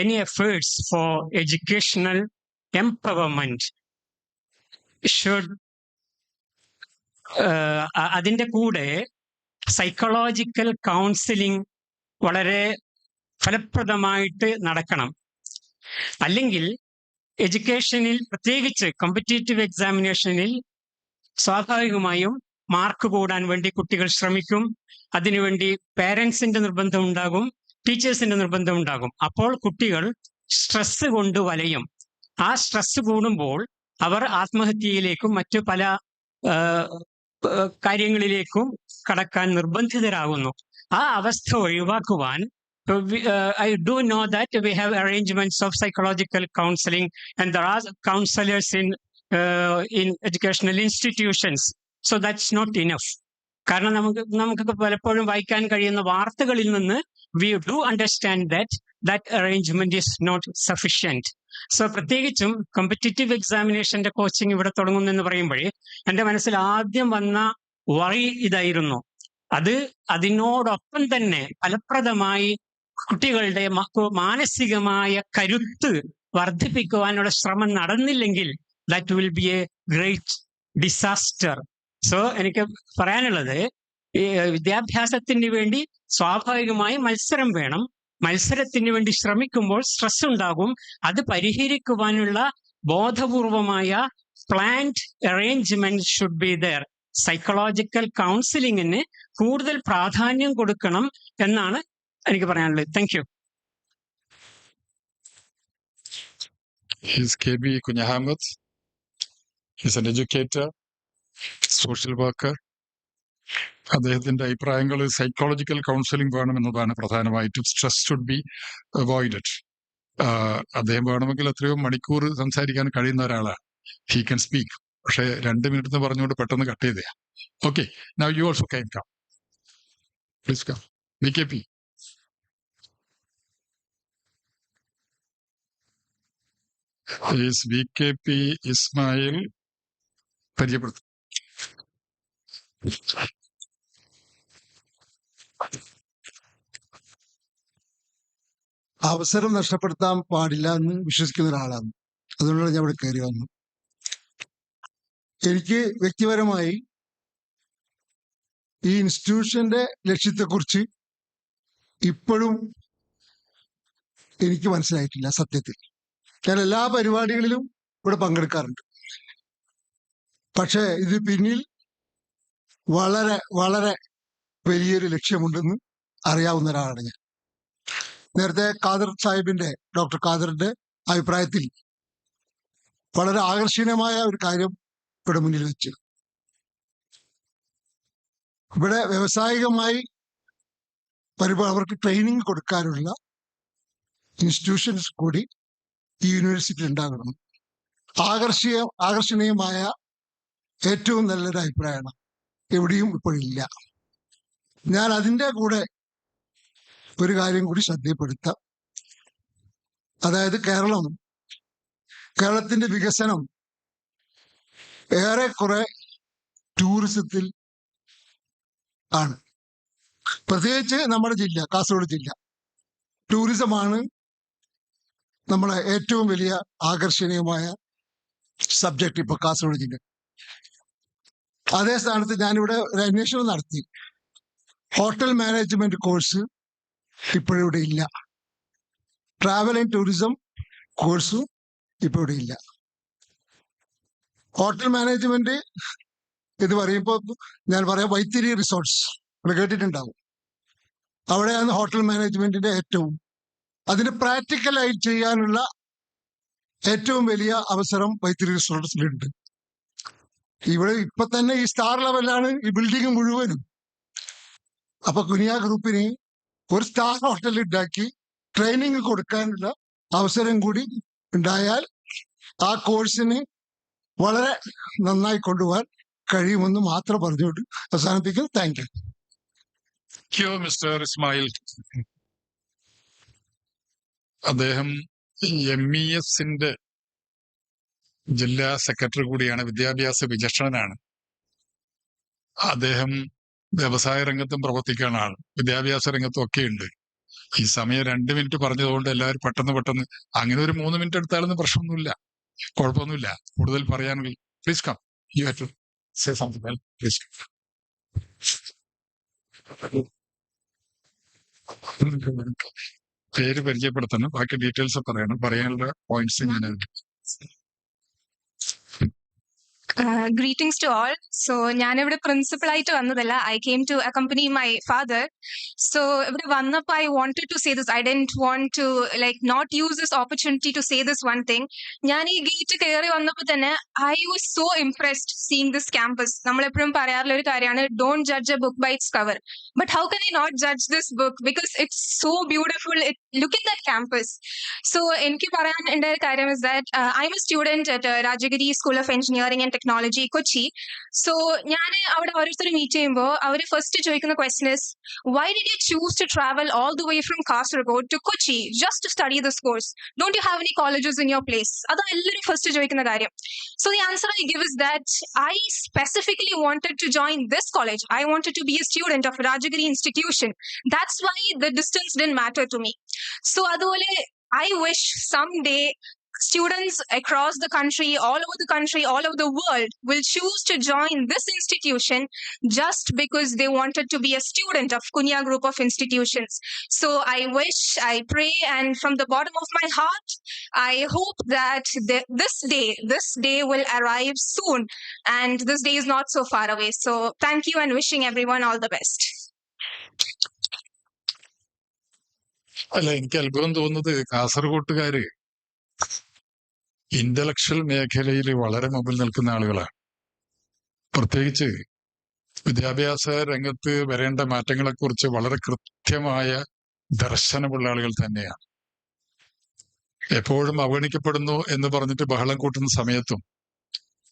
S14: Any efforts for educational empowerment should അതിൻ്റെ കൂടെ സൈക്കോളജിക്കൽ കൗൺസിലിംഗ് വളരെ ഫലപ്രദമായിട്ട് നടക്കണം. അല്ലെങ്കിൽ എഡ്യൂക്കേഷനിൽ പ്രത്യേകിച്ച് കോമ്പറ്റേറ്റീവ് എക്സാമിനേഷനിൽ സ്വാഭാവികമായും മാർക്ക് കൂടാൻ വേണ്ടി കുട്ടികൾ ശ്രമിക്കും. അതിനുവേണ്ടി പേരൻസിന്റെ നിർബന്ധം ഉണ്ടാകും, ടീച്ചേഴ്സിന്റെ നിർബന്ധം ഉണ്ടാകും. അപ്പോൾ കുട്ടികൾ സ്ട്രെസ് കൊണ്ട് വലയും. ആ സ്ട്രെസ് കൂടുമ്പോൾ അവർ ആത്മഹത്യയിലേക്കും മറ്റു പല കാര്യങ്ങളിലേക്കും കടക്കാൻ നിർബന്ധിതരാകുന്നു. ആ അവസ്ഥ ഒഴിവാക്കുവാൻ I do know that we have arrangements of psychological counseling and there are counselors in educational institutions. So that's not enough. കാരണം നമുക്ക് പലപ്പോഴും വായിക്കാൻ കഴിയുന്ന വാർത്തകളിൽ നിന്ന് we do understand that arrangement is not sufficient. So പ്രത്യേകിച്ചും കോമ്പറ്റേറ്റീവ് എക്സാമിനേഷന്റെ കോച്ചിങ് ഇവിടെ തുടങ്ങുന്നെന്ന് പറയുമ്പോഴേ എൻ്റെ മനസ്സിൽ ആദ്യം വന്ന വറി ഇതായിരുന്നു. അതിനോടൊപ്പം തന്നെ ഫലപ്രദമായി കുട്ടികളുടെ മാനസികമായ കരുത്ത് വർദ്ധിപ്പിക്കുവാനുള്ള ശ്രമം നടന്നില്ലെങ്കിൽ that will be a great disaster. So എനിക്ക് പറയാനുള്ളത്, വിദ്യാഭ്യാസത്തിന് വേണ്ടി സ്വാഭാവികമായി മത്സരം വേണം. മത്സരത്തിന് വേണ്ടി ശ്രമിക്കുമ്പോൾ സ്ട്രെസ് ഉണ്ടാകും. അത് പരിഹരിക്കുവാനുള്ള ബോധപൂർവമായ planned arrangement should be there. Psychological കൗൺസിലിങ്ങിന് കൂടുതൽ പ്രാധാന്യം കൊടുക്കണം എന്നാണ് എനിക്ക് പറയാനുള്ളത്. Thank you.
S6: He's KB Kunyahamad. He's an educator, social worker. അദ്ദേഹത്തിന്റെ അഭിപ്രായങ്ങൾ സൈക്കോളജിക്കൽ കൗൺസിലിംഗ് വേണമെന്നതാണ് പ്രധാനമായിട്ടും. Stress should be avoided. അദ്ദേഹം വേണമെങ്കിൽ എത്രയോ മണിക്കൂർ സംസാരിക്കാൻ കഴിയുന്ന ഒരാളാണ്. He can speak. പക്ഷെ 2 മിനിറ്റ് എന്ന് പറഞ്ഞുകൊണ്ട് പെട്ടെന്ന് കട്ട് ചെയ്തേ. Okay, now you also can come. Please come. BKP. BKP Ismail പരിചയപ്പെടുത്തും.
S15: അവസരം നഷ്ടപ്പെടുത്താൻ പാടില്ല എന്ന് വിശ്വസിക്കുന്ന ഒരാളാണ്. അതുകൊണ്ടാണ് ഞാൻ ഇവിടെ കയറി വന്നു. എനിക്ക് വ്യക്തിപരമായി ഈ ഇൻസ്റ്റിറ്റ്യൂഷന്റെ ലക്ഷ്യത്തെക്കുറിച്ച് ഇപ്പോഴും എനിക്ക് മനസ്സിലായിട്ടില്ല. സത്യത്തിൽ ഞാൻ എല്ലാ പരിപാടികളിലും ഇവിടെ പങ്കെടുക്കാറുണ്ട്. പക്ഷെ ഇത് പിന്നിൽ വളരെ വളരെ വലിയൊരു ലക്ഷ്യമുണ്ടെന്ന് അറിയാവുന്ന ഒരാളാണ് ഞാൻ. നേരത്തെ ഡോക്ടർ ഖാദറിന്റെ അഭിപ്രായത്തിൽ വളരെ ആകർഷണീയമായ ഒരു കാര്യം ഇവിടെ മുന്നിൽ വെച്ചു. ഇവിടെ വ്യാവസായികമായി അവർക്ക് ട്രെയിനിങ് കൊടുക്കാനുള്ള ഇൻസ്റ്റിറ്റ്യൂഷൻസ് കൂടി ഈ യൂണിവേഴ്സിറ്റി ഉണ്ടാകണം. ആകർഷണീയമായ ഏറ്റവും നല്ലൊരു അഭിപ്രായമാണ്. എവിടെയും ഇപ്പോഴില്ല. ഞാൻ അതിൻ്റെ കൂടെ ഒരു കാര്യം കൂടി ശ്രദ്ധപ്പെടുത്താം. അതായത് കേരളത്തിന്റെ വികസനം ഏറെക്കുറെ ടൂറിസത്തിൽ ആണ്. പ്രത്യേകിച്ച് നമ്മുടെ ജില്ല, കാസർഗോഡ് ജില്ല, ടൂറിസമാണ് നമ്മളെ ഏറ്റവും വലിയ ആകർഷണീയമായ സബ്ജക്റ്റ് ഇപ്പൊ കാസർഗോഡ് ജില്ല. അതേ സ്ഥാനത്ത് ഞാനിവിടെ ഒരു അന്വേഷണം നടത്തി. ഹോട്ടൽ മാനേജ്മെന്റ് കോഴ്സ് ഇപ്പോഴിവിടെ ഇല്ല. ട്രാവൽ ആൻഡ് ടൂറിസം കോഴ്സും ഇപ്പോഴിവിടെ ഇല്ല. ഹോട്ടൽ മാനേജ്മെന്റ് ഇത് പറയുമ്പോൾ ഞാൻ പറയാം, വൈത്തിരി റിസോർട്ട്സ് ഇവിടെ കേട്ടിട്ടുണ്ടാവും. അവിടെയാണ് ഹോട്ടൽ മാനേജ്മെന്റിന്റെ അതിന് പ്രാക്ടിക്കലായി ചെയ്യാനുള്ള ഏറ്റവും വലിയ അവസരം വൈത്തിരി റിസോർട്ട്സിലുണ്ട്. ഇവിടെ ഇപ്പൊ തന്നെ ഈ സ്റ്റാർ ലെവലാണ് ഈ ബിൽഡിംഗ് മുഴുവനും. അപ്പൊ കുനിയ ഗ്രൂപ്പിന് ഒരു സ്റ്റാർ ഹോട്ടൽ ഉണ്ടാക്കി ട്രെയിനിങ് കൊടുക്കാനുള്ള അവസരം കൂടി ഉണ്ടായാൽ ആ കോഴ്സിന് വളരെ നന്നായി കൊണ്ടുപോകാൻ കഴിയുമെന്ന് മാത്രം പറഞ്ഞുകൊണ്ട് അവസാനിപ്പിക്കുന്നു. Thank you.
S6: മിസ്റ്റർ ഇസ്മായിൽ. അദ്ദേഹം MESന്റെ ജില്ലാ സെക്രട്ടറി കൂടിയാണ്, വിദ്യാഭ്യാസ വിചക്ഷണനാണ്. അദ്ദേഹം വ്യവസായ രംഗത്തും പ്രവർത്തിക്കുന്ന ആൾ, വിദ്യാഭ്യാസ രംഗത്തും ഒക്കെ ഉണ്ട്. ഈ സമയം 2 മിനിറ്റ് പറഞ്ഞതുകൊണ്ട് എല്ലാവരും പെട്ടെന്ന് അങ്ങനെ ഒരു 3 മിനിറ്റ് എടുത്താലൊന്നും പ്രശ്നമൊന്നുമില്ല, കുഴപ്പമൊന്നുമില്ല. കൂടുതൽ പറയാനുള്ള please come, you have to say something, please. പേര് പരിചയപ്പെടുത്തണം, ബാക്കി ഡീറ്റെയിൽസ് പറയണം, പറയാനുള്ള പോയിന്റ്സ് ഞാൻ
S16: Greetings to all. So, ഞാനിവിടെ പ്രിൻസിപ്പൽ ആയിട്ട് വന്നതല്ല. I came to accompany my father. So, ഇവിടെ വന്നപ്പോൾ I wanted to say this. I didn't want to not use this opportunity to say this one thing. ഞാൻ ഈ gate കയറി വന്നപ്പോൾ തന്നെ I was so impressed seeing this campus. നമ്മളെപ്പോഴും പറയാറുള്ള ഒരു കാര്യമാണ്, don't judge a book by its cover. But how can I not judge this book? Because it's so beautiful. Look at that campus. So, എനിക്ക് പറയാൻ ഉണ്ടായ കാര്യം is that I'm a student at Rajagiri School of Engineering and Technology, Kochi. So, ഞാൻ അവിടെ ഓരോരുത്തർ meet ചെയ്യുമ്പോൾ അവർ first ചോദിക്കുന്ന question is, why did you choose to travel all the way from Kasaragod to Kochi just to study this course? Don't you have any colleges in your place? അതാണ് എല്ലാവരും first ചോദിക്കുന്ന കാര്യം. So, the answer I give is that I specifically wanted to join this college. I wanted to be a student of Rajagiri institution. That's why the distance didn't matter to me. So, അതുപോലെ I wish someday students across the country, all over the country, all over the world will choose to join this institution just because they wanted to be a student of Kunya Group of Institutions. So I wish, I pray, and from the bottom of my heart, I hope that this day will arrive soon, and this day is not so far away. So thank you and wishing everyone all the best.
S6: അല്ല, എനിക്ക് അത്ഭുതം തോന്നുന്നത് കാസർഗോട്ടുകാര് intellectual മേഖലയിൽ വളരെ മുമ്പിൽ നിൽക്കുന്ന ആളുകളാണ്. പ്രത്യേകിച്ച് വിദ്യാഭ്യാസ രംഗത്ത് വരേണ്ട മാറ്റങ്ങളെക്കുറിച്ച് വളരെ കൃത്യമായ ദർശനമുള്ള ആളുകൾ തന്നെയാണ്. എപ്പോഴും അവഗണിക്കപ്പെടുന്നു എന്ന് പറഞ്ഞിട്ട് ബഹളം കൂട്ടുന്ന സമയത്തും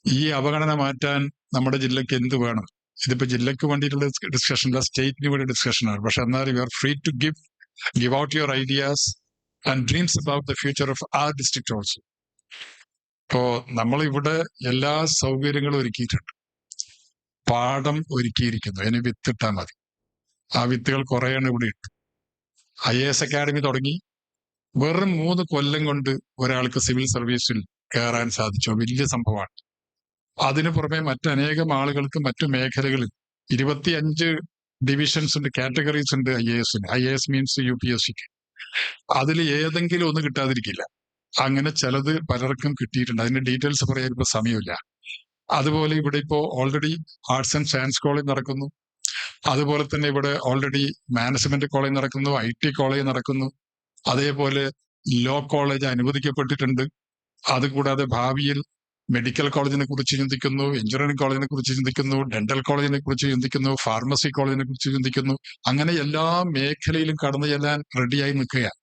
S6: ഈ അവഗണന മാറ്റാൻ നമ്മുടെ ജില്ലയ്ക്ക് എന്ത് വേണം? ഇതിപ്പോ ജില്ലയ്ക്ക് വേണ്ടിയിട്ടുള്ള ഡിസ്കഷനല്ല, സ്റ്റേറ്റിന് വേണ്ടി ഡിസ്കഷനാണ്. പക്ഷെ എന്നാൽ you are free to give out your ideas and dreams about the future of our district also. ഇപ്പോ നമ്മളിവിടെ എല്ലാ സൗകര്യങ്ങളും ഒരുക്കിയിട്ടുണ്ട്, പാടം ഒരുക്കിയിരിക്കുന്നു, ഇനി വിത്തിട്ടാൽ മതി. ആ വിത്തുകൾ കുറേയാണ് ഇവിടെ ഇട്ടു. IAS അക്കാഡമി തുടങ്ങി വെറും 3 കൊല്ലം കൊണ്ട് ഒരാൾക്ക് സിവിൽ സർവീസിൽ കയറാൻ സാധിച്ചു. വലിയ സംഭവമാണ്. അതിനു പുറമെ മറ്റനേകം ആളുകൾക്ക് മറ്റു മേഖലകളിൽ 25 ഡിവിഷൻസ് ഉണ്ട്, കാറ്റഗറീസ് ഉണ്ട് IASന്. IAS means UPSCക്ക്. അതിൽ ഏതെങ്കിലും ഒന്ന് കിട്ടാതിരിക്കില്ല. അങ്ങനെ ചിലത് പലർക്കും കിട്ടിയിട്ടുണ്ട്. അതിന്റെ ഡീറ്റെയിൽസ് പറയാൻ ഇപ്പൊ സമയമില്ല. അതുപോലെ ഇവിടെ ഇപ്പോ already arts and science college നടക്കുന്നു. അതുപോലെ തന്നെ ഇവിടെ ഓൾറെഡി മാനേജ്മെന്റ് കോളേജ് നടക്കുന്നു, IT കോളേജ് നടക്കുന്നു. അതേപോലെ ലോ കോളേജ് അനുവദിക്കപ്പെട്ടിട്ടുണ്ട്. അതുകൂടാതെ ഭാവിയിൽ മെഡിക്കൽ കോളേജിനെ കുറിച്ച് ചിന്തിക്കുന്നു, എഞ്ചിനീയറിംഗ് കോളേജിനെ കുറിച്ച് ചിന്തിക്കുന്നു, ഡെന്റൽ കോളേജിനെ കുറിച്ച് ചിന്തിക്കുന്നു, ഫാർമസി കോളേജിനെ കുറിച്ച് ചിന്തിക്കുന്നു. അങ്ങനെ എല്ലാ മേഖലയിലും കടന്നു ചെല്ലാൻ റെഡിയായി നിൽക്കുകയാണ്.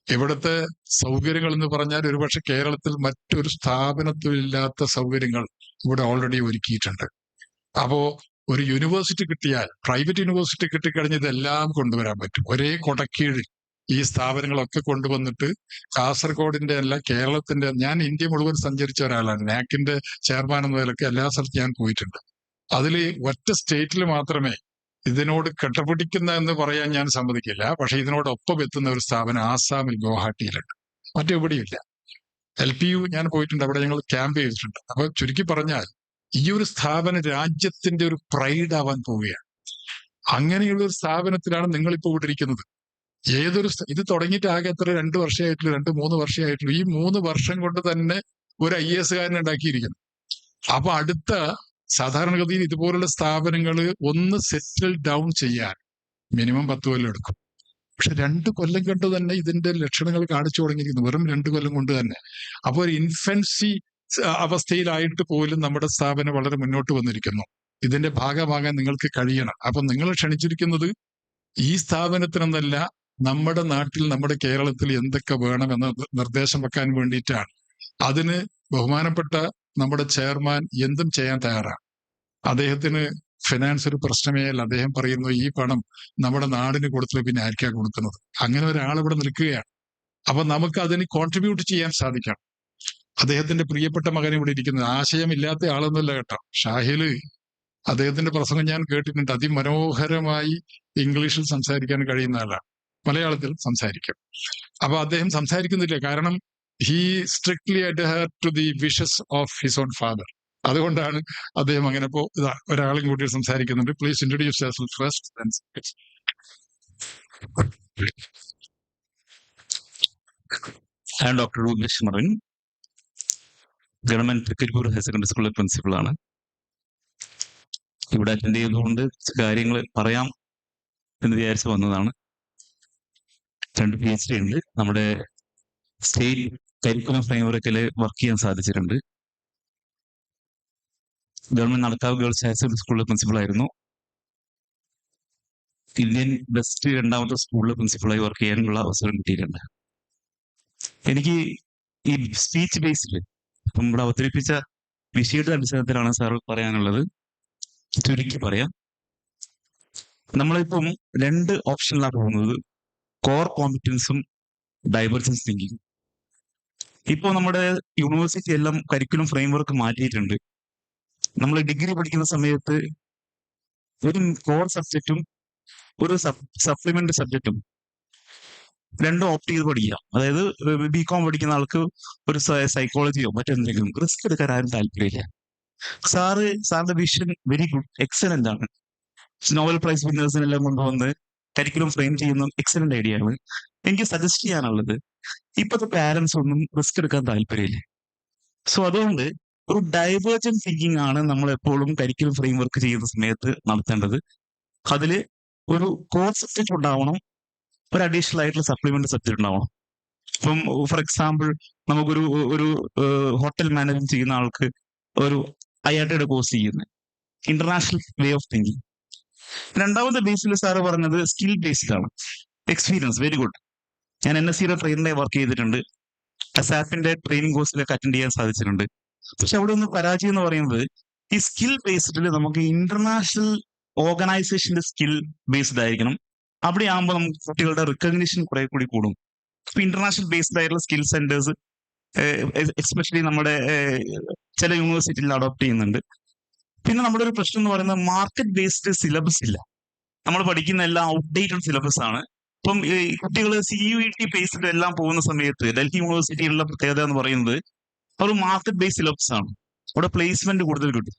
S6: ഇവിടുത്തെ സൗകര്യങ്ങൾ എന്ന് പറഞ്ഞാൽ ഒരുപക്ഷെ കേരളത്തിൽ മറ്റൊരു സ്ഥാപനത്തിലില്ലാത്ത സൗകര്യങ്ങൾ ഇവിടെ ഓൾറെഡി ഒരുക്കിയിട്ടുണ്ട്. അപ്പോ ഒരു യൂണിവേഴ്സിറ്റി കിട്ടിയാൽ, പ്രൈവറ്റ് യൂണിവേഴ്സിറ്റി കിട്ടിക്കഴിഞ്ഞാൽ ഇതെല്ലാം കൊണ്ടുവരാൻ പറ്റും. ഒരേ കൊടക്കീഴിൽ ഈ സ്ഥാപനങ്ങളൊക്കെ കൊണ്ടുവന്നിട്ട് കാസർഗോഡിന്റെ അല്ല കേരളത്തിന്റെ, ഞാൻ ഇന്ത്യ മുഴുവൻ സഞ്ചരിച്ച ഒരാളാണ്. നാക്കിന്റെ ചെയർമാൻ എന്ന നിലയ്ക്ക് എല്ലാ സ്ഥലത്തും ഞാൻ പോയിട്ടുണ്ട്. അതിൽ ഒറ്റ സ്റ്റേറ്റിൽ മാത്രമേ ഇതിനോട് കെട്ടപിടിക്കുന്ന എന്ന് പറയാൻ ഞാൻ സമ്മതിക്കില്ല. പക്ഷെ ഇതിനോടൊപ്പം എത്തുന്ന ഒരു സ്ഥാപനം ആസാമിൽ ഗുവാഹട്ടിയിലുണ്ട്, മറ്റെവിടെയില്ല. LPU ഞാൻ പോയിട്ടുണ്ട്, അവിടെ ഞങ്ങൾ ക്യാമ്പ് ചെയ്തിട്ടുണ്ട്. അപ്പൊ ചുരുക്കി പറഞ്ഞാൽ ഈ ഒരു സ്ഥാപനം രാജ്യത്തിന്റെ ഒരു പ്രൈഡ് ആവാൻ പോവുകയാണ്. അങ്ങനെയുള്ള ഒരു സ്ഥാപനത്തിലാണ് നിങ്ങളിപ്പോ ഇവിടെ ഇരിക്കുന്നത്. ഇത് തുടങ്ങിയിട്ട് ആകെ എത്ര 2 വർഷമായിട്ടുള്ളൂ, 2-3 വർഷമായിട്ടുള്ളൂ. ഈ 3 വർഷം കൊണ്ട് തന്നെ ഒരു IAS കാരനെ ഉണ്ടാക്കിയിരിക്കുന്നു. അപ്പൊ അടുത്ത സാധാരണഗതിയിൽ ഇതുപോലുള്ള സ്ഥാപനങ്ങൾ ഒന്ന് സെറ്റിൽ ഡൗൺ ചെയ്യാൻ മിനിമം 10 കൊല്ലം എടുക്കും. പക്ഷെ 2 കൊല്ലം കൊണ്ട് തന്നെ ഇതിന്റെ ലക്ഷണങ്ങൾ കാണിച്ചു തുടങ്ങിയിരിക്കുന്നു, വെറും 2 കൊല്ലം കൊണ്ട് തന്നെ. അപ്പൊ ഒരു ഇൻഫൻസി അവസ്ഥയിലായിട്ട് പോലും നമ്മുടെ സ്ഥാപനം വളരെ മുന്നോട്ട് വന്നിരിക്കുന്നു. ഇതിന്റെ ഭാഗമാകാൻ നിങ്ങൾക്ക് കഴിയണം. അപ്പൊ നിങ്ങൾ ക്ഷണിച്ചിരിക്കുന്നത് ഈ സ്ഥാപനത്തിനെന്നല്ല, നമ്മുടെ നാട്ടിൽ, നമ്മുടെ കേരളത്തിൽ എന്തൊക്കെ വേണമെന്ന് നിർദ്ദേശം വെക്കാൻ വേണ്ടിയിട്ടാണ്. അതിന് ബഹുമാനപ്പെട്ട നമ്മുടെ ചെയർമാൻ എന്തും ചെയ്യാൻ തയ്യാറാണ്. അദ്ദേഹത്തിന് ഫിനാൻസ് ഒരു പ്രശ്നമേ അല്ല. അദ്ദേഹം പറയുന്നു ഈ പണം നമ്മുടെ നാടിന് കൊടുത്തില്ല പിന്നെ ആർക്കാ കൊടുക്കുന്നത്. അങ്ങനെ ഒരാൾ ഇവിടെ നിൽക്കുകയാണ്. അപ്പൊ നമുക്ക് അതിന് കോൺട്രിബ്യൂട്ട് ചെയ്യാൻ സാധിക്കണം. അദ്ദേഹത്തിന്റെ പ്രിയപ്പെട്ട മകൻ ഇവിടെ ഇരിക്കുന്നത് ആശയമില്ലാത്ത ആളൊന്നുമല്ല കേട്ടോ. ഷാഹില് അദ്ദേഹത്തിന്റെ പ്രസംഗം ഞാൻ കേട്ടിട്ടുണ്ട്. അതിമനോഹരമായി ഇംഗ്ലീഷിൽ സംസാരിക്കാൻ കഴിയുന്ന ആളാണ്. മലയാളത്തിൽ സംസാരിക്കും. അപ്പൊ അദ്ദേഹം സംസാരിക്കുന്നില്ല, കാരണം he strictly adhere to the wishes of his own father. അതുകൊണ്ടാണ് അദ്ദേഹം അങ്ങനെ. ഇപ്പോ ഇതാ ഒരാളും കൂടി സംസാരിക്കുന്നുണ്ട്. Please introduce yourself first.
S17: ഞാൻ doctor Rupesh Maran, government Thrikaripur higher secondary സ്കൂളിലെ പ്രിൻസിപ്പളാണ്. ഇവിടെ അറ്റൻഡ് ചെയ്തുകൊണ്ട് കാര്യങ്ങൾ പറയാം എന്ന് വിചാരിച്ച് വന്നതാണ്. 2 PhD ഉണ്ട്. നമ്മുടെ സ്റ്റേറ്റ് കരിക്കുലം ഫ്രെയിംവർക്കിൽ വർക്ക് ചെയ്യാൻ സാധിച്ചിട്ടുണ്ട്. Government Nadakkavu girls higher secondary സ്കൂളിലെ പ്രിൻസിപ്പളായിരുന്നു. ഇന്ത്യൻ ബെസ്റ്റ് 2ാമത്തെ സ്കൂളിലെ പ്രിൻസിപ്പളായി വർക്ക് ചെയ്യാനുള്ള അവസരം കിട്ടിയിട്ടുണ്ട്. എനിക്ക് ഈ സ്പീച്ച് ബേസിൽ ഇപ്പം ഇവിടെ അവതരിപ്പിച്ച വിഷയയുടെ അടിസ്ഥാനത്തിലാണ് സാർ പറയാനുള്ളത്. ചുരുക്കി പറയാം. നമ്മളിപ്പം 2 ഓപ്ഷനിലാണ് പോകുന്നത്, കോർ കോമ്പറ്റൻസും ഡൈവേർജൻസ് തിങ്കിങ്. ഇപ്പൊ നമ്മുടെ യൂണിവേഴ്സിറ്റി എല്ലാം കരിക്കുലം ഫ്രെയിംവർക്ക് മാറ്റിയിട്ടുണ്ട്. നമ്മൾ ഡിഗ്രി പഠിക്കുന്ന സമയത്ത് ഒരു കോർ സബ്ജക്റ്റും ഒരു സപ്ലിമെന്ററി സബ്ജക്റ്റും 2 ഓപ്റ്റ് ചെയ്ത് പഠിക്കാം. അതായത് BCom പഠിക്കുന്ന ആൾക്ക് ഒരു സൈക്കോളജിയോ മറ്റെന്തെങ്കിലും റിസ്ക് എടുക്കാൻ ആരും താല്പര്യമില്ല. സാറിന്റെ വിഷൻ വെരി ഗുഡ്, എക്സലന്റ് ആണ്. നോവൽ പ്രൈസ് വിന്നേഴ്സിനെല്ലാം കൊണ്ടുവന്ന് കരിക്കുലം ഫ്രെയിം ചെയ്യുന്ന എക്സലന്റ് ഐഡിയ ആണ്. എനിക്ക് സജസ്റ്റ് ചെയ്യാനുള്ളത്, ഇപ്പോഴത്തെ പാരന്റ്സ് ഒന്നും റിസ്ക് എടുക്കാൻ താല്പര്യമില്ല. സോ അതുകൊണ്ട് ഒരു ഡൈവേർജന്റ് തിങ്കിങ് ആണ് നമ്മൾ എപ്പോഴും കരിക്കുലം ഫ്രെയിം വർക്ക് ചെയ്യുന്ന സമയത്ത് നടത്തേണ്ടത്. അതിൽ ഒരു കോർ സബ്ജക്റ്റ് ഉണ്ടാവണം, ഒരു അഡീഷണൽ ആയിട്ടുള്ള സപ്ലിമെന്റ് സബ്ജക്റ്റ് ഉണ്ടാവണം. ഇപ്പം ഫോർ എക്സാമ്പിൾ ഒരു ഹോട്ടൽ മാനേജ്മെന്റ് ചെയ്യുന്ന ആൾക്ക് ഒരു IIT കോഴ്സ് ചെയ്യുന്നത് ഇന്റർനാഷണൽ വേ ഓഫ് തിങ്കിങ്. 2ാമത്തെ ബേസിൽ സാറ് പറഞ്ഞത് സ്കിൽ ബേസ്ഡ് ആണ്. Experience very good. ഞാൻ NSCയുടെ ട്രെയിനിനെ വർക്ക് ചെയ്തിട്ടുണ്ട്. അസാപ്പിന്റെ ട്രെയിനിങ് കോഴ്സിലൊക്കെ അറ്റൻഡ് ചെയ്യാൻ സാധിച്ചിട്ടുണ്ട്. പക്ഷെ അവിടെ ഒന്ന് പരാജയം എന്ന് പറയുന്നത്, ഈ സ്കിൽ ബേസ്ഡിൽ നമുക്ക് ഇന്റർനാഷണൽ ഓർഗനൈസേഷന്റെ സ്കിൽ ബേസ്ഡ് ആയിരിക്കണം. അവിടെ ആകുമ്പോൾ നമുക്ക് കുട്ടികളുടെ റിക്കഗ്നിഷൻ കുറെ കൂടി കൂടും. ഇപ്പൊ ഇന്റർനാഷണൽ ബേസ്ഡ് ആയിട്ടുള്ള സ്കിൽ സെന്റേഴ്സ് എസ്പെഷ്യലി നമ്മുടെ ചില യൂണിവേഴ്സിറ്റിയിൽ അഡോപ്റ്റ് ചെയ്യുന്നുണ്ട്. പിന്നെ നമ്മുടെ ഒരു പ്രശ്നം എന്ന് പറയുന്നത് മാർക്കറ്റ് ബേസ്ഡ് സിലബസ് ഇല്ല. നമ്മൾ പഠിക്കുന്ന എല്ലാം ഔട്ട്ഡേറ്റഡ് സിലബസ് ആണ്. ഇപ്പം ഈ കുട്ടികൾ CUET ബേസ്ഡ് എല്ലാം പോകുന്ന സമയത്ത് ഡൽഹി യൂണിവേഴ്സിറ്റിയിലുള്ള പ്രത്യേകത എന്ന് പറയുന്നത് ഒരു മാർക്കറ്റ് ബേസ്ഡ് സിലബസ് ആണ്. അവിടെ പ്ലേസ്മെന്റ് കൂടുതൽ കിട്ടും.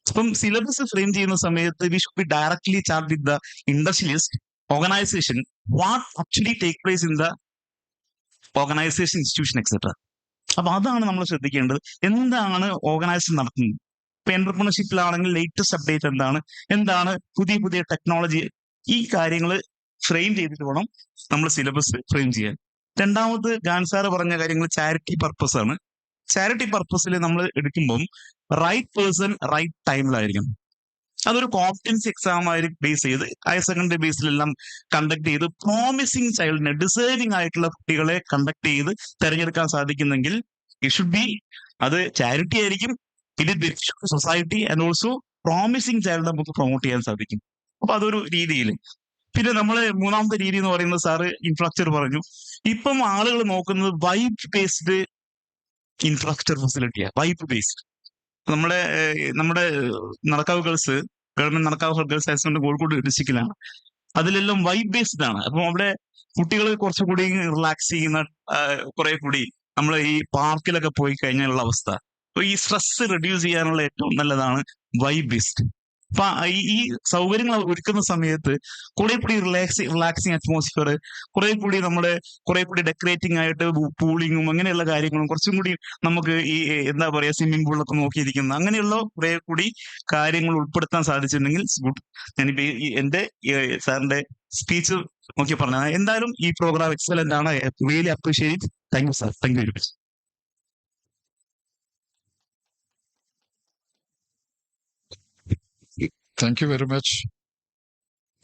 S17: അപ്പം സിലബസ് ഫ്രെയിം ചെയ്യുന്ന സമയത്ത് we should be directly charge with the industrialist organisation what actually take place in the organisation, institution etcetera. അപ്പൊ അതാണ് നമ്മൾ ശ്രദ്ധിക്കേണ്ടത്. എന്താണ് ഓർഗനൈസേഷൻ നടത്തുന്നത്? ഇപ്പൊ എന്റർപ്രണർഷിപ്പിലാണെങ്കിൽ ലേറ്റസ്റ്റ് അപ്ഡേറ്റ് എന്താണ് പുതിയ ടെക്നോളജി, ഈ കാര്യങ്ങൾ ഫ്രെയിം ചെയ്തിട്ട് വേണം നമ്മൾ സിലബസ് ഫ്രെയിം ചെയ്യാൻ. 2ാമത് ഗാൻസാറ് പറഞ്ഞ കാര്യങ്ങൾ ചാരിറ്റി പർപ്പസ് ആണ്. ചാരിറ്റി പർപ്പസിൽ നമ്മൾ എടുക്കുമ്പം റൈറ്റ് പേഴ്സൺ റൈറ്റ് ടൈമിലായിരിക്കണം. അതൊരു കോമ്പറ്റൻസി എക്സാം ആയിരിക്കും ബേസ് ചെയ്ത് ഹയർ സെക്കൻഡറി ബേസിലെല്ലാം കണ്ടക്ട് ചെയ്ത് പ്രോമിസിങ് ചൈൽഡിനെ, ഡിസേർവിംഗ് ആയിട്ടുള്ള കുട്ടികളെ കണ്ടക്ട് ചെയ്ത് തിരഞ്ഞെടുക്കാൻ സാധിക്കുന്നെങ്കിൽ ഇറ്റ് ഷുഡ് ബി, അത് ചാരിറ്റി ആയിരിക്കും, it society and also promising child നമുക്ക് പ്രൊമോട്ട് ചെയ്യാൻ സാധിക്കും. അപ്പൊ അതൊരു രീതിയിൽ. പിന്നെ നമ്മള് 3ാമത്തെ രീതി എന്ന് പറയുന്നത് സാറ് ഇൻഫ്രാസ്ട്രക്ചർ പറഞ്ഞു. ഇപ്പം ആളുകൾ നോക്കുന്നത് വൈബ് ബേസ്ഡ് ഇൻഫ്രാസ്ട്രക്ചർ ഫെസിലിറ്റിയാണ്. Vibe based. നമ്മുടെ Nadakkavu girls, government Nadakkavu girls higher secondary Kozhikode ഡിസ്ട്രിക്റ്റിലാണ്. അതിലെല്ലാം വൈബ് ബേസ്ഡ് ആണ്. അപ്പം അവിടെ കുട്ടികൾ കുറച്ചുകൂടി റിലാക്സ് ചെയ്യുന്ന കുറെ കൂടി നമ്മൾ ഈ പാർക്കിലൊക്കെ പോയി കഴിഞ്ഞാലുള്ള അവസ്ഥ, അപ്പൊ ഈ സ്ട്രെസ് റെഡ്യൂസ് ചെയ്യാനുള്ള ഏറ്റവും നല്ലതാണ് വൈബ് ബേസ്ഡ്. അപ്പൊ ഈ സൗകര്യങ്ങൾ ഒരുക്കുന്ന സമയത്ത് കുറെ കൂടി റിലാക്സിങ് അറ്റ്മോസ്ഫിയർ, കുറെ കൂടി ഡെക്കറേറ്റിംഗ് ആയിട്ട് പൂളിങ്ങും അങ്ങനെയുള്ള കാര്യങ്ങളും കുറച്ചും കൂടി നമുക്ക് ഈ എന്താ പറയാ സ്വിമ്മിംഗ് പൂളൊക്കെ നോക്കിയിരിക്കുന്ന അങ്ങനെയുള്ള കുറെ കൂടി കാര്യങ്ങൾ ഉൾപ്പെടുത്താൻ സാധിച്ചിട്ടുണ്ടെങ്കിൽ ഗുഡ്. ഞാനിപ്പോ എന്റെ സാറിന്റെ സ്പീച്ച് നോക്കി പറഞ്ഞ എന്തായാലും ഈ പ്രോഗ്രാം എക്സലന്റ് ആണ്. Really appreciate. Thank you sir. Thank you very much.
S6: Thank you very much.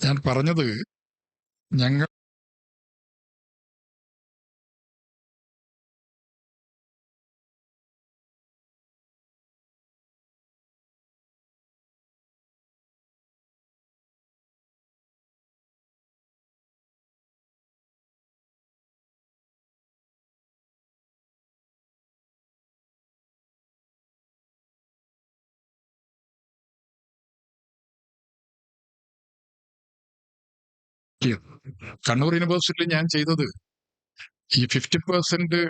S6: ഞാൻ പറഞ്ഞത് ഞങ്ങൾ കണ്ണൂർ യൂണിവേഴ്സിറ്റിയിൽ ഞാൻ ചെയ്തത് ഈ 50%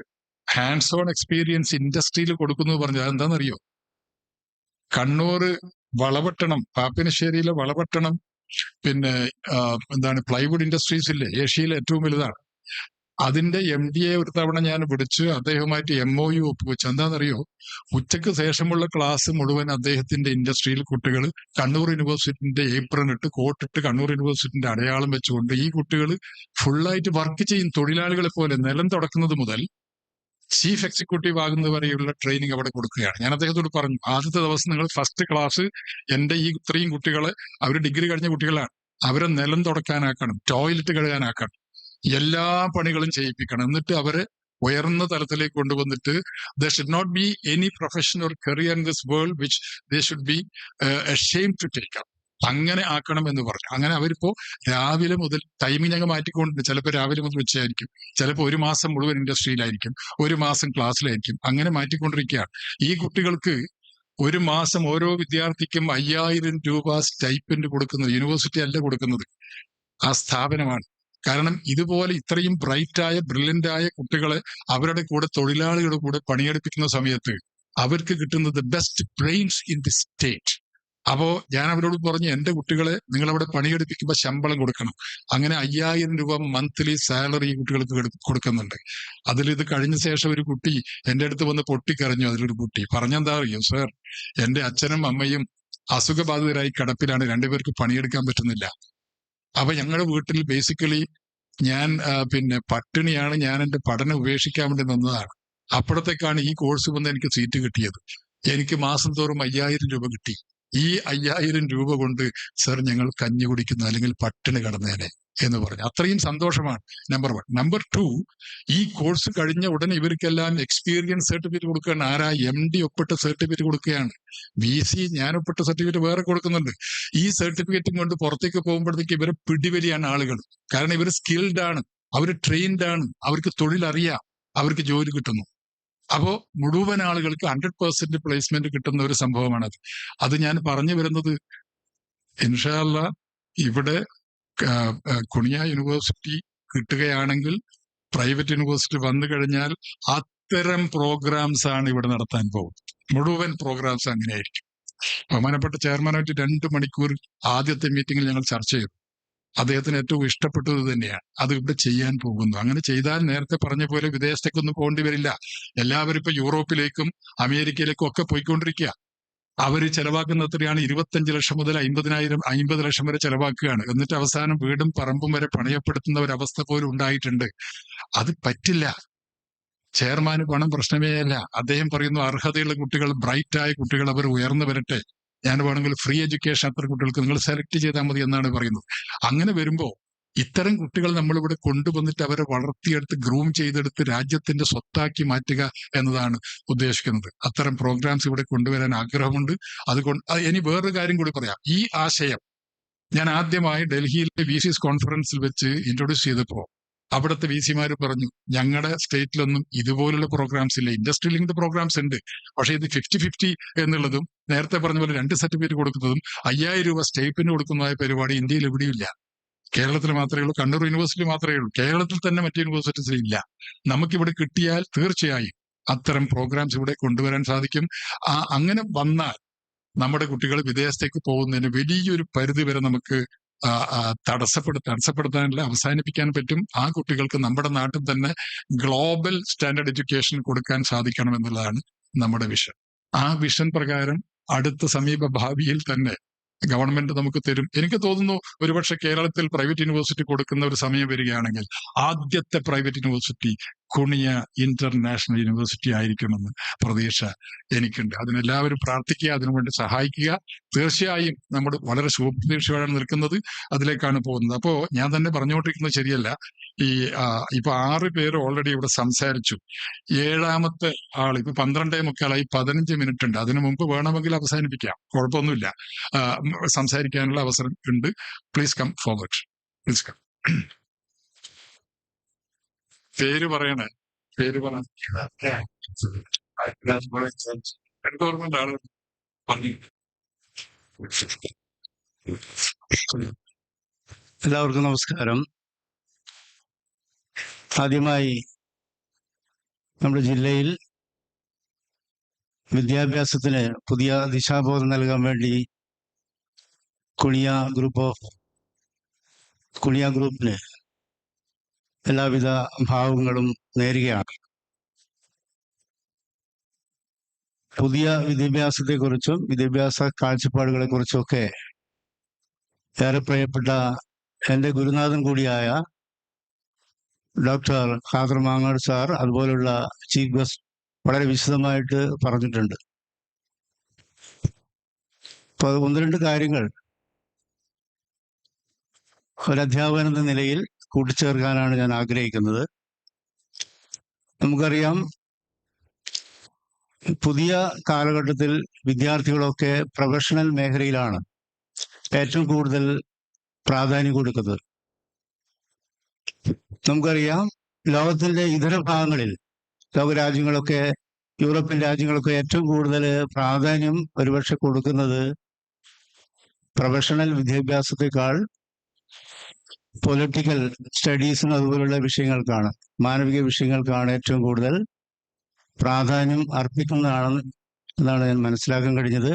S6: ഹാൻഡ്സ് ഓൺ എക്സ്പീരിയൻസ് ഇൻഡസ്ട്രിയിൽ കൊടുക്കുന്നു പറഞ്ഞു. അതെന്താണെന്നറിയോ? കണ്ണൂർ വളപട്ടണം, പാപ്പിനശ്ശേരിയിലെ വളപട്ടണം, പിന്നെ എന്താണ് പ്ലൈവുഡ് ഇൻഡസ്ട്രീസ് ഇല്ലേ, ഏഷ്യയിലെ ഏറ്റവും വലുതാണ്. അതിന്റെ MDയെ ഒരു തവണ ഞാൻ വിളിച്ച് അദ്ദേഹവുമായിട്ട് MOU ഒപ്പുവെച്ചു. എന്താണെന്നറിയോ? ഉച്ചയ്ക്ക് ശേഷമുള്ള ക്ലാസ് മുഴുവൻ അദ്ദേഹത്തിന്റെ ഇൻഡസ്ട്രിയിൽ കുട്ടികൾ കണ്ണൂർ യൂണിവേഴ്സിറ്റിന്റെ ഏപ്രൺ ഇട്ട് കോട്ടിട്ട് കണ്ണൂർ യൂണിവേഴ്സിറ്റിന്റെ അടയാളം വെച്ചുകൊണ്ട് ഈ കുട്ടികൾ ഫുള്ളായിട്ട് വർക്ക് ചെയ്യും. തൊഴിലാളികളെ പോലെ നിലം തുടക്കുന്നത് മുതൽ ചീഫ് എക്സിക്യൂട്ടീവ് ആകുന്നത് വരെയുള്ള ട്രെയിനിങ് അവിടെ കൊടുക്കുകയാണ്. ഞാൻ അദ്ദേഹത്തോട് പറഞ്ഞു, ആദ്യത്തെ ദിവസം നിങ്ങൾ ഫസ്റ്റ് ക്ലാസ് എന്റെ ഈ ഇത്രയും കുട്ടികളെ, അവർ ഡിഗ്രി കഴിഞ്ഞ കുട്ടികളാണ്, അവരെ നിലം തുടക്കാനാക്കണം, ടോയ്ലറ്റ് കഴുകാനാക്കണം, എല്ലാ പണികളും ചെയ്യിപ്പിക്കണം. എന്നിട്ട് അവരെ ഉയർന്ന തലത്തിലേക്ക് കൊണ്ടുവന്നിട്ട് there should not be any profession or career in this world which they should be ashamed to take up. അങ്ങനെ ആക്കണം എന്ന് പറഞ്ഞു. അങ്ങനെ അവരിപ്പോ രാവിലെ മുതൽ ടൈമിംഗ് ഞങ്ങൾ മാറ്റിക്കൊണ്ടിട്ടുണ്ട്. ചിലപ്പോൾ രാവിലെ മുതൽ ഉച്ചയായിരിക്കും, ചിലപ്പോൾ ഒരു മാസം മുഴുവൻ ഇൻഡസ്ട്രിയിലായിരിക്കും, ഒരു മാസം ക്ലാസ്സിലായിരിക്കും, അങ്ങനെ മാറ്റിക്കൊണ്ടിരിക്കുകയാണ്. ഈ കുട്ടികൾക്ക് ഒരു മാസം ഓരോ വിദ്യാർത്ഥിക്കും 5000 രൂപ സ്റ്റൈപ്പൻഡ് കൊടുക്കുന്നത് യൂണിവേഴ്സിറ്റി അല്ല കൊടുക്കുന്നത്, ആ സ്ഥാപനമാണ്. കാരണം ഇതുപോലെ ഇത്രയും ബ്രൈറ്റായ ബ്രില്യൻ്റ് ആയ കുട്ടികളെ അവരുടെ കൂടെ തൊഴിലാളികളുടെ കൂടെ പണിയെടുപ്പിക്കുന്ന സമയത്ത് അവർക്ക് കിട്ടുന്നത് best brains in the state. അപ്പോ ഞാൻ അവരോട് പറഞ്ഞു, എന്റെ കുട്ടികളെ നിങ്ങൾ അവിടെ പണിയെടുപ്പിക്കുമ്പോൾ ശമ്പളം കൊടുക്കണം. അങ്ങനെ 5000 രൂപ മന്ത്ലി സാലറി കുട്ടികൾക്ക് കൊടുക്കുന്നുണ്ട്. ഇത് കഴിഞ്ഞ ശേഷം ഒരു കുട്ടി എന്റെ അടുത്ത് വന്ന് പൊട്ടിക്കരഞ്ഞു. അതിലൊരു കുട്ടി പറഞ്ഞെന്താ അറിയോ? സർ, എന്റെ അച്ഛനും അമ്മയും അസുഖബാധിതരായി കിടപ്പിലാണ്, രണ്ടുപേർക്ക് പണിയെടുക്കാൻ പറ്റുന്നില്ല. അപ്പൊ ഞങ്ങളുടെ വീട്ടിൽ ബേസിക്കലി ഞാൻ പിന്നെ പട്ടിണിയാണ്, ഞാൻ എന്റെ പഠനം ഉപേക്ഷിക്കാൻ വേണ്ടി നിന്നതാണ്. അപ്പോഴത്തേക്കാണ് ഈ കോഴ്സ് വന്ന് എനിക്ക് സീറ്റ് കിട്ടിയത്. എനിക്ക് മാസം തോറും 5000 രൂപ കിട്ടി. ഈ 5000 രൂപ കൊണ്ട് സർ ഞങ്ങൾ കഞ്ഞി കുടിക്കുന്നു, അല്ലെങ്കിൽ പട്ടിണി കടന്നേനെ എന്ന് പറഞ്ഞു. അത്രയും സന്തോഷമാണ്. നമ്പർ 1. നമ്പർ 2, ഈ കോഴ്സ് കഴിഞ്ഞ ഉടനെ ഇവർക്കെല്ലാം എക്സ്പീരിയൻസ് സർട്ടിഫിക്കറ്റ് കൊടുക്കുകയാണ്. ആരാ? MD ഒപ്പിട്ട സർട്ടിഫിക്കറ്റ് കൊടുക്കുകയാണ്. VC ഞാൻ ഒപ്പിട്ട സർട്ടിഫിക്കറ്റ് വേറെ കൊടുക്കുന്നുണ്ട്. ഈ സർട്ടിഫിക്കറ്റും കൊണ്ട് പുറത്തേക്ക് പോകുമ്പോഴത്തേക്ക് ഇവരെ പിടിവലിയാണ് ആളുകൾ. കാരണം ഇവർ സ്കിൽഡ് ആണ്, അവർ ട്രെയിൻഡ് ആണ്, അവർക്ക് തൊഴിലറിയാം, അവർക്ക് ജോലി കിട്ടുന്നു. അപ്പോ മുഴുവൻ ആളുകൾക്ക് 100% പ്ലേസ്മെന്റ് കിട്ടുന്ന ഒരു സംഭവമാണത്. അത് ഞാൻ പറഞ്ഞു വരുന്നത്, ഇൻഷാ അല്ലാഹ് ഇവിടെ കുണിയ യൂണിവേഴ്സിറ്റി കിട്ടുകയാണെങ്കിൽ പ്രൈവറ്റ് യൂണിവേഴ്സിറ്റി വന്നു കഴിഞ്ഞാൽ അത്തരം പ്രോഗ്രാംസ് ആണ് ഇവിടെ നടത്താൻ പോകുന്നത്. മുഴുവൻ പ്രോഗ്രാംസ് അങ്ങനെയായിരിക്കും. ബഹുമാനപ്പെട്ട ചെയർമാനായിട്ട് 2 മണിക്കൂർ ആദ്യത്തെ മീറ്റിംഗിൽ ഞങ്ങൾ ചർച്ച ചെയ്തു. അദ്ദേഹത്തിന് ഏറ്റവും ഇഷ്ടപ്പെട്ടത് തന്നെയാണ്. അത് ഇവിടെ ചെയ്യാൻ പോകുന്നു. അങ്ങനെ ചെയ്താൽ നേരത്തെ പറഞ്ഞ പോലെ വിദേശത്തേക്കൊന്നും പോകേണ്ടി വരില്ല. എല്ലാവരും ഇപ്പൊ യൂറോപ്പിലേക്കും അമേരിക്കയിലേക്കും ഒക്കെ പോയിക്കൊണ്ടിരിക്കുക. അവര് ചെലവാക്കുന്ന എത്രയാണ്? 25 ലക്ഷം മുതൽ 50 ലക്ഷം വരെ ചെലവാക്കുകയാണ്. എന്നിട്ട് അവസാനം വീടും പറമ്പും വരെ പണയപ്പെടുത്തുന്ന ഒരവസ്ഥ പോലും ഉണ്ടായിട്ടുണ്ട്. അത് പറ്റില്ല. ചെയർമാന് പണം പ്രശ്നമേ അല്ല. അദ്ദേഹം പറയുന്നു, അർഹതയുള്ള കുട്ടികൾ, ബ്രൈറ്റായ കുട്ടികൾ, അവർ ഉയർന്നു വരട്ടെ, ഞാൻ വേണമെങ്കിൽ ഫ്രീ എഡ്യൂക്കേഷൻ അത്ര കുട്ടികൾക്ക് നിങ്ങൾ സെലക്ട് ചെയ്താൽ മതി എന്നാണ് പറയുന്നത്. അങ്ങനെ വരുമ്പോ ഇത്തരം കുട്ടികൾ നമ്മളിവിടെ കൊണ്ടുവന്നിട്ട് അവരെ വളർത്തിയെടുത്ത് ഗ്രൂം ചെയ്തെടുത്ത് രാജ്യത്തിന്റെ സ്വത്താക്കി മാറ്റുക എന്നതാണ് ഉദ്ദേശിക്കുന്നത്. അത്തരം പ്രോഗ്രാംസ് ഇവിടെ കൊണ്ടുവരാൻ ആഗ്രഹമുണ്ട്. അതുകൊണ്ട് ഇനി വേറൊരു കാര്യം കൂടി പറയാം. ഈ ആശയം ഞാൻ ആദ്യമായി ഡൽഹിയിലെ VCs കോൺഫറൻസിൽ വെച്ച് ഇൻട്രൊഡ്യൂസ് ചെയ്തപ്പോ അവിടുത്തെ VCമാര് പറഞ്ഞു, ഞങ്ങളുടെ സ്റ്റേറ്റിലൊന്നും ഇതുപോലുള്ള പ്രോഗ്രാംസ് ഇല്ല. ഇൻഡസ്ട്രി ലിങ്ക്ഡ് പ്രോഗ്രാംസ് ഉണ്ട്, പക്ഷെ ഇത് 50-50 എന്നുള്ളതും നേരത്തെ പറഞ്ഞ പോലെ 2 സർട്ടിഫിക്കറ്റ് കൊടുക്കുന്നതും 5000 രൂപ സ്റ്റേപ്പിന് കൊടുക്കുന്നതായ പരിപാടി ഇന്ത്യയിൽ എവിടെയില്ല. കേരളത്തിൽ മാത്രമേ ഉള്ളൂ, കണ്ണൂർ യൂണിവേഴ്സിറ്റി മാത്രമേ ഉള്ളൂ. കേരളത്തിൽ തന്നെ മറ്റു യൂണിവേഴ്സിറ്റീസിൽ ഇല്ല. നമുക്കിവിടെ കിട്ടിയാൽ തീർച്ചയായും അത്തരം പ്രോഗ്രാംസ് ഇവിടെ കൊണ്ടുവരാൻ സാധിക്കും. അങ്ങനെ വന്നാൽ നമ്മുടെ കുട്ടികൾ വിദേശത്തേക്ക് പോകുന്നതിന് വലിയൊരു പരിധി വരെ നമുക്ക് തടസ്സപ്പെടുത്താനല്ല, അവസാനിപ്പിക്കാൻ പറ്റും. ആ കുട്ടികൾക്ക് നമ്മുടെ നാട്ടിൽ തന്നെ ഗ്ലോബൽ സ്റ്റാൻഡേർഡ് എഡ്യൂക്കേഷൻ കൊടുക്കാൻ സാധിക്കണം എന്നുള്ളതാണ് നമ്മുടെ വിഷൻ. ആ വിഷൻ പ്രകാരം അടുത്ത സമീപ ഭാവിയിൽ തന്നെ ഗവൺമെന്റ് നമുക്ക് തരും. എനിക്ക് തോന്നുന്നു ഒരുപക്ഷെ കേരളത്തിൽ പ്രൈവറ്റ് യൂണിവേഴ്സിറ്റി കൊടുക്കുന്ന ഒരു സമയം വരികയാണെങ്കിൽ ആദ്യത്തെ private university Kuniya international university ആയിരിക്കുമെന്ന് പ്രതീക്ഷ എനിക്കുണ്ട്. അതിനെല്ലാവരും പ്രാർത്ഥിക്കുക, അതിനുവേണ്ടി സഹായിക്കുക. തീർച്ചയായും നമ്മൾ വളരെ ശുഭപ്രതീക്ഷയോടെ നിൽക്കുന്നത്, അതിലേക്കാണ് പോകുന്നത്. അപ്പോ ഞാൻ തന്നെ പറഞ്ഞുകൊണ്ടിരിക്കുന്നത് ശരിയല്ല. ഇപ്പൊ 6 പേര് ഓൾറെഡി ഇവിടെ സംസാരിച്ചു. 7ാമത്തെ ആൾ ഇപ്പൊ 12:45 15 മിനിറ്റ് ഉണ്ട്. അതിനു മുമ്പ് വേണമെങ്കിൽ അവസാനിപ്പിക്കാം, കുഴപ്പമൊന്നുമില്ല. സംസാരിക്കാനുള്ള അവസരം ഉണ്ട്. Please come forward. Please come. പേര് പറയണേ, പേര് പറ. ഗവൺമെന്റ് ആണ്.
S18: എല്ലാവർക്കും നമസ്കാരം. ആദ്യമായി നമ്മുടെ ജില്ലയിൽ വിദ്യാഭ്യാസത്തിന് പുതിയ ദിശാബോധം നൽകാൻ വേണ്ടി കുണിയ ഗ്രൂപ്പിന് എല്ലാവിധ ഭാവങ്ങളും നേരുകയാണ്. പുതിയ വിദ്യാഭ്യാസത്തെക്കുറിച്ചും വിദ്യാഭ്യാസ കാഴ്ചപ്പാടുകളെക്കുറിച്ചുമൊക്കെ ഏറെ പ്രിയപ്പെട്ട എൻ്റെ ഗുരുനാഥൻ കൂടിയായ ഡോക്ടർ ഖാദർ മാങ്ങാട് സാർ അതുപോലുള്ള ചീഫ് ഗസ്റ്റ് വളരെ വിശദമായിട്ട് പറഞ്ഞിട്ടുണ്ട്. അപ്പോൾ ഒന്ന് രണ്ട് കാര്യങ്ങൾ ഒരു അധ്യാപകൻ എന്ന നിലയിൽ കൂട്ടിച്ചേർക്കാനാണ് ഞാൻ ആഗ്രഹിക്കുന്നത്. നമുക്കറിയാം, പുതിയ കാലഘട്ടത്തിൽ വിദ്യാർത്ഥികളൊക്കെ പ്രൊഫഷണൽ മേഖലയിലാണ് ഏറ്റവും കൂടുതൽ പ്രാധാന്യം കൊടുക്കുന്നത്. നമുക്കറിയാം, ലോകത്തിന്റെ ഇതര ഭാഗങ്ങളിൽ ലോകരാജ്യങ്ങളൊക്കെ യൂറോപ്യൻ രാജ്യങ്ങളൊക്കെ ഏറ്റവും കൂടുതൽ പ്രാധാന്യം ഒരുപക്ഷെ കൊടുക്കുന്നത് പ്രൊഫഷണൽ വിദ്യാഭ്യാസത്തെക്കാൾ പൊളിറ്റിക്കൽ സ്റ്റഡീസിന് അതുപോലുള്ള വിഷയങ്ങൾക്കാണ്, മാനവിക വിഷയങ്ങൾക്കാണ് ഏറ്റവും കൂടുതൽ പ്രാധാന്യം അർപ്പിക്കുന്നതാണ് എന്നാണ് ഞാൻ മനസ്സിലാക്കാൻ കഴിഞ്ഞത്.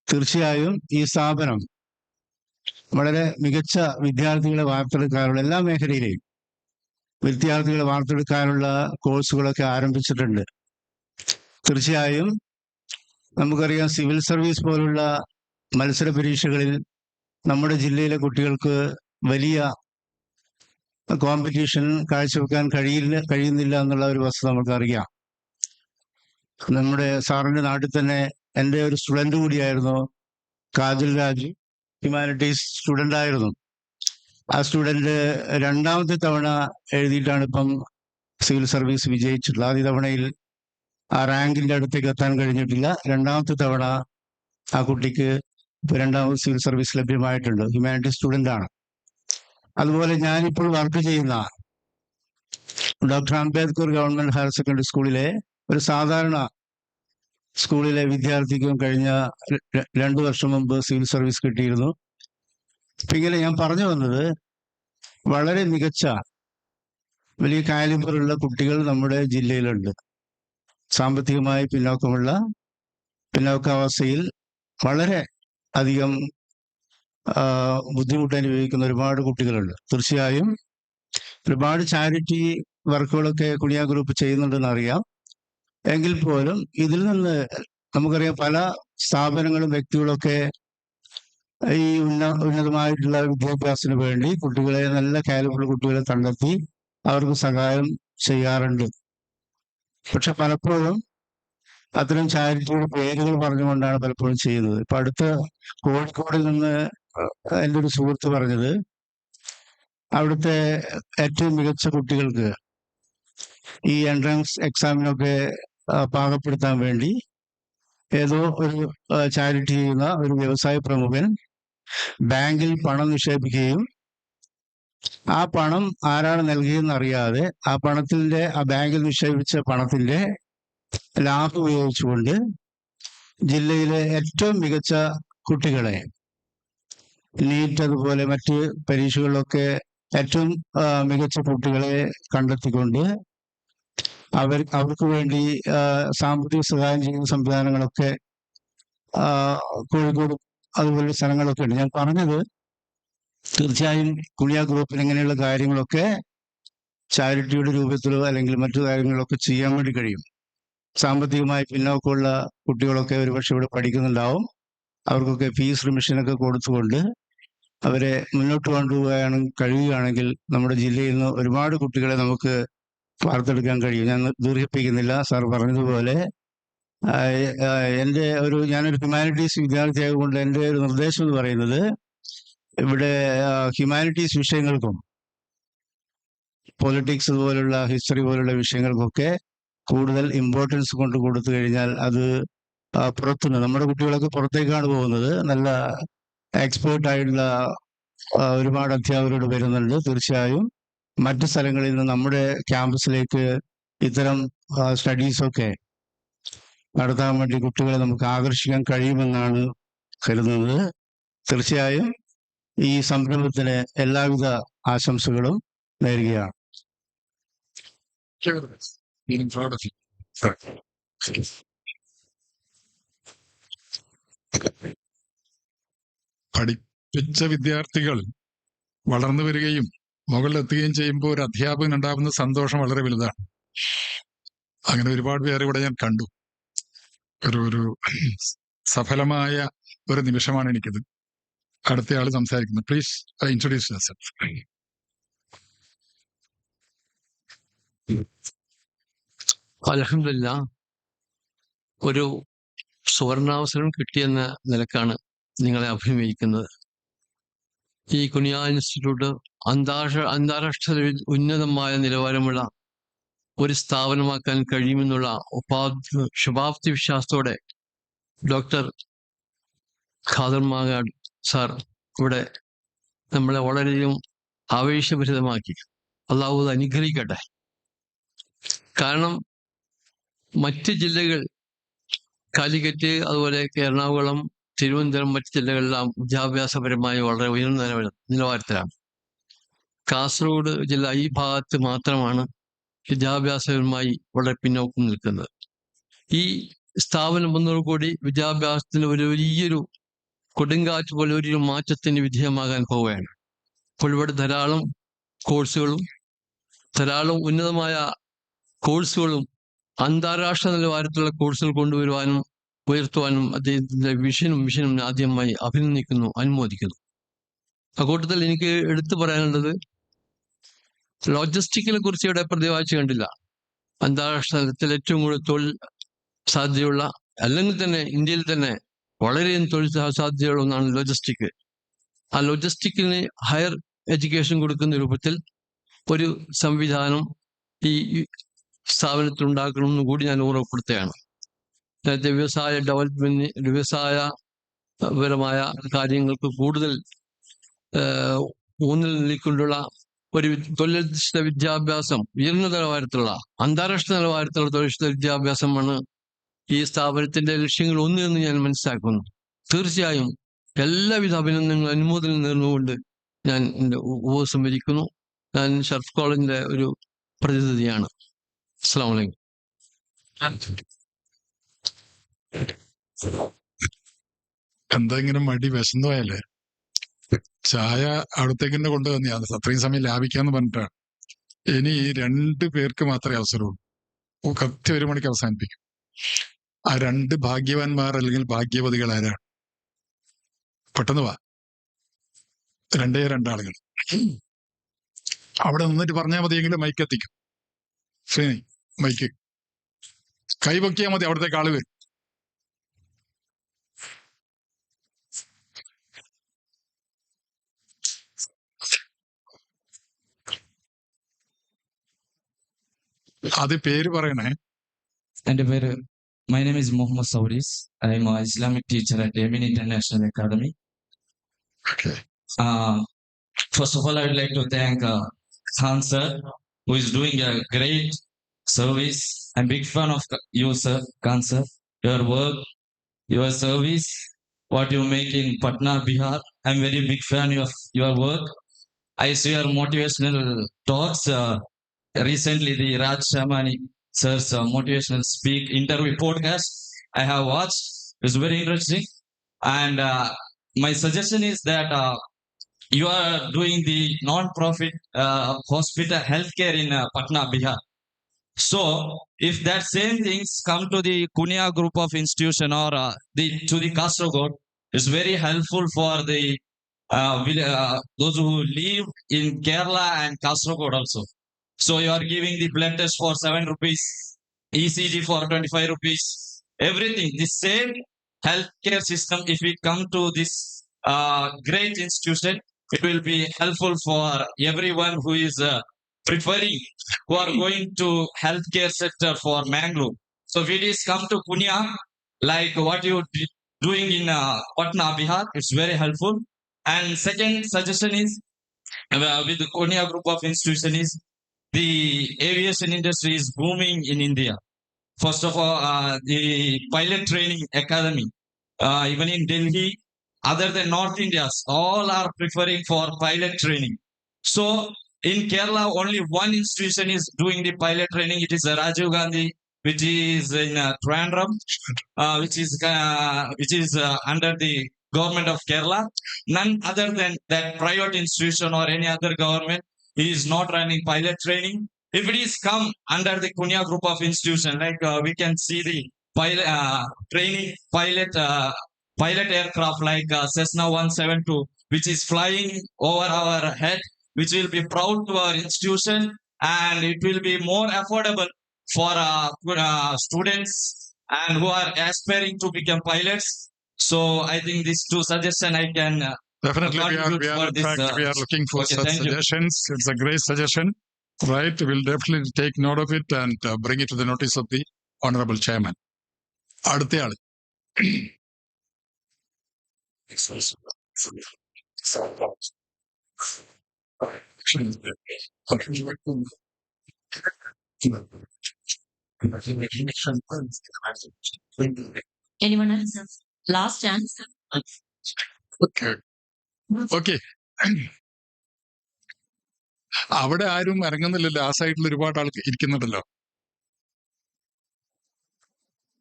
S18: തീർച്ചയായും ഈ സ്ഥാപനം വളരെ മികച്ച വിദ്യാർത്ഥികളെ വാർത്തെടുക്കാനുള്ള എല്ലാ മേഖലയിലെയും വിദ്യാർത്ഥികളെ വാർത്തെടുക്കാനുള്ള കോഴ്സുകളൊക്കെ ആരംഭിച്ചിട്ടുണ്ട്. തീർച്ചയായും നമുക്കറിയാം, സിവിൽ സർവീസ് പോലുള്ള മത്സര പരീക്ഷകളിൽ നമ്മുടെ ജില്ലയിലെ കുട്ടികൾക്ക് വലിയ കോമ്പറ്റീഷൻ കാഴ്ചവെക്കാൻ കഴിയുന്നില്ല എന്നുള്ള ഒരു വസ്തുത നമുക്കറിയാം. നമ്മുടെ സാറിന്റെ നാട്ടിൽ തന്നെ എൻ്റെ ഒരു സ്റ്റുഡന്റ് കൂടിയായിരുന്നു കാജൽ രാജ്, ഹ്യൂമാനിറ്റീസ് സ്റ്റുഡന്റ് ആയിരുന്നു. ആ സ്റ്റുഡന്റ് രണ്ടാമത്തെ തവണ എഴുതിയിട്ടാണ് ഇപ്പം സിവിൽ സർവീസ് വിജയിച്ചിട്ടുള്ളത്. ആദ്യ തവണയിൽ ആ റാങ്കിന്റെ അടുത്തേക്ക് എത്താൻ കഴിഞ്ഞിട്ടില്ല. രണ്ടാമത്തെ തവണ ആ കുട്ടിക്ക് രണ്ടാമത് സിവിൽ സർവീസ് ലഭ്യമായിട്ടുണ്ട്. ഹ്യൂമാനിറ്റീസ് സ്റ്റുഡന്റ് ആണ്. അതുപോലെ ഞാനിപ്പോൾ വർക്ക് ചെയ്യുന്ന doctor Ambedkar government higher secondary സ്കൂളിലെ ഒരു സാധാരണ സ്കൂളിലെ വിദ്യാർത്ഥിക്കും കഴിഞ്ഞ 2 വർഷം മുമ്പ് സിവിൽ സർവീസ് കിട്ടിയിരുന്നു. ഇങ്ങനെ ഞാൻ പറഞ്ഞു വന്നത്, വളരെ മികച്ച വലിയ കാലിബറുള്ള കുട്ടികൾ നമ്മുടെ ജില്ലയിലുണ്ട്. സാമ്പത്തികമായി പിന്നോക്കാവസ്ഥയിൽ വളരെ അധികം ബുദ്ധിമുട്ട് അനുഭവിക്കുന്ന ഒരുപാട് കുട്ടികളുണ്ട്. തീർച്ചയായും ഒരുപാട് ചാരിറ്റി വർക്കുകളൊക്കെ കുണിയ ഗ്രൂപ്പ് ചെയ്യുന്നുണ്ടെന്ന് അറിയാം. എങ്കിൽ പോലും ഇതിൽ നിന്ന് നമുക്കറിയാം, പല സ്ഥാപനങ്ങളും വ്യക്തികളൊക്കെ ഈ ഉന്നതമായിട്ടുള്ള വിദ്യാഭ്യാസത്തിന് വേണ്ടി കുട്ടികളെ, നല്ല കാലിബറുള്ള കുട്ടികളെ കണ്ടെത്തി അവർക്ക് സഹായം ചെയ്യാറുണ്ട്. പക്ഷെ പലപ്പോഴും അത്തരം ചാരിറ്റിയുടെ പേരുകൾ പറഞ്ഞുകൊണ്ടാണ് പലപ്പോഴും ചെയ്യുന്നത്. ഇപ്പൊ അടുത്ത കോഴിക്കോടിൽ നിന്ന് എൻ്റെ ഒരു സുഹൃത്ത് പറഞ്ഞത്, അവിടുത്തെ ഏറ്റവും മികച്ച കുട്ടികൾക്ക് ഈ എൻട്രൻസ് എക്സാമിനൊക്കെ പാകപ്പെടുത്താൻ വേണ്ടി ഏതോ ഒരു ചാരിറ്റി ചെയ്യുന്ന ഒരു വ്യവസായ പ്രമുഖൻ ബാങ്കിൽ പണം നിക്ഷേപിക്കുകയും ആ പണം ആരാണ് നൽകിയെന്ന് അറിയാതെ ആ ബാങ്കിൽ നിക്ഷേപിച്ച പണത്തിന്റെ ലാഭം ഉപയോഗിച്ചുകൊണ്ട് ജില്ലയിലെ ഏറ്റവും മികച്ച കുട്ടികളെ, നീറ്റ് അതുപോലെ മറ്റ് പരീക്ഷകളിലൊക്കെ ഏറ്റവും മികച്ച കുട്ടികളെ കണ്ടെത്തിക്കൊണ്ട് അവർക്ക് വേണ്ടി സാമ്പത്തിക സഹായം ചെയ്യുന്ന സംവിധാനങ്ങളൊക്കെ കോഴിക്കോട് അതുപോലെ സ്ഥലങ്ങളൊക്കെ ഉണ്ട്. ഞാൻ പറഞ്ഞത്, തീർച്ചയായും കുണിയ ഗ്രൂപ്പിൽ ഇങ്ങനെയുള്ള കാര്യങ്ങളൊക്കെ ചാരിറ്റിയുടെ രൂപത്തിലോ അല്ലെങ്കിൽ മറ്റു കാര്യങ്ങളൊക്കെ ചെയ്യാൻ വേണ്ടി കഴിയും. സാമ്പത്തികമായി പിന്നോക്കമുള്ള കുട്ടികളൊക്കെ ഒരുപക്ഷെ ഇവിടെ പഠിക്കുന്നുണ്ടാവും. അവർക്കൊക്കെ ഫീസ് റിമിഷനൊക്കെ കൊടുത്തുകൊണ്ട് അവരെ മുന്നോട്ട് കഴിയുകയാണെങ്കിൽ നമ്മുടെ ജില്ലയിൽ നിന്ന് ഒരുപാട് കുട്ടികളെ നമുക്ക് വാർത്തെടുക്കാൻ കഴിയും. ഞാൻ ദീർഘിപ്പിക്കുന്നില്ല. സാർ പറഞ്ഞതുപോലെ ഞാനൊരു ഹ്യൂമാനിറ്റീസ് വിദ്യാർത്ഥിയായതുകൊണ്ട് എൻ്റെ ഒരു നിർദ്ദേശം എന്ന് പറയുന്നത്, ഇവിടെ ഹ്യൂമാനിറ്റീസ് വിഷയങ്ങൾക്കും പൊളിറ്റിക്സ് പോലുള്ള ഹിസ്റ്ററി പോലുള്ള വിഷയങ്ങൾക്കൊക്കെ കൂടുതൽ ഇമ്പോർട്ടൻസ് കൊടുത്തു കഴിഞ്ഞാൽ അത് പുറത്തുനിന്ന് നമ്മുടെ കുട്ടികളൊക്കെ പുറത്തേക്കാണ് പോകുന്നത്. നല്ല എക്സ്പേർട്ട് ആയിട്ടുള്ള ഒരുപാട് അധ്യാപകരോട് വരുന്നുണ്ട്. തീർച്ചയായും മറ്റു സ്ഥലങ്ങളിൽ നിന്ന് നമ്മുടെ ക്യാമ്പസിലേക്ക് ഇത്തരം സ്റ്റഡീസൊക്കെ നടത്താൻ വേണ്ടി കുട്ടികളെ നമുക്ക് ആകർഷിക്കാൻ കഴിയുമെന്നാണ് കരുതുന്നത്. തീർച്ചയായും ഈ സംരംഭത്തിന് എല്ലാവിധ ആശംസകളും നേരുകയാണ്.
S6: പഠിപ്പിച്ച വിദ്യാർത്ഥികൾ വളർന്നു വരികയും മുകളിലെത്തുകയും ചെയ്യുമ്പോൾ ഒരു അധ്യാപകൻ ഉണ്ടാകുന്ന സന്തോഷം വളരെ വലുതാണ്. അങ്ങനെ ഒരുപാട് പേരെ ഇവിടെ ഞാൻ കണ്ടു. ഒരു സഫലമായ ഒരു നിമിഷമാണ് എനിക്കിത്. അടുത്തയാൾ സംസാരിക്കുന്നത്. Please introduce yourself.
S19: അൽഹംദുലില്ലാ, ഒരു സുവർണാവസരം കിട്ടിയെന്ന നിലക്കാണ് നിങ്ങളെ അഭിനയിക്കുന്നത്. ഈ കുനിയ ഇൻസ്റ്റിറ്റ്യൂട്ട് അന്താരാഷ്ട്ര ഉന്നതമായ നിലവാരമുള്ള ഒരു സ്ഥാപനമാക്കാൻ കഴിയുമെന്നുള്ള ശുഭാപ്തി വിശ്വാസത്തോടെ ഡോക്ടർ ഖാദർ മാങ്ങാട് സാർ ഇവിടെ നമ്മളെ വളരെയധികം ആവേശഭരിതമാക്കി. അള്ളാഹു അനുഗ്രഹിക്കട്ടെ. കാരണം മറ്റ് ജില്ലകൾ, കാലിക്കറ്റ്, അതുപോലെ എറണാകുളം, തിരുവനന്തപുരം, മറ്റ് ജില്ലകളിലെല്ലാം വിദ്യാഭ്യാസപരമായി വളരെ ഉയർന്ന നിലവാരത്തിലാണ്. കാസർഗോഡ് ജില്ല ഈ ഭാഗത്ത് മാത്രമാണ് വിദ്യാഭ്യാസപരമായി വളരെ പിന്നോക്കം നിൽക്കുന്നത്. ഈ സ്ഥാപനം വന്നതോടുകൂടി വിദ്യാഭ്യാസത്തിന് ഒരു വലിയൊരു കൊടുങ്കാറ്റ് പോലെ ഒരു മാറ്റത്തിന് വിധേയമാകാൻ പോവുകയാണ്. അപ്പോൾ ഇവിടെ ധാരാളം കോഴ്സുകളും ധാരാളം ഉന്നതമായ കോഴ്സുകളും അന്താരാഷ്ട്ര നിലവാരത്തിലുള്ള കോഴ്സുകൾ കൊണ്ടുവരുവാനും ഉയർത്തുവാനും അദ്ദേഹത്തിന്റെ മിഷനും ആദ്യമായി അഭിനന്ദിക്കുന്നു, അനുമോദിക്കുന്നു. അക്കൂട്ടത്തിൽ എനിക്ക് എടുത്തു പറയാനുള്ളത്, ലോജിസ്റ്റിക്കിനെ കുറിച്ച് ഇവിടെ പ്രതിപാദിച്ചു കണ്ടില്ല. അന്താരാഷ്ട്ര തലത്തിൽ ഏറ്റവും കൂടുതൽ തൊഴിൽ സാധ്യതയുള്ള, അല്ലെങ്കിൽ തന്നെ ഇന്ത്യയിൽ തന്നെ വളരെയധികം തൊഴിൽ സാധ്യതയുള്ള ഒന്നാണ് ലോജിസ്റ്റിക്. ആ ലോജിസ്റ്റിക്കിന് ഹയർ എഡ്യൂക്കേഷൻ കൊടുക്കുന്ന രൂപത്തിൽ ഒരു സംവിധാനം ഈ സ്ഥാപനത്തിൽ ഉണ്ടാക്കണമെന്ന് കൂടി ഞാൻ ഓർമ്മപ്പെടുത്തുകയാണ്. നേരത്തെ വ്യവസായ ഡെവലപ്മെന്റ്, വ്യവസായപരമായ കാര്യങ്ങൾക്ക് കൂടുതൽ ഊന്നൽ നൽകിക്കൊണ്ടുള്ള ഒരു തൊഴിലധിഷ്ഠിത വിദ്യാഭ്യാസം, ഉയർന്ന നിലവാരത്തിലുള്ള അന്താരാഷ്ട്ര നിലവാരത്തിലുള്ള തൊഴിലധിഷ്ഠിത വിദ്യാഭ്യാസമാണ് ഈ സ്ഥാപനത്തിന്റെ ലക്ഷ്യങ്ങൾ എന്ന് ഞാൻ മനസ്സിലാക്കുന്നു. തീർച്ചയായും എല്ലാവിധ അഭിനന്ദനങ്ങളും അനുമോദനം നേർന്നുകൊണ്ട് ഞാൻ എൻ്റെ ഉപസംഹരിക്കുന്നു. ഞാൻ ഷർഫ് കോളേജിന്റെ ഒരു പ്രതിനിധിയാണ്. അസ്സലാമു അലൈക്കും.
S6: എന്താ ഇങ്ങനെ മടി? വിശന്നു പോയല്ലേ? ചായ അവിടത്തേക്ക് തന്നെ കൊണ്ടുവന്നു. അത് അത്രയും സമയം ലാഭിക്കാന്ന് പറഞ്ഞിട്ടാണ്. ഇനി 2 പേർക്ക് മാത്രമേ അവസരമുള്ളൂ. കൃത്യം 1 മണിക്ക് അവസാനിപ്പിക്കും. ആ 2 ഭാഗ്യവാന്മാർ അല്ലെങ്കിൽ ഭാഗ്യവതികൾ ആരാണ്? പെട്ടെന്ന് വാ. 2 ആളുകൾ അവിടെ നിന്നിട്ട് പറഞ്ഞാൽ മതിയെങ്കിലും മൈക്ക് എത്തിക്കും. ശരി, മൈക്ക് കൈപൊക്കിയാൽ മതി, അവിടത്തേക്ക് ആള് വരും. അത് പേര് പറയണേ.
S20: എൻ്റെ പേര് My name is Muhammad Sauris. I am an Islamic teacher at Amin International Academy.
S6: Okay.
S20: First of all, I would like to thank Khan sir, who is doing a great service. I'm a big fan of you, sir, Khan sir. Your work, your service, what you make in Patna, Bihar. I'm very big fan of your work. I see your motivational talks. Recently, the Raj Shamani sir's motivational interview podcast I have watched. It's very interesting. And my suggestion is that you are doing the non-profit hospital healthcare in Patna, Bihar. So, if that same things come to the Kunia group of institution or to the Kasaragod, it's very helpful for the those who live in Kerala and Kasaragod also. So you are giving the blood test for 7 rupees, ECG for 25 rupees, everything. The same healthcare system, if we come to this great institution, it will be helpful for everyone who is preferring, who are going to healthcare sector for Mangalore. So if it is come to Kunia, like what you doing in Patna, Bihar, it's very helpful. And second suggestion is, with the Kunia group of institution is, the aviation industry is booming in India. First of all, the pilot training academy, even in Delhi, other than North India's, all are preferring for pilot training. So in Kerala, only one institution is doing the pilot training. It is Rajiv Gandhi, which is in Trivandrum, which is under the government of Kerala. None other than that private institution or any other government is not running pilot training. If it is come under the Kunya group of institution, like we can see the training pilot aircraft like Cessna 172, which is flying over our head, which will be proud to our institution, and it will be more affordable for students and who are aspiring to become pilots. So I think these two suggestions I can
S6: Definitely, we are looking for such suggestions. It's a great suggestion, right? We'll definitely take note of it and bring it to the notice of the Honorable Chairman. അടുത്തയാൾ
S4: Anyone else? Last chance.
S6: Okay അവിടെ ആരും ഇറങ്ങുന്നില്ലല്ലോ, ആ സൈഡിൽ ഒരുപാട് ആൾ ഇരിക്കുന്നുണ്ടല്ലോ.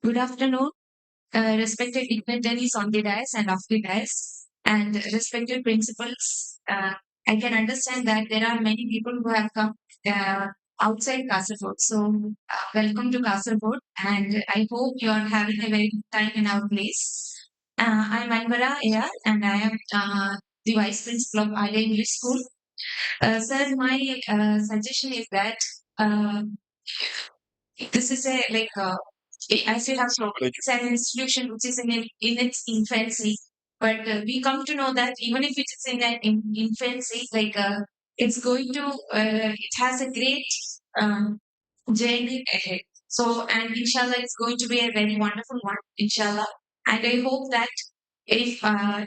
S16: Good afternoon, respected dignitaries on the dais and off the dais, and respected principals. I can understand that there are many people who have come outside Kasaragod. So, welcome to Kasaragod, and I hope you are having a very good time in our place. I'm Anvara here, and I am the Vice Principal of Alya English School. Sir, my suggestion is that this is as you have spoken, it's an institution which is in its infancy. But we come to know that even if it is in an infancy, it's going to, it has a great journey ahead. So, and inshallah, it's going to be a very wonderful one, inshallah. And I hope that if,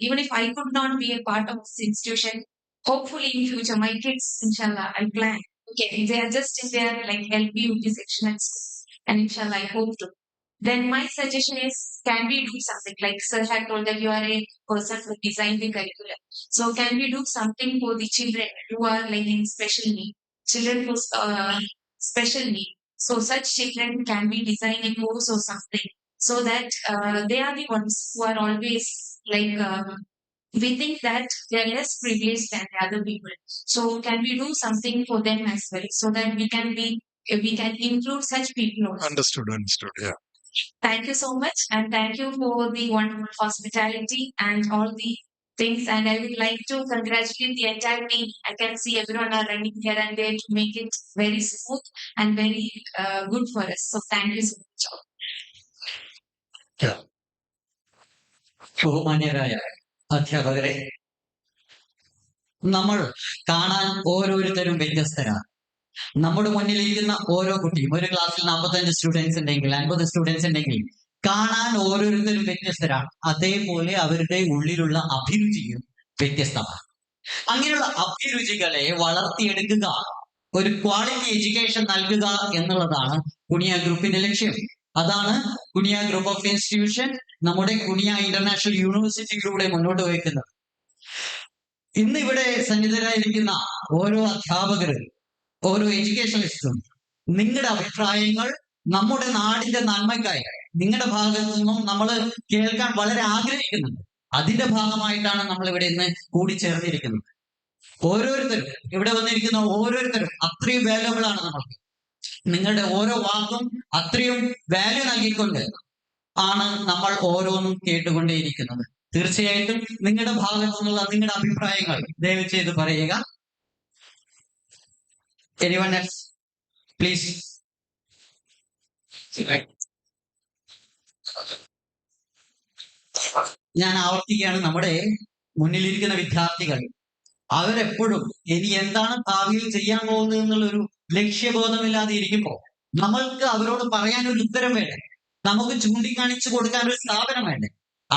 S16: even if I could not be a part of this institution, hopefully in future, my kids, inshallah, I plan. Okay, they are just in their LB UP section at school. And inshallah, I hope to. Then my suggestion is, can we do something? Like Sir had told that you are a person who designed the curriculum. So can we do something for the children who are in special need? Children who special need. So such children can we design a course or something so that they are the ones who are always we think that they are less privileged than the other people. So can we do something for them as well so that we can include such people also?
S6: Understood, yeah.
S16: Thank you so much, and thank you for the wonderful hospitality and all the things. And I would like to congratulate the entire team. I can see everyone are running here and there to make it very smooth and very good for us. So thank you so much.
S3: ബഹുമാന്യരായ അധ്യാപകരെ, നമ്മൾ കാണാൻ ഓരോരുത്തരും വ്യത്യസ്തരാണ്. നമ്മുടെ മുന്നിലിരിക്കുന്ന ഓരോ കുട്ടിയും, ഒരു ക്ലാസ്സിൽ 45 സ്റ്റുഡൻസ് ഉണ്ടെങ്കിൽ 50 സ്റ്റുഡൻസ് ഉണ്ടെങ്കിൽ കാണാൻ ഓരോരുത്തരും വ്യത്യസ്തരാണ്. അതേപോലെ അവരുടെ ഉള്ളിലുള്ള അഭിരുചിയും വ്യത്യസ്തമാണ്. അങ്ങനെയുള്ള അഭിരുചികളെ വളർത്തിയെടുക്കുക, ഒരു ക്വാളിറ്റി എഡ്യൂക്കേഷൻ നൽകുക എന്നുള്ളതാണ് കുനിയ ഗ്രൂപ്പിന്റെ ലക്ഷ്യം. അതാണ് കുനിയ ഗ്രൂപ്പ് ഓഫ് ഇൻസ്റ്റിറ്റ്യൂഷൻ നമ്മുടെ കുനിയ ഇന്റർനാഷണൽ യൂണിവേഴ്സിറ്റിയിലൂടെ മുന്നോട്ട് വയ്ക്കുന്നത്. ഇന്ന് ഇവിടെ സന്നിധരായിരിക്കുന്ന ഓരോ അധ്യാപകരും ഓരോ എഡ്യൂക്കേഷനിസ്റ്റും നിങ്ങളുടെ അഭിപ്രായങ്ങൾ നമ്മുടെ നാടിന്റെ നന്മയ്ക്കായി നിങ്ങളുടെ ഭാഗത്തു നിന്നും നമ്മൾ കേൾക്കാൻ വളരെ ആഗ്രഹിക്കുന്നുണ്ട്. അതിന്റെ ഭാഗമായിട്ടാണ് നമ്മൾ ഇവിടെ ഇന്ന് കൂടിച്ചേർന്നിരിക്കുന്നത്. ഓരോരുത്തരും ഇവിടെ വന്നിരിക്കുന്ന ഓരോരുത്തരും അത്രയും വാല്യുബിൾ ആണ് നമ്മൾക്ക്. നിങ്ങളുടെ ഓരോ വാക്കും അത്രയും വാല്യൂ നൽകിക്കൊണ്ട് ആണ് നമ്മൾ ഓരോന്നും കേട്ടുകൊണ്ടേയിരിക്കുന്നത്. തീർച്ചയായിട്ടും നിങ്ങളുടെ ഭാഗത്തു നിന്നുള്ള നിങ്ങളുടെ അഭിപ്രായങ്ങൾ ദയവ് ചെയ്ത് പറയുക. Anyone else? Please. ഞാൻ ആവർത്തിക്കുകയാണ്, നമ്മുടെ മുന്നിലിരിക്കുന്ന വിദ്യാർത്ഥികൾ അവരെപ്പോഴും ഇനി എന്താണ് ഭാവിയിൽ ചെയ്യാൻ പോകുന്നത് എന്നുള്ളൊരു ലക്ഷ്യബോധമില്ലാതെ ഇരിക്കുമ്പോൾ നമ്മൾക്ക് അവരോട് പറയാൻ ഒരു ഉത്തരം വേണ്ടേ, നമുക്ക് ചൂണ്ടിക്കാണിച്ചു കൊടുക്കാൻ ഒരു സ്ഥാപനം വേണ്ടേ.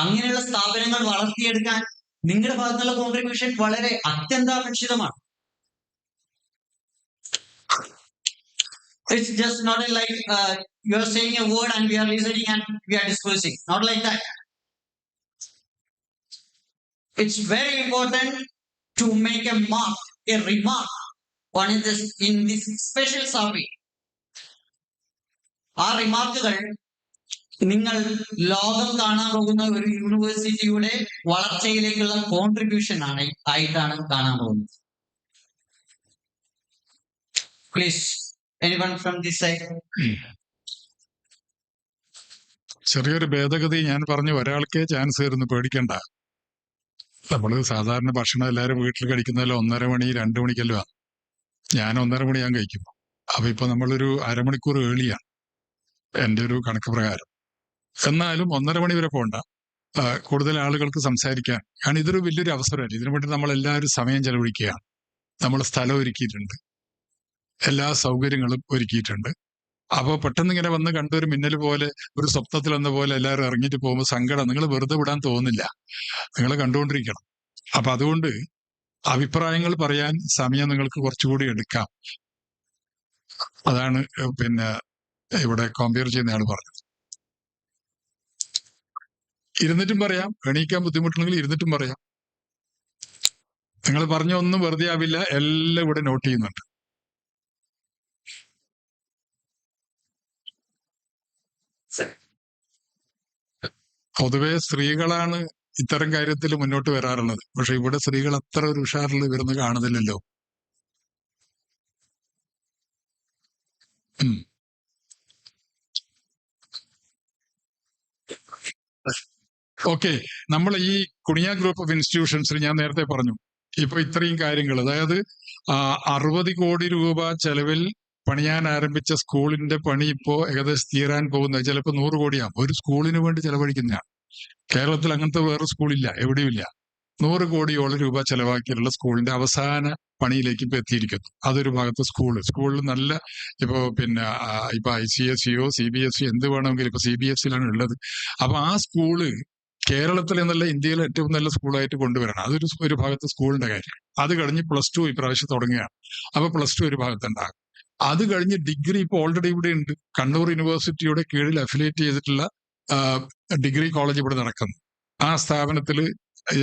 S3: അങ്ങനെയുള്ള സ്ഥാപനങ്ങൾ വളർത്തിയെടുക്കാൻ നിങ്ങളുടെ ഭാഗത്തുള്ള കോൺട്രിബ്യൂഷൻ വളരെ അത്യന്താപേക്ഷിതമാണ്. It's just not like you are saying a word and we are listening and we are discussing. Not like that. it's very important to make a remark in this special survey. ആ റിമാർക്കുകൾ നിങ്ങൾ ലോകം കാണാൻ പോകുന്ന ഒരു യൂണിവേഴ്സിറ്റിയുടെ വളർച്ചയിലേക്കുള്ള contribution ആയിട്ടാണ് കാണാൻ പോകുന്നത്. Please anyone from this side.
S6: ചെറിയൊരു ഭേദഗതി ഞാൻ പറഞ്ഞു, ഒരാൾക്കേ ചാൻസ് തരുന്നു, പേടിക്കണ്ട. നമ്മള് സാധാരണ ഭക്ഷണം എല്ലാവരും വീട്ടിൽ കഴിക്കുന്നതല്ലോ 1:30 മണി 2 മണിക്കല്ലോ. ഞാൻ 1:30 മണി ഞാൻ കഴിക്കും. അപ്പൊ ഇപ്പൊ നമ്മളൊരു അരമണിക്കൂർ ഏളിയാണ് എന്റെ ഒരു കണക്ക് പ്രകാരം. എന്നാലും 1:30 മണി വരെ പോകണ്ട, കൂടുതൽ ആളുകൾക്ക് സംസാരിക്കാൻ. കാരണം ഇതൊരു വലിയൊരു അവസരമല്ല. ഇതിനു വേണ്ടി നമ്മൾ എല്ലാവരും സമയം ചെലവഴിക്കുകയാണ്. നമ്മൾ സ്ഥലം ഒരുക്കിയിട്ടുണ്ട്, എല്ലാ സൗകര്യങ്ങളും ഒരുക്കിയിട്ടുണ്ട്. അപ്പൊ പെട്ടെന്ന് ഇങ്ങനെ വന്ന് കണ്ടൊരു മിന്നൽ പോലെ, ഒരു സ്വപ്നത്തിൽ വന്ന പോലെ എല്ലാവരും ഇറങ്ങിയിട്ട് പോകുമ്പോൾ സങ്കടം. നിങ്ങൾ വെറുതെ വിടാൻ തോന്നില്ല, നിങ്ങൾ കണ്ടുകൊണ്ടിരിക്കണം. അപ്പൊ അതുകൊണ്ട് അഭിപ്രായങ്ങൾ പറയാൻ സമയം നിങ്ങൾക്ക് കുറച്ചുകൂടി എടുക്കാം. അതാണ് പിന്നെ ഇവിടെ കമ്പയർ ചെയ്യുന്ന ആൾ പറഞ്ഞത്. ഇരുന്നിട്ടും പറയാം, എണീക്കാൻ ബുദ്ധിമുട്ടുണ്ടെങ്കിൽ ഇരുന്നിട്ടും പറയാം. നിങ്ങൾ പറഞ്ഞ ഒന്നും വെറുതെ ആവില്ല, എല്ലാം ഇവിടെ നോട്ട് ചെയ്യുന്നുണ്ട്. പൊതുവെ സ്ത്രീകളാണ് ഇത്തരം കാര്യത്തിൽ മുന്നോട്ട് വരാറുള്ളത്. പക്ഷെ ഇവിടെ സ്ത്രീകൾ അത്ര ഒരു ഉഷാറിൽ വരുന്ന കാണുന്നില്ലല്ലോ. ഓക്കെ, നമ്മൾ ഈ കുണിയ ഗ്രൂപ്പ് ഓഫ് ഇൻസ്റ്റിറ്റ്യൂഷൻസിൽ ഞാൻ നേരത്തെ പറഞ്ഞു, ഇപ്പൊ ഇത്രയും കാര്യങ്ങൾ, അതായത് 60 കോടി രൂപ ചെലവിൽ പണിയാൻ ആരംഭിച്ച സ്കൂളിന്റെ പണി ഇപ്പോ ഏകദേശം തീരാൻ പോകുന്നത് ചിലപ്പോൾ 100 കോടിയാകും. ഒരു സ്കൂളിന് വേണ്ടി ചെലവഴിക്കുന്നതാണ്. കേരളത്തിൽ അങ്ങനത്തെ വേറെ സ്കൂളില്ല, എവിടെയുമില്ല. 100 കോടിയോളം രൂപ ചെലവാക്കിയിട്ടുള്ള സ്കൂളിന്റെ അവസാന പണിയിലേക്ക് ഇപ്പൊ എത്തിയിരിക്കുന്നു. അതൊരു ഭാഗത്ത് സ്കൂളിൽ നല്ല ഇപ്പൊ ICSEയോ CBSE എന്ത് വേണമെങ്കിലും ഇപ്പൊ CBSEയിലാണ് ഉള്ളത്. അപ്പൊ ആ സ്കൂള് കേരളത്തിൽ എന്നല്ല ഇന്ത്യയിലെ ഏറ്റവും നല്ല സ്കൂളായിട്ട് കൊണ്ടുവരണം. അതൊരു ഒരു ഭാഗത്ത് സ്കൂളിന്റെ കാര്യം. അത് കഴിഞ്ഞ് +2 ഇപ്രാവശ്യം തുടങ്ങുകയാണ്. അപ്പൊ +2 ഒരു ഭാഗത്തുണ്ടാകും. അത് കഴിഞ്ഞ് ഡിഗ്രി ഇപ്പൊ ഓൾറെഡി ഇവിടെ ഉണ്ട്. കണ്ണൂർ യൂണിവേഴ്സിറ്റിയുടെ കീഴിൽ അഫിലിയേറ്റ് ചെയ്തിട്ടുള്ള ഡിഗ്രി കോളേജ് ഇവിടെ നടക്കുന്നു. ആ സ്ഥാപനത്തിൽ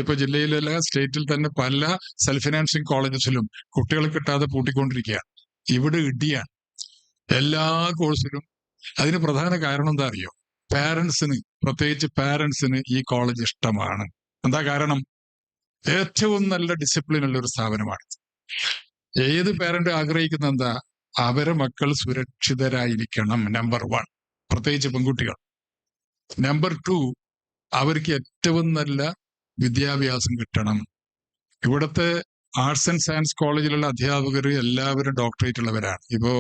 S6: ഇപ്പൊ ജില്ലയിലല്ല സ്റ്റേറ്റിൽ തന്നെ പല സെൽഫ് ഫിനാൻസിങ് കോളേജസിലും കുട്ടികളെ കിട്ടാതെ പൂട്ടിക്കൊണ്ടിരിക്കുകയാണ്. ഇവിടെ ഇടിയാണ് എല്ലാ കോഴ്സിലും. അതിന് പ്രധാന കാരണം എന്താ അറിയോ? പ്രത്യേകിച്ച് പാരന്റ്സിന് ഈ കോളേജ് ഇഷ്ടമാണ്. എന്താ കാരണം? ഏറ്റവും നല്ല ഡിസിപ്ലിൻ ഉള്ള ഒരു സ്ഥാപനമാണ്. ഏത് പാരന്റ് ആഗ്രഹിക്കുന്ന എന്താ? അവരെ മക്കൾ സുരക്ഷിതരായിരിക്കണം. നമ്പർ 1, പ്രത്യേകിച്ച് പെൺകുട്ടികൾ. നമ്പർ 2, അവർക്ക് ഏറ്റവും നല്ല വിദ്യാഭ്യാസം കിട്ടണം. ഇവിടുത്തെ ആർട്സ് ആൻഡ് സയൻസ് കോളേജിലുള്ള അധ്യാപകർ എല്ലാവരും ഡോക്ടറേറ്റ് ഉള്ളവരാണ്. ഇപ്പോ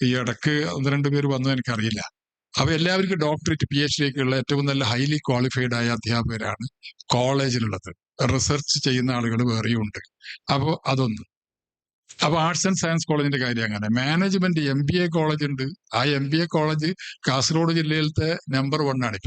S6: ഈ ഇടക്ക് 1-2 പേര് വന്നു എനിക്കറിയില്ല. അപ്പൊ എല്ലാവർക്കും ഡോക്ടറേറ്റ് PhD ഒക്കെയുള്ള ഏറ്റവും നല്ല ഹൈലി ക്വാളിഫൈഡ് ആയ അധ്യാപകരാണ് കോളേജിലുള്ളത്. റിസർച്ച് ചെയ്യുന്ന ആളുകൾ വേറെയും ഉണ്ട്. അപ്പോ അതൊന്ന്. അപ്പൊ ആർട്സ് ആൻഡ് സയൻസ് കോളേജിന്റെ കാര്യം അങ്ങനെ. മാനേജ്മെന്റ് MBA കോളേജ് ഉണ്ട്. ആ MBA കോളേജ് കാസർഗോഡ് ജില്ലയിലത്തെ നമ്പർ 1 ആണ്.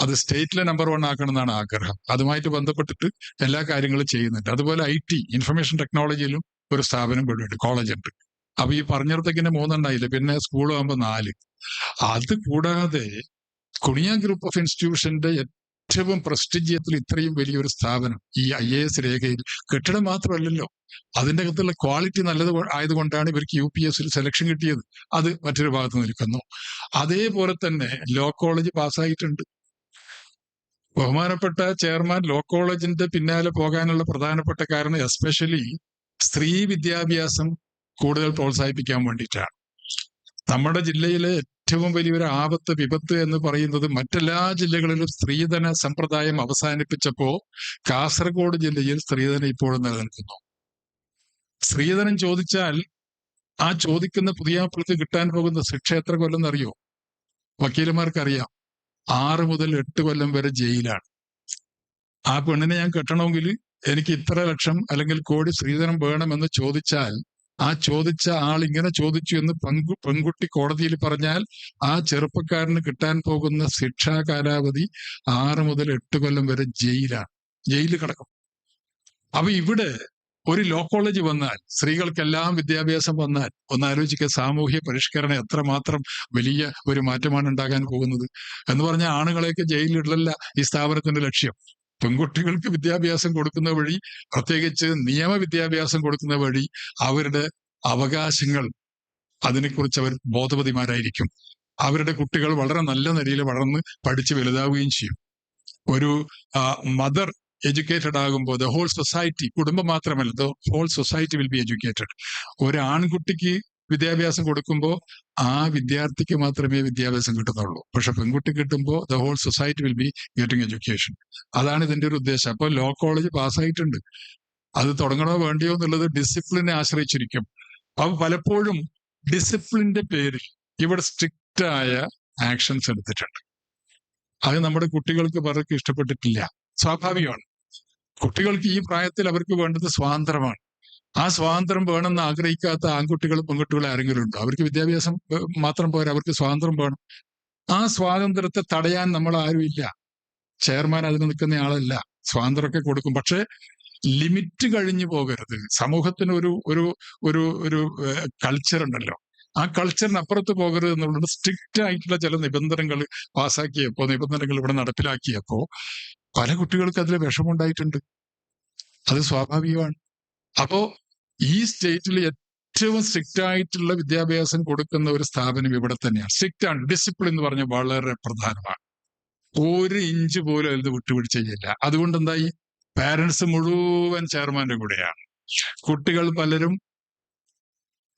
S6: അത് സ്റ്റേറ്റിലെ നമ്പർ 1 ആക്കണം എന്നാണ് ആഗ്രഹം. അതുമായിട്ട് ബന്ധപ്പെട്ടിട്ട് എല്ലാ കാര്യങ്ങളും ചെയ്യുന്നുണ്ട്. അതുപോലെ IT ഇൻഫർമേഷൻ ടെക്നോളജിയിലും ഒരു സ്ഥാപനം ഇവിടെ കോളേജ് ഉണ്ട്. അപ്പൊ ഈ പറഞ്ഞിടത്തേക്ക് 3 ഉണ്ടായില്ല, പിന്നെ സ്കൂളാകുമ്പോൾ 4. അത് കൂടാതെ കുണിയ ഗ്രൂപ്പ് ഓഫ് ഇൻസ്റ്റിറ്റ്യൂഷന്റെ ഏറ്റവും പ്രസ്റ്റിജിയത്തിൽ ഇത്രയും വലിയൊരു സ്ഥാപനം ഈ IAS രേഖയിൽ കെട്ടിടം മാത്രമല്ലല്ലോ, അതിന്റെ അകത്തുള്ള ക്വാളിറ്റി നല്ലത് ആയതുകൊണ്ടാണ് ഇവർക്ക് UPSC സെലക്ഷൻ കിട്ടിയത്. അത് മറ്റൊരു ഭാഗത്ത് നിൽക്കുന്നു. അതേപോലെ തന്നെ ലോ കോളേജ് പാസ്സായിട്ടുണ്ട്. ബഹുമാനപ്പെട്ട ചെയർമാൻ ലോ കോളേജിന്റെ പിന്നാലെ പോകാനുള്ള പ്രധാനപ്പെട്ട കാരണം എസ്പെഷ്യലി സ്ത്രീ വിദ്യാഭ്യാസം കൂടുതൽ പ്രോത്സാഹിപ്പിക്കാൻ വേണ്ടിയിട്ടാണ്. നമ്മുടെ ജില്ലയിലെ ഏറ്റവും വലിയൊരു വിപത്ത് എന്ന് പറയുന്നത് മറ്റെല്ലാ ജില്ലകളിലും സ്ത്രീധന സമ്പ്രദായം അവസാനിപ്പിച്ചപ്പോ കാസർഗോഡ് ജില്ലയിൽ സ്ത്രീധനം ഇപ്പോഴും നിലനിൽക്കുന്നു. സ്ത്രീധനം ചോദിച്ചാൽ ആ ചോദിക്കുന്ന പുതിയാപ്പിൾക്ക് കിട്ടാൻ പോകുന്ന ശിക്ഷ എത്ര കൊല്ലം എന്നറിയോ? വക്കീലന്മാർക്കറിയാം, 6 മുതൽ 8 കൊല്ലം വരെ ജയിലാണ്. ആ പെണ്ണിനെ ഞാൻ കെട്ടണമെങ്കിൽ എനിക്ക് ഇത്ര ലക്ഷം അല്ലെങ്കിൽ കോടി സ്ത്രീധനം വേണമെന്ന് ചോദിച്ചാൽ, ആ ചോദിച്ച ആൾ ഇങ്ങനെ ചോദിച്ചു എന്ന് പെൺകുട്ടി കോടതിയിൽ പറഞ്ഞാൽ ആ ചെറുപ്പക്കാരന് കിട്ടാൻ പോകുന്ന ശിക്ഷാ കാലാവധി 6 മുതൽ 8 കൊല്ലം വരെ ജയിലിൽ കിടക്കും. അപ്പൊ ഇവിടെ ഒരു ലോ കോളേജ് വന്നാൽ, സ്ത്രീകൾക്കെല്ലാം വിദ്യാഭ്യാസം വന്നാൽ, ഒന്നാലോചിക്കുക സാമൂഹ്യ പരിഷ്കരണം എത്രമാത്രം വലിയ ഒരു മാറ്റമാണ് ഉണ്ടാകാൻ പോകുന്നത് എന്ന് പറഞ്ഞാൽ ആണുങ്ങളെയൊക്കെ ജയിലിലിടലല്ല ഈ സ്ഥാപനത്തിന്റെ ലക്ഷ്യം. പെൺകുട്ടികൾക്ക് വിദ്യാഭ്യാസം കൊടുക്കുന്ന വഴി, പ്രത്യേകിച്ച് നിയമവിദ്യാഭ്യാസം കൊടുക്കുന്ന വഴി അവരുടെ അവകാശങ്ങൾ അതിനെക്കുറിച്ച് അവർ ബോധവതിമാരായിരിക്കും. അവരുടെ കുട്ടികൾ വളരെ നല്ല നിലയിൽ വളർന്ന് പഠിച്ച് വലുതാവുകയും ചെയ്യും. ഒരു മദർ എഡ്യൂക്കേറ്റഡ് ആകുമ്പോൾ ദ ഹോൾ സൊസൈറ്റി, കുടുംബം മാത്രമല്ല, the whole society will be educated. ഒരു ആൺകുട്ടിക്ക് വിദ്യാഭ്യാസം കൊടുക്കുമ്പോൾ ആ വിദ്യാർത്ഥിക്ക് മാത്രമേ വിദ്യാഭ്യാസം കിട്ടുന്നുള്ളൂ. പക്ഷെ പെൺകുട്ടി കിട്ടുമ്പോൾ the whole society will be getting education. അതാണ് ഇതിന്റെ ഒരു ഉദ്ദേശം. അപ്പോൾ ലോ കോളേജ് പാസ്സായിട്ടുണ്ട്. അത് തുടങ്ങണോ വേണ്ടിയോ എന്നുള്ളത് ഡിസിപ്ലിനെ ആശ്രയിച്ചിരിക്കും. അപ്പൊ പലപ്പോഴും ഡിസിപ്ലിന്റെ പേരിൽ ഇവിടെ സ്ട്രിക്റ്റ് ആയ ആക്ഷൻസ് എടുത്തിട്ടുണ്ട്. അത് നമ്മുടെ കുട്ടികൾക്ക് പലർക്കും ഇഷ്ടപ്പെട്ടിട്ടില്ല. സ്വാഭാവികമാണ്. കുട്ടികൾക്ക് ഈ പ്രായത്തിൽ അവർക്ക് വേണ്ടത് സ്വാതന്ത്ര്യമാണ്. ആ സ്വാതന്ത്ര്യം വേണമെന്ന് ആഗ്രഹിക്കാത്ത ആൺകുട്ടികളും പെൺകുട്ടികളും ആരെങ്കിലും ഉണ്ടോ? അവർക്ക് വിദ്യാഭ്യാസം മാത്രം പോരാ, അവർക്ക് സ്വാതന്ത്ര്യം വേണം. ആ സ്വാതന്ത്ര്യത്തെ തടയാൻ നമ്മൾ ആരുമില്ല. ചെയർമാൻ അതിന് നിൽക്കുന്ന ആളല്ല. സ്വാതന്ത്ര്യമൊക്കെ കൊടുക്കും, പക്ഷെ ലിമിറ്റ് കഴിഞ്ഞു പോകരുത്. സമൂഹത്തിന് ഒരു ഒരു ഒരു ഒരു കൾച്ചർ ഉണ്ടല്ലോ, ആ കൾച്ചറിന് അപ്പുറത്ത് പോകരുത് എന്നുള്ളത് സ്ട്രിക്റ്റ് ആയിട്ടുള്ള ചില നിബന്ധനകൾ പാസ്സാക്കിയപ്പോ, നിബന്ധനകൾ ഇവിടെ നടപ്പിലാക്കിയപ്പോ പല കുട്ടികൾക്ക് അതിൽ വിഷമമുണ്ടായിട്ടുണ്ട്. അത് സ്വാഭാവികമാണ്. അപ്പോ ഈ സ്റ്റേറ്റിൽ ഏറ്റവും സ്ട്രിക്റ്റ് ആയിട്ടുള്ള വിദ്യാഭ്യാസം കൊടുക്കുന്ന ഒരു സ്ഥാപനം ഇവിടെ തന്നെയാണ്. സ്ട്രിക്റ്റ് ആണ്. ഡിസിപ്ലിൻ എന്ന് പറഞ്ഞാൽ വളരെ പ്രധാനമാണ്. ഒരു ഇഞ്ച് പോലും അതിൽ വിട്ടുവീഴ്ച ചെയ്യില്ല. അതുകൊണ്ട് എന്തായി, പാരന്റ്സ് മുഴുവൻ ചെയർമാന്റെ കൂടെയാണ്. കുട്ടികൾ പലരും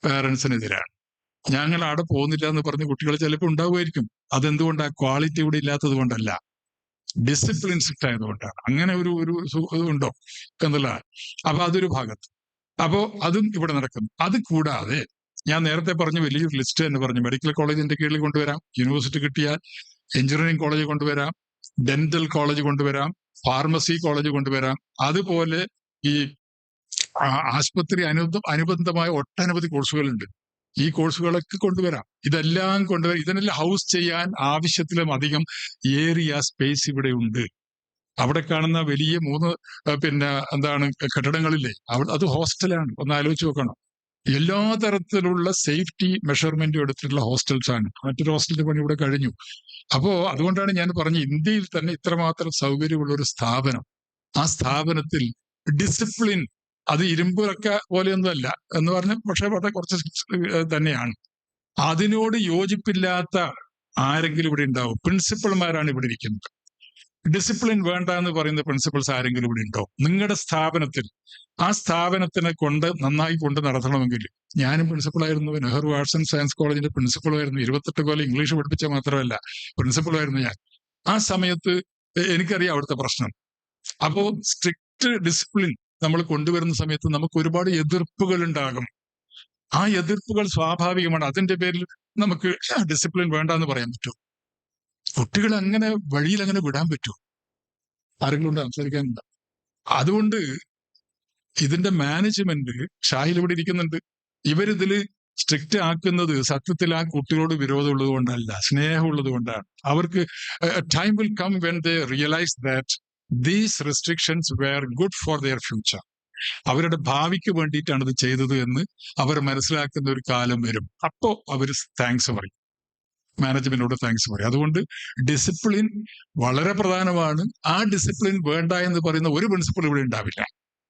S6: പാരന്റ്സിനെതിരാണ്. ഞങ്ങൾ അവിടെ പോകുന്നില്ല എന്ന് പറഞ്ഞ് കുട്ടികൾ ചിലപ്പോൾ ഉണ്ടാവുമായിരിക്കും. അതെന്തുകൊണ്ടാ? ക്വാളിറ്റി ഇവിടെ ഇല്ലാത്തത് കൊണ്ടല്ല, ഡിസിപ്ലിൻ സ്ട്രിക്റ്റ് ആയതുകൊണ്ടാണ്. അങ്ങനെ ഒരു ഉണ്ടോ എന്നുള്ള. അപ്പൊ അതൊരു ഭാഗത്ത്. അപ്പോ അതും ഇവിടെ നടക്കുന്നു. അത് കൂടാതെ ഞാൻ നേരത്തെ പറഞ്ഞ വലിയൊരു ലിസ്റ്റ് തന്നെ പറഞ്ഞു. മെഡിക്കൽ കോളേജിന്റെ കീഴിൽ കൊണ്ടുവരാം, യൂണിവേഴ്സിറ്റി കിട്ടിയാൽ എഞ്ചിനീയറിംഗ് കോളേജ് കൊണ്ടുവരാം, ഡെന്റൽ കോളേജ് കൊണ്ടുവരാം, ഫാർമസി കോളേജ് കൊണ്ടുവരാം. അതുപോലെ ഈ ആശുപത്രി അനുബന്ധമായ ഒട്ടനവധി കോഴ്സുകളുണ്ട്. ഈ കോഴ്സുകളൊക്കെ കൊണ്ടുവരാം. ഇതെല്ലാം കൊണ്ടുവരാം. ഇതിനെല്ലാം ഹൗസ് ചെയ്യാൻ ആവശ്യത്തിലും അധികം ഏരിയ സ്പേസ് ഇവിടെ ഉണ്ട്. അവിടെ കാണുന്ന വലിയ 3 കെട്ടിടങ്ങളില്ലേ, അത് ഹോസ്റ്റലാണ്. ഒന്ന് ആലോചിച്ച് നോക്കണം. എല്ലാ തരത്തിലുള്ള സേഫ്റ്റി മെഷർമെന്റും എടുത്തിട്ടുള്ള ഹോസ്റ്റൽസ് ആണ്. മറ്റൊരു ഹോസ്റ്റലിന്റെ പണി ഇവിടെ കഴിഞ്ഞു. അപ്പോ അതുകൊണ്ടാണ് ഞാൻ പറഞ്ഞ ഇന്ത്യയിൽ തന്നെ ഇത്രമാത്രം സൗകര്യമുള്ള ഒരു സ്ഥാപനം, ആ സ്ഥാപനത്തിൽ ഡിസിപ്ലിൻ, അത് ഇരുമ്പൊക്കെ പോലെയൊന്നുമല്ല എന്ന് പറഞ്ഞ, പക്ഷെ വളരെ കുറച്ച് തന്നെയാണ്. അതിനോട് യോജിപ്പില്ലാത്ത ആരെങ്കിലും ഇവിടെ ഉണ്ടാവും. പ്രിൻസിപ്പൽമാരാണ് ഇവിടെ ഇരിക്കുന്നത്. ഡിസിപ്ലിൻ വേണ്ട എന്ന് പറയുന്ന പ്രിൻസിപ്പൽസ് ആരെങ്കിലും ഇവിടെ ഉണ്ടോ നിങ്ങളുടെ സ്ഥാപനത്തിൽ? ആ സ്ഥാപനത്തിനെ നന്നായി കൊണ്ട് നടത്തണമെങ്കിൽ, ഞാനും പ്രിൻസിപ്പളായിരുന്നു. നെഹ്റു ആർട്സ് ആൻഡ് സയൻസ് കോളേജിന്റെ പ്രിൻസിപ്പളായിരുന്നു. 28 കൊല്ലം ഇംഗ്ലീഷ് പഠിപ്പിച്ച മാത്രമല്ല, പ്രിൻസിപ്പളായിരുന്നു ഞാൻ. ആ സമയത്ത് എനിക്കറിയാം അവിടുത്തെ പ്രശ്നം. അപ്പോ സ്ട്രിക്റ്റ് ഡിസിപ്ലിൻ നമ്മൾ കൊണ്ടുവരുന്ന സമയത്ത് നമുക്ക് ഒരുപാട് എതിർപ്പുകൾ ഉണ്ടാകും. ആ എതിർപ്പുകൾ സ്വാഭാവികമാണ്. അതിന്റെ പേരിൽ നമുക്ക് ഡിസിപ്ലിൻ വേണ്ട എന്ന് പറയാൻ പറ്റും? കുട്ടികളെ അങ്ങനെ വഴിയിൽ അങ്ങനെ വിടാൻ പറ്റുമോ? ആരെങ്കിലും ഉണ്ട് സംസാരിക്കാനുണ്ട്? അതുകൊണ്ട് ഇതിന്റെ മാനേജ്മെന്റ്, ഷാഹിൽ ഇവിടെ ഇരിക്കുന്നുണ്ട്, ഇവരിതില് സ്ട്രിക്റ്റ് ആക്കുന്നത് സത്യത്തിൽ ആ കുട്ടികളോട് വിരോധമുള്ളത് കൊണ്ടല്ല, സ്നേഹമുള്ളത് കൊണ്ടാണ്. അവർക്ക് time will come when they realise that these restrictions were good for their future. അവരുടെ ഭാവിക്ക് വേണ്ടിയിട്ടാണ് ഇത് ചെയ്തത് എന്ന് അവർ മനസ്സിലാക്കുന്ന ഒരു കാലം വരും. അപ്പോ അവർ താങ്ക്സ് പറയും, മാനേജ്മെന്റിനോട് താങ്ക്സ് പറയും. അതുകൊണ്ട് ഡിസിപ്ലിൻ വളരെ പ്രധാനമാണ്. ആ ഡിസിപ്ലിൻ വേണ്ട എന്ന് പറയുന്ന ഒരു പ്രിൻസിപ്പൾ ഇവിടെ ഉണ്ടാവില്ല.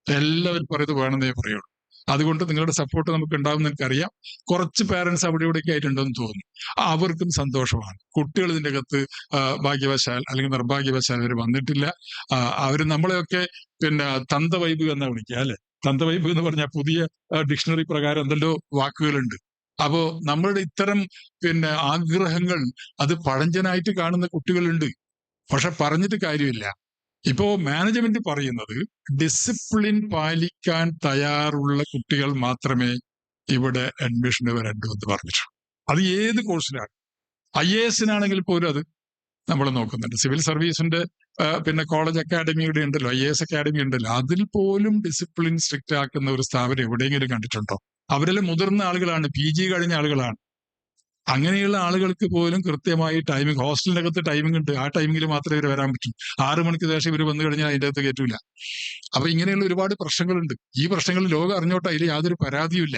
S6: എല്ലാവരും പറയുന്നത് വേണമെന്നേ പറയുള്ളൂ. അതുകൊണ്ട് നിങ്ങളുടെ സപ്പോർട്ട് നമുക്ക് ഉണ്ടാവുമെന്ന് എനിക്കറിയാം. കുറച്ച് പാരന്റ്സ് അവിടെ ഇവിടെയൊക്കെ ആയിട്ടുണ്ടെന്ന് തോന്നുന്നു. അവർക്കും സന്തോഷമാണ്. കുട്ടികൾ ഇതിൻ്റെ അകത്ത് ഭാഗ്യവശാൽ അല്ലെങ്കിൽ നിർഭാഗ്യവശാൽ അവർ വന്നിട്ടില്ല. അവർ നമ്മളെയൊക്കെ തന്ത വൈബ് എന്നാ വിളിക്കുക അല്ലെ? തന്ത വൈബ് എന്ന് പറഞ്ഞാൽ പുതിയ ഡിക്ഷണറി പ്രകാരം എന്തെല്ലോ വാക്കുകളുണ്ട്. അപ്പോ നമ്മളുടെ ഇത്തരം ആഗ്രഹങ്ങൾ അത് പഴഞ്ചനായിട്ട് കാണുന്ന കുട്ടികളുണ്ട്. പക്ഷെ പറഞ്ഞിട്ട് കാര്യമില്ല. ഇപ്പോ മാനേജ്മെന്റ് പറയുന്നത് ഡിസിപ്ലിൻ പാലിക്കാൻ തയ്യാറുള്ള കുട്ടികൾ മാത്രമേ ഇവിടെ അഡ്മിഷന് വരണ്ടൂ എന്ന് പറഞ്ഞിട്ടുണ്ട്. അത് ഏത് കോഴ്സിലാണ്. IAS-നാണെങ്കിൽ പോലും അത് നമ്മൾ നോക്കുന്നുണ്ട്. സിവിൽ സർവീസിന്റെ കോളേജ് അക്കാഡമിയുടെ ഉണ്ടല്ലോ, IAS അക്കാഡമി ഉണ്ടല്ലോ, അതിൽ പോലും ഡിസിപ്ലിൻ സ്ട്രിക്റ്റ് ആക്കുന്ന ഒരു സ്ഥാപനം എവിടെയെങ്കിലും കണ്ടിട്ടുണ്ടോ? അവരെല്ലാം മുതിർന്ന ആളുകളാണ്, PG കഴിഞ്ഞ ആളുകളാണ്. അങ്ങനെയുള്ള ആളുകൾക്ക് പോലും കൃത്യമായി ടൈമിംഗ്, ഹോസ്റ്റലിന്റെ അകത്ത് ടൈമിംഗ് ഉണ്ട്. ആ ടൈമിങ്ങിൽ മാത്രമേ ഇവർ വരാൻ പറ്റൂ. 6 മണിക്ക് ശേഷം ഇവർ വന്നു കഴിഞ്ഞാൽ അതിൻ്റെ അകത്ത് കയറ്റൂല. അപ്പൊ ഇങ്ങനെയുള്ള ഒരുപാട് പ്രശ്നങ്ങളുണ്ട്. ഈ പ്രശ്നങ്ങൾ ലോകം അറിഞ്ഞോട്ടെ, അതിൽ യാതൊരു പരാതിയുമില്ല.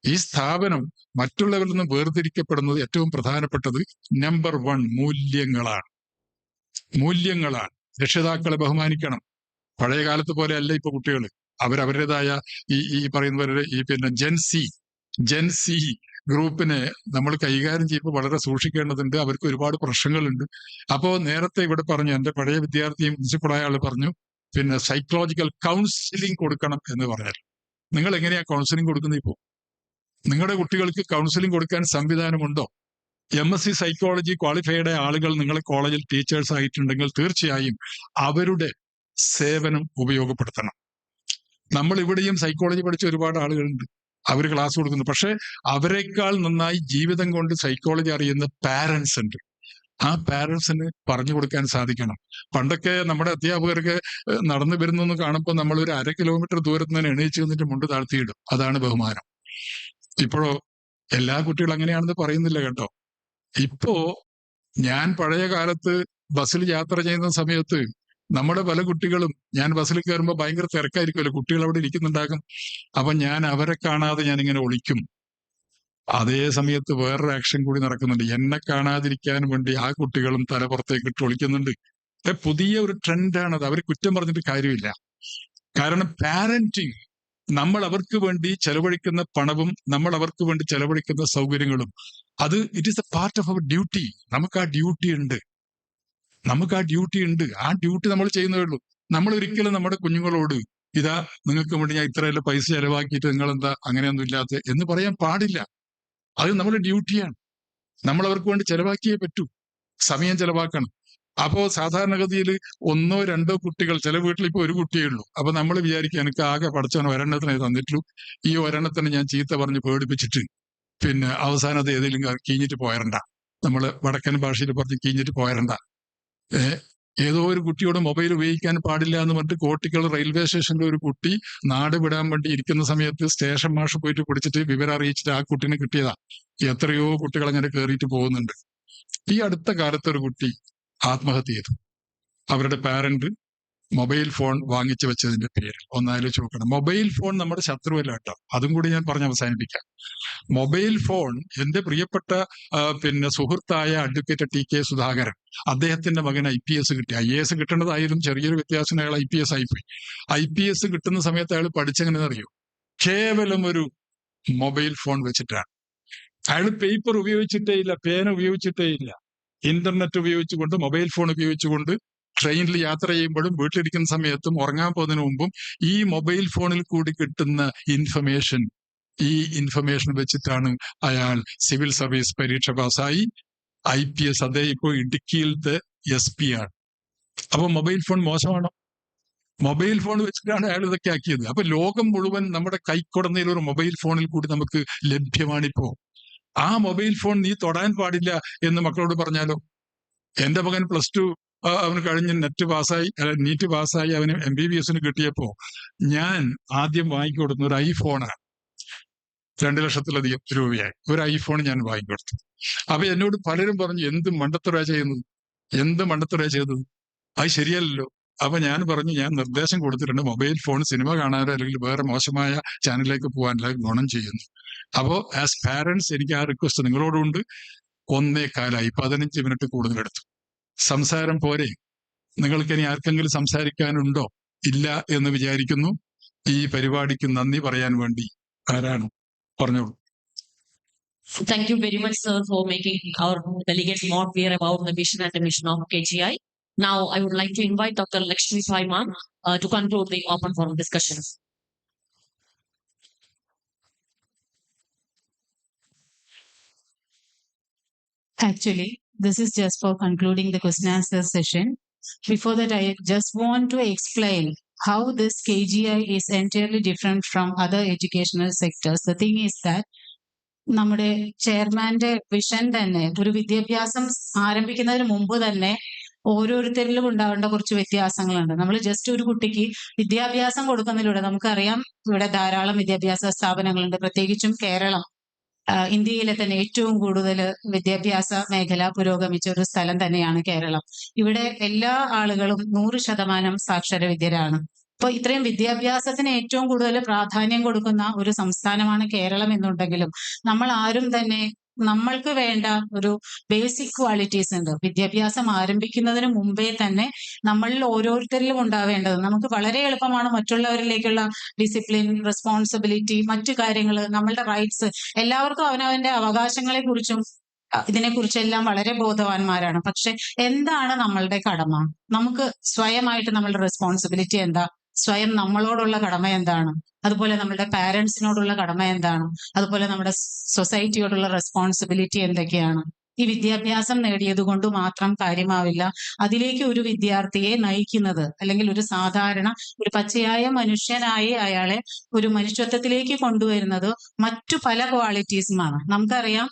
S6: ഈ സ്ഥാപനം മറ്റുള്ളവരിൽ നിന്ന് വേർതിരിക്കപ്പെടുന്നത് ഏറ്റവും പ്രധാനപ്പെട്ടത് നമ്പർ 1 മൂല്യങ്ങളാണ്. രക്ഷിതാക്കളെ ബഹുമാനിക്കണം, പഴയ കാലത്ത് പോലെ അല്ല ഇപ്പൊ കുട്ടികൾ. അവരവരുടേതായ ഈ പറയുന്നവരുടെ ഈ പിന്നെ ജെൻസി ഗ്രൂപ്പിനെ നമ്മൾ കൈകാര്യം ചെയ്യുമ്പോൾ വളരെ സൂക്ഷിക്കേണ്ടതുണ്ട്. അവർക്ക് ഒരുപാട് പ്രശ്നങ്ങളുണ്ട്. അപ്പോ നേരത്തെ ഇവിടെ പറഞ്ഞു, എന്റെ പഴയ വിദ്യാർത്ഥിയും പ്രിൻസിപ്പളായ ആള് പറഞ്ഞു, പിന്നെ സൈക്കോളജിക്കൽ കൗൺസിലിംഗ് കൊടുക്കണം എന്ന് പറഞ്ഞാൽ നിങ്ങൾ എങ്ങനെയാ കൗൺസിലിംഗ് കൊടുക്കുന്നത്? ഇപ്പോ നിങ്ങളുടെ കുട്ടികൾക്ക് കൗൺസിലിംഗ് കൊടുക്കാൻ സംവിധാനമുണ്ടോ? MSc സൈക്കോളജി ക്വാളിഫൈഡ് ആളുകൾ നിങ്ങളെ കോളേജിൽ ടീച്ചേഴ്സ് ആയിട്ടുണ്ടെങ്കിൽ തീർച്ചയായും അവരുടെ സേവനം ഉപയോഗപ്പെടുത്തണം. നമ്മൾ ഇവിടെയും സൈക്കോളജി പഠിച്ച ഒരുപാട് ആളുകളുണ്ട്, അവർ ക്ലാസ് കൊടുക്കുന്നു. പക്ഷെ അവരെക്കാൾ നന്നായി ജീവിതം കൊണ്ട് സൈക്കോളജി അറിയുന്ന പാരന്റ്സ് ഉണ്ട്. ആ പാരന്റ്സിന് പറഞ്ഞു കൊടുക്കാൻ സാധിക്കണം. പണ്ടൊക്കെ നമ്മുടെ അധ്യാപകർക്ക് നടന്നു വരുന്നു കാണുമ്പോൾ നമ്മൾ ഒരു 1/2 കിലോമീറ്റർ ദൂരത്ത് നിന്ന് എണീച്ച് നിന്നിട്ട് മുണ്ട് താഴ്ത്തിയിടും. അതാണ് ബഹുമാനം. ഇപ്പോഴോ എല്ലാ കുട്ടികളും അങ്ങനെയാണെന്ന് പറയുന്നില്ല കേട്ടോ. ഇപ്പോ ഞാൻ പഴയ കാലത്ത് ബസ്സിൽ യാത്ര ചെയ്യുന്ന സമയത്ത് നമ്മുടെ പല കുട്ടികളും, ഞാൻ ബസ്സിൽ കയറുമ്പോൾ ഭയങ്കര തിരക്കായിരിക്കുമല്ലോ, കുട്ടികൾ അവിടെ ഇരിക്കുന്നുണ്ടാകും. അപ്പൊ ഞാൻ അവരെ കാണാതെ ഞാൻ ഇങ്ങനെ ഒളിക്കും. അതേ സമയത്ത് വേറൊരു ആക്ഷൻ കൂടി നടക്കുന്നുണ്ട്. എന്നെ കാണാതിരിക്കാൻ വേണ്ടി ആ കുട്ടികളും തലപ്പുറത്തേക്ക് ഇട്ട് ഒളിക്കുന്നുണ്ട്. പുതിയ ഒരു ട്രെൻഡാണത്. അവർ കുറ്റം പറഞ്ഞിട്ട് കാര്യമില്ല. കാരണം പാരന്റിങ്, നമ്മൾ അവർക്ക് വേണ്ടി ചെലവഴിക്കുന്ന പണവും നമ്മൾ അവർക്ക് വേണ്ടി ചെലവഴിക്കുന്ന സൗകര്യങ്ങളും, അത് it is a part of our duty. നമുക്ക് ആ ഡ്യൂട്ടി ഉണ്ട്. ആ ഡ്യൂട്ടി നമ്മൾ ചെയ്യുന്നതേ ഉള്ളൂ. നമ്മൾ ഒരിക്കലും നമ്മുടെ കുഞ്ഞുങ്ങളോട് ഇതാ നിങ്ങൾക്ക് വേണ്ടി ഞാൻ ഇത്രയെല്ലാം പൈസ ചെലവാക്കിയിട്ട് നിങ്ങൾ എന്താ അങ്ങനെയൊന്നും ഇല്ലാത്ത എന്ന് പറയാൻ പാടില്ല. അത് നമ്മുടെ ഡ്യൂട്ടിയാണ്. നമ്മൾ അവർക്ക് വേണ്ടി ചെലവാക്കിയേ പറ്റൂ. സമയം ചെലവാക്കണം. അപ്പോ സാധാരണഗതിയിൽ 1 or 2 കുട്ടികൾ, ചില വീട്ടിൽ ഇപ്പൊ ഒരു കുട്ടിയേ ഉള്ളൂ. അപ്പൊ നമ്മൾ വിചാരിക്കുക എനിക്ക് ആകെ പഠിച്ചവൻ ഒരെണ്ണത്തിനെ തന്നിട്ടുള്ളൂ, ഈ ഒരെണ്ണത്തിന് ഞാൻ ചീത്ത പറഞ്ഞ് പേടിപ്പിച്ചിട്ട് പിന്നെ അവസാനം അത് ഏതെങ്കിലും കീഞ്ഞിട്ട് പോയരണ്ട. നമ്മള് വടക്കൻ ഭാഷയിൽ പറഞ്ഞ് കീഞ്ഞിട്ട് പോയരണ്ട. ഏതോ ഒരു കുട്ടിയോട് മൊബൈൽ ഉപയോഗിക്കാൻ പാടില്ല എന്ന് പറഞ്ഞിട്ട് കോട്ടിക്കൽ റെയിൽവേ സ്റ്റേഷനിൽ ഒരു കുട്ടി നാട് വിടാൻ വേണ്ടി ഇരിക്കുന്ന സമയത്ത് സ്റ്റേഷൻ മാഷ് പോയിട്ട് പിടിച്ചിട്ട് വിവരം അറിയിച്ചിട്ട് ആ കുട്ടീനെ കിട്ടിയതാ. എത്രയോ കുട്ടികൾ അങ്ങനെ കയറിയിട്ട് പോകുന്നുണ്ട്. ഈ അടുത്ത കാലത്ത് ഒരു കുട്ടി ആത്മഹത്യ ചെയ്തു. അവരുടെ പാരന്റ് മൊബൈൽ ഫോൺ വാങ്ങിച്ചു വെച്ചതിന്റെ പേരിൽ. ഒന്നാലോചിച്ച് നോക്കണം. മൊബൈൽ ഫോൺ നമ്മുടെ ശത്രുവല്ല കേട്ടോ. അതും കൂടി ഞാൻ പറഞ്ഞ് അവസാനിപ്പിക്കാം. മൊബൈൽ ഫോൺ എന്റെ പ്രിയപ്പെട്ട പിന്നെ സുഹൃത്തായ അഡ്വക്കേറ്റ് TK സുധാകരൻ, അദ്ദേഹത്തിന്റെ മകൻ IPS കിട്ടി. IAS കിട്ടേണ്ടതായാലും ചെറിയൊരു വ്യത്യാസം, അയാൾ IPS ആയിപ്പോയി. IPS കിട്ടുന്ന സമയത്ത് അയാൾ പഠിച്ചെങ്ങനെ അറിയോ? കേവലം ഒരു മൊബൈൽ ഫോൺ വെച്ചിട്ടാണ്. അയാൾ പേപ്പർ ഉപയോഗിച്ചിട്ടേ ഇല്ല, പേന ഉപയോഗിച്ചിട്ടേ ഇല്ല. ഇന്റർനെറ്റ് ഉപയോഗിച്ചുകൊണ്ട്, മൊബൈൽ ഫോൺ ഉപയോഗിച്ചുകൊണ്ട് ട്രെയിനിൽ യാത്ര ചെയ്യുമ്പോഴും വീട്ടിലിരിക്കുന്ന സമയത്തും ഉറങ്ങാൻ പോകുന്നതിന് മുമ്പും ഈ മൊബൈൽ ഫോണിൽ കൂടി കിട്ടുന്ന ഈ ഇൻഫർമേഷൻ വെച്ചിട്ടാണ് അയാൾ സിവിൽ സർവീസ് പരീക്ഷ പാസ്സായി IPS. അദ്ദേഹം ഇപ്പോൾ ഇടുക്കിയിലത്തെ SP ആണ്. അപ്പൊ മൊബൈൽ ഫോൺ മോശമാണോ? മൊബൈൽ ഫോൺ വെച്ചിട്ടാണ് അയാൾ ഇതൊക്കെ ആക്കിയത്. അപ്പൊ ലോകം മുഴുവൻ നമ്മുടെ കൈക്കുടന്നയിൽ ഒരു മൊബൈൽ ഫോണിൽ കൂടി നമുക്ക് ലഭ്യമാണിപ്പോ. ആ മൊബൈൽ ഫോൺ നീ തൊടാൻ പാടില്ല എന്ന് മക്കളോട് പറഞ്ഞാലോ? എന്റെ മകൻ +2 അവന് കഴിഞ്ഞ് നീറ്റ് പാസ്സായി അവന് MBBS കിട്ടിയപ്പോ ഞാൻ ആദ്യം വാങ്ങിക്കൊടുക്കുന്ന ഒരു ഐഫോണാണ്. 2 ലക്ഷത്തിലധികം രൂപയായി ഒരു ഐഫോൺ ഞാൻ വാങ്ങിക്കൊടുത്തു. അപ്പൊ എന്നോട് പലരും പറഞ്ഞു, എന്ത് മണ്ടത്തരവാ ചെയ്തത്, അത് ശരിയല്ലല്ലോ. അപ്പൊ ഞാൻ പറഞ്ഞു, ഞാൻ നിർദ്ദേശം കൊടുത്തിട്ടുണ്ട്, മൊബൈൽ ഫോൺ സിനിമ കാണാനോ അല്ലെങ്കിൽ വേറെ മോശമായ ചാനലിലേക്ക് പോകാനല്ല ഗുണം ചെയ്യുന്നു. അപ്പോ ആസ് പാരന്റ്സ് എനിക്ക് ആ റിക്വസ്റ്റ് നിങ്ങളോടുണ്ട്. 1:15 15 മിനിറ്റ് കൂടുതൽ എടുത്തു. സംസാരം പോരെ? നിങ്ങൾക്ക് ഇനി ആർക്കെങ്കിലും സംസാരിക്കാനുണ്ടോ? ഇല്ല എന്ന് വിചാരിക്കുന്നു. ഈ പരിപാടിക്ക് നന്ദി പറയാൻ വേണ്ടി ആരാണ്? പറഞ്ഞോളൂ.
S4: Thank you very much, sir, for making our delegates more clear about the vision and the mission of KGI. Now, I would like to invite Dr. Lakshmi Saiman to conclude the open forum discussion.
S5: Actually, this is just for concluding the question answer session. Before that, I just want to explain how this KGI is entirely different from other educational sectors. The thing is that നമ്മുടെ ചെയർമാന്റെ vision തന്നെ ഒരു വിദ്യാഭ്യാസം ആരംഭിക്കുന്നതിന് മുമ്പ് തന്നെ ഓരോരുത്തരിലും ഉണ്ടാവേണ്ട കുറച്ച് വ്യത്യാസങ്ങളുണ്ട്. നമ്മൾ ജസ്റ്റ് ഒരു കുട്ടിക്ക് വിദ്യാഭ്യാസം കൊടുക്കുന്നതിലൂടെ, നമുക്കറിയാം ഇവിടെ ധാരാളം വിദ്യാഭ്യാസ സ്ഥാപനങ്ങളുണ്ട്. പ്രത്യേകിച്ചും കേരളം ഇന്ത്യയിലെ തന്നെ ഏറ്റവും കൂടുതൽ വിദ്യാഭ്യാസ മേഖല പുരോഗമിച്ച ഒരു സ്ഥലം തന്നെയാണ് കേരളം. ഇവിടെ എല്ലാ ആളുകളും 100% സാക്ഷര വിദ്യരാണ്. അപ്പൊ ഇത്രയും വിദ്യാഭ്യാസത്തിന് ഏറ്റവും കൂടുതൽ പ്രാധാന്യം കൊടുക്കുന്ന ഒരു സംസ്ഥാനമാണ് കേരളം എന്നുണ്ടെങ്കിലും നമ്മൾ ആരും തന്നെ നമ്മൾക്ക് വേണ്ട ഒരു ബേസിക് ക്വാളിറ്റീസ് ഉണ്ട്. വിദ്യാഭ്യാസം ആരംഭിക്കുന്നതിന് മുമ്പേ തന്നെ നമ്മളിൽ ഓരോരുത്തരിലും ഉണ്ടാവേണ്ടത്. നമുക്ക് വളരെ എളുപ്പമാണ് മറ്റുള്ളവരിലേക്കുള്ള ഡിസിപ്ലിൻ, റെസ്പോൺസിബിലിറ്റി, മറ്റു കാര്യങ്ങൾ, നമ്മളുടെ റൈറ്റ്സ്, എല്ലാവർക്കും അവനവന്റെ അവകാശങ്ങളെ കുറിച്ചും ഇതിനെക്കുറിച്ചെല്ലാം വളരെ ബോധവാന്മാരാണ്. പക്ഷെ എന്താണ് നമ്മളുടെ കടമ? നമുക്ക് സ്വയമായിട്ട് നമ്മളുടെ റെസ്പോൺസിബിലിറ്റി എന്താ? സ്വയം നമ്മളോടുള്ള കടമ എന്താണ്? അതുപോലെ നമ്മുടെ പാരന്റ്സിനോടുള്ള കടമ എന്താണ്? അതുപോലെ നമ്മുടെ സൊസൈറ്റിയോടുള്ള റെസ്പോൺസിബിലിറ്റി എന്തൊക്കെയാണ്? ഈ വിദ്യാഭ്യാസം നേടിയത് കൊണ്ട് മാത്രം കാര്യമാവില്ല. അതിലേക്ക് ഒരു വിദ്യാർത്ഥിയെ നയിക്കുന്നത്, അല്ലെങ്കിൽ ഒരു സാധാരണ ഒരു പച്ചയായ മനുഷ്യനായി അയാളെ ഒരു മനുഷ്യത്വത്തിലേക്ക് കൊണ്ടുവരുന്നത് മറ്റു പല ക്വാളിറ്റീസുമാണ്. നമുക്കറിയാം,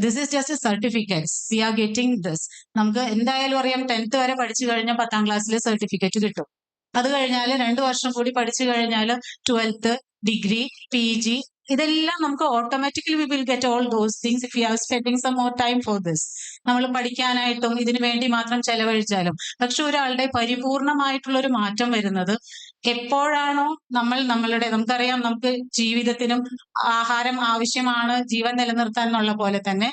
S5: this is just a certificates, we are getting this. നമുക്ക് എന്തായാലും അറിയാം, 10th വരെ പഠിച്ചു കഴിഞ്ഞാൽ 10ാം ക്ലാസ്സിൽ സർട്ടിഫിക്കറ്റ് കിട്ടും. അത് കഴിഞ്ഞാൽ 2 വർഷം കൂടി പഠിച്ചു കഴിഞ്ഞാൽ 12th, ഡിഗ്രി, PG, ഇതെല്ലാം നമുക്ക് automatically we will get all those things if you are spending some more time for this. നമ്മൾ പഠിക്കാനായിട്ടും ഇതിനു വേണ്ടി മാത്രം ചെലവഴിച്ചാലും. പക്ഷെ ഒരാളുടെ പരിപൂർണമായിട്ടുള്ള ഒരു മാറ്റം വരുന്നത് എപ്പോഴാണോ നമുക്കറിയാം, നമുക്ക് ജീവിതത്തിനും ആഹാരം ആവശ്യമാണ്, ജീവൻ നിലനിർത്താൻ എന്നുള്ള പോലെ തന്നെ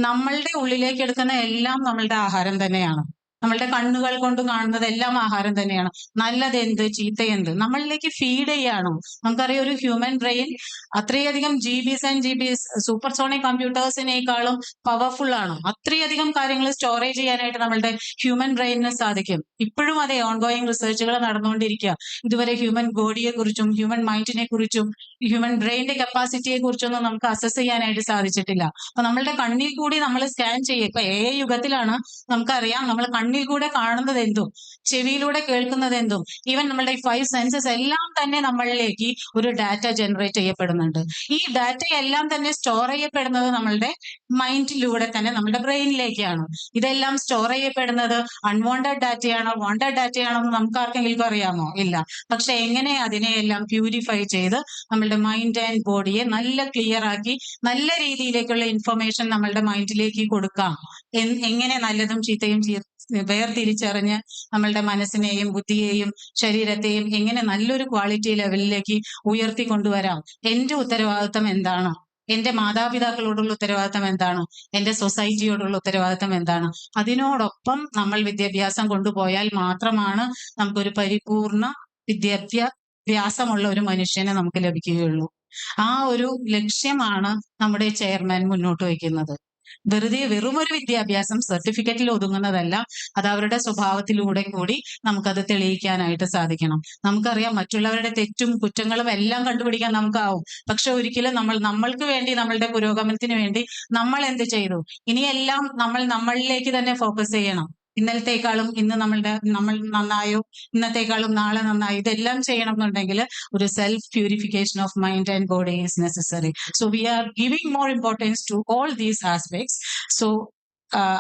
S5: നമ്മളുടെ ഉള്ളിലേക്ക് എടുക്കുന്ന എല്ലാം നമ്മളുടെ ആഹാരം തന്നെയാണ്. നമ്മളുടെ കണ്ണുകൾ കൊണ്ട് കാണുന്നത് എല്ലാം ആഹാരം തന്നെയാണ്. നല്ലത് എന്ത്, ചീത്ത എന്ത്, നമ്മളിലേക്ക് ഫീഡ് ചെയ്യാണ്. നമുക്കറിയാം, ഒരു ഹ്യൂമൻ ബ്രെയിൻ അത്രയധികം GBs ആൻഡ് GBs സൂപ്പർസോണിക് കമ്പ്യൂട്ടേഴ്സിനേക്കാളും പവർഫുൾ ആണ്. അത്രയധികം കാര്യങ്ങൾ സ്റ്റോറേജ് ചെയ്യാനായിട്ട് നമ്മളുടെ ഹ്യൂമൻ ബ്രെയിനിന് സാധിക്കും. ഇപ്പോഴും അതെ, ഓൺഗോയിങ് റിസർച്ചുകൾ നടന്നുകൊണ്ടിരിക്കുക. ഇതുവരെ ഹ്യൂമൻ ബോഡിയെ കുറിച്ചും ഹ്യൂമൻ മൈൻഡിനെ കുറിച്ചും ഹ്യൂമൻ ബ്രെയിനിന്റെ കപ്പാസിറ്റിയെ കുറിച്ചൊന്നും നമുക്ക് അസസ് ചെയ്യാനായിട്ട് സാധിച്ചിട്ടില്ല. അപ്പൊ നമ്മളുടെ കണ്ണിൽ കൂടി നമ്മൾ സ്കാൻ ചെയ്യുക. ഇപ്പൊ AI യുഗത്തിലാണ്, നമുക്കറിയാം, നമ്മൾ കണ്ണിൽ കൂടെ കാണുന്നത് എന്തും ചെവിയിലൂടെ കേൾക്കുന്നത് എന്തും, ഈവൻ നമ്മളുടെ 5 സെൻസസ് എല്ലാം തന്നെ നമ്മളിലേക്ക് ഒരു ഡാറ്റ ജനറേറ്റ് ചെയ്യപ്പെടുന്നുണ്ട്. ഈ ഡാറ്റ എല്ലാം തന്നെ സ്റ്റോർ ചെയ്യപ്പെടുന്നത് നമ്മളുടെ മൈൻഡിലൂടെ തന്നെ നമ്മുടെ ബ്രെയിനിലേക്കാണ്. ഇതെല്ലാം സ്റ്റോർ ചെയ്യപ്പെടുന്നത് അൺവാണ്ടഡ് ഡാറ്റയാണോ വാണ്ടഡ് ഡാറ്റയാണോ എന്ന് നമുക്ക് ആർക്കെങ്കിലും അറിയാമോ? ഇല്ല. പക്ഷെ എങ്ങനെ അതിനെയെല്ലാം പ്യൂരിഫൈ ചെയ്ത് നമ്മളുടെ മൈൻഡ് ആൻഡ് ബോഡിയെ നല്ല ക്ലിയർ ആക്കി നല്ല രീതിയിലേക്കുള്ള ഇൻഫർമേഷൻ നമ്മളുടെ മൈൻഡിലേക്ക് കൊടുക്കാം, എങ്ങനെ നല്ലതും ചീത്തയും വേർതിരിച്ചറിഞ്ഞ് നമ്മളുടെ മനസ്സിനെയും ബുദ്ധിയെയും ശരീരത്തെയും എങ്ങനെ നല്ലൊരു ക്വാളിറ്റി ലെവലിലേക്ക് ഉയർത്തിക്കൊണ്ടുവരാം, എന്റെ ഉത്തരവാദിത്തം എന്താണ്, എന്റെ മാതാപിതാക്കളോടുള്ള ഉത്തരവാദിത്തം എന്താണ്, എന്റെ സൊസൈറ്റിയോടുള്ള ഉത്തരവാദിത്തം എന്താണ്, അതിനോടൊപ്പം നമ്മൾ വിദ്യാഭ്യാസം കൊണ്ടുപോയാൽ മാത്രമാണ് നമുക്കൊരു പരിപൂർണ വിദ്യാഭ്യാസമുള്ള ഒരു മനുഷ്യനെ നമുക്ക് ലഭിക്കുകയുള്ളൂ. ആ ഒരു ലക്ഷ്യമാണ് നമ്മുടെ ചെയർമാൻ മുന്നോട്ട് വയ്ക്കുന്നത്. വെറുമൊരു വിദ്യാഭ്യാസം സർട്ടിഫിക്കറ്റിൽ ഒതുങ്ങുന്നതല്ല, അത് അവരുടെ സ്വഭാവത്തിലൂടെ കൂടി നമുക്കത് തെളിയിക്കാനായിട്ട് സാധിക്കണം. നമുക്കറിയാം, മറ്റുള്ളവരുടെ തെറ്റും കുറ്റങ്ങളും എല്ലാം കണ്ടുപിടിക്കാൻ നമുക്കാവും. പക്ഷെ ഒരിക്കലും നമ്മൾക്ക് വേണ്ടി, നമ്മളുടെ പുരോഗമനത്തിന് വേണ്ടി നമ്മൾ എന്ത് ചെയ്തു, ഇനിയെല്ലാം നമ്മളിലേക്ക് തന്നെ ഫോക്കസ് ചെയ്യണം. ഇന്നലത്തേക്കാളും ഇന്ന് നമ്മൾ നന്നായോ, ഇന്നത്തേക്കാളും നാളെ നന്നായോ, ഇതെല്ലാം ചെയ്യണം എന്നുണ്ടെങ്കിൽ ഒരു self purification of mind and body is necessary. So we are giving more importance to all these aspects. So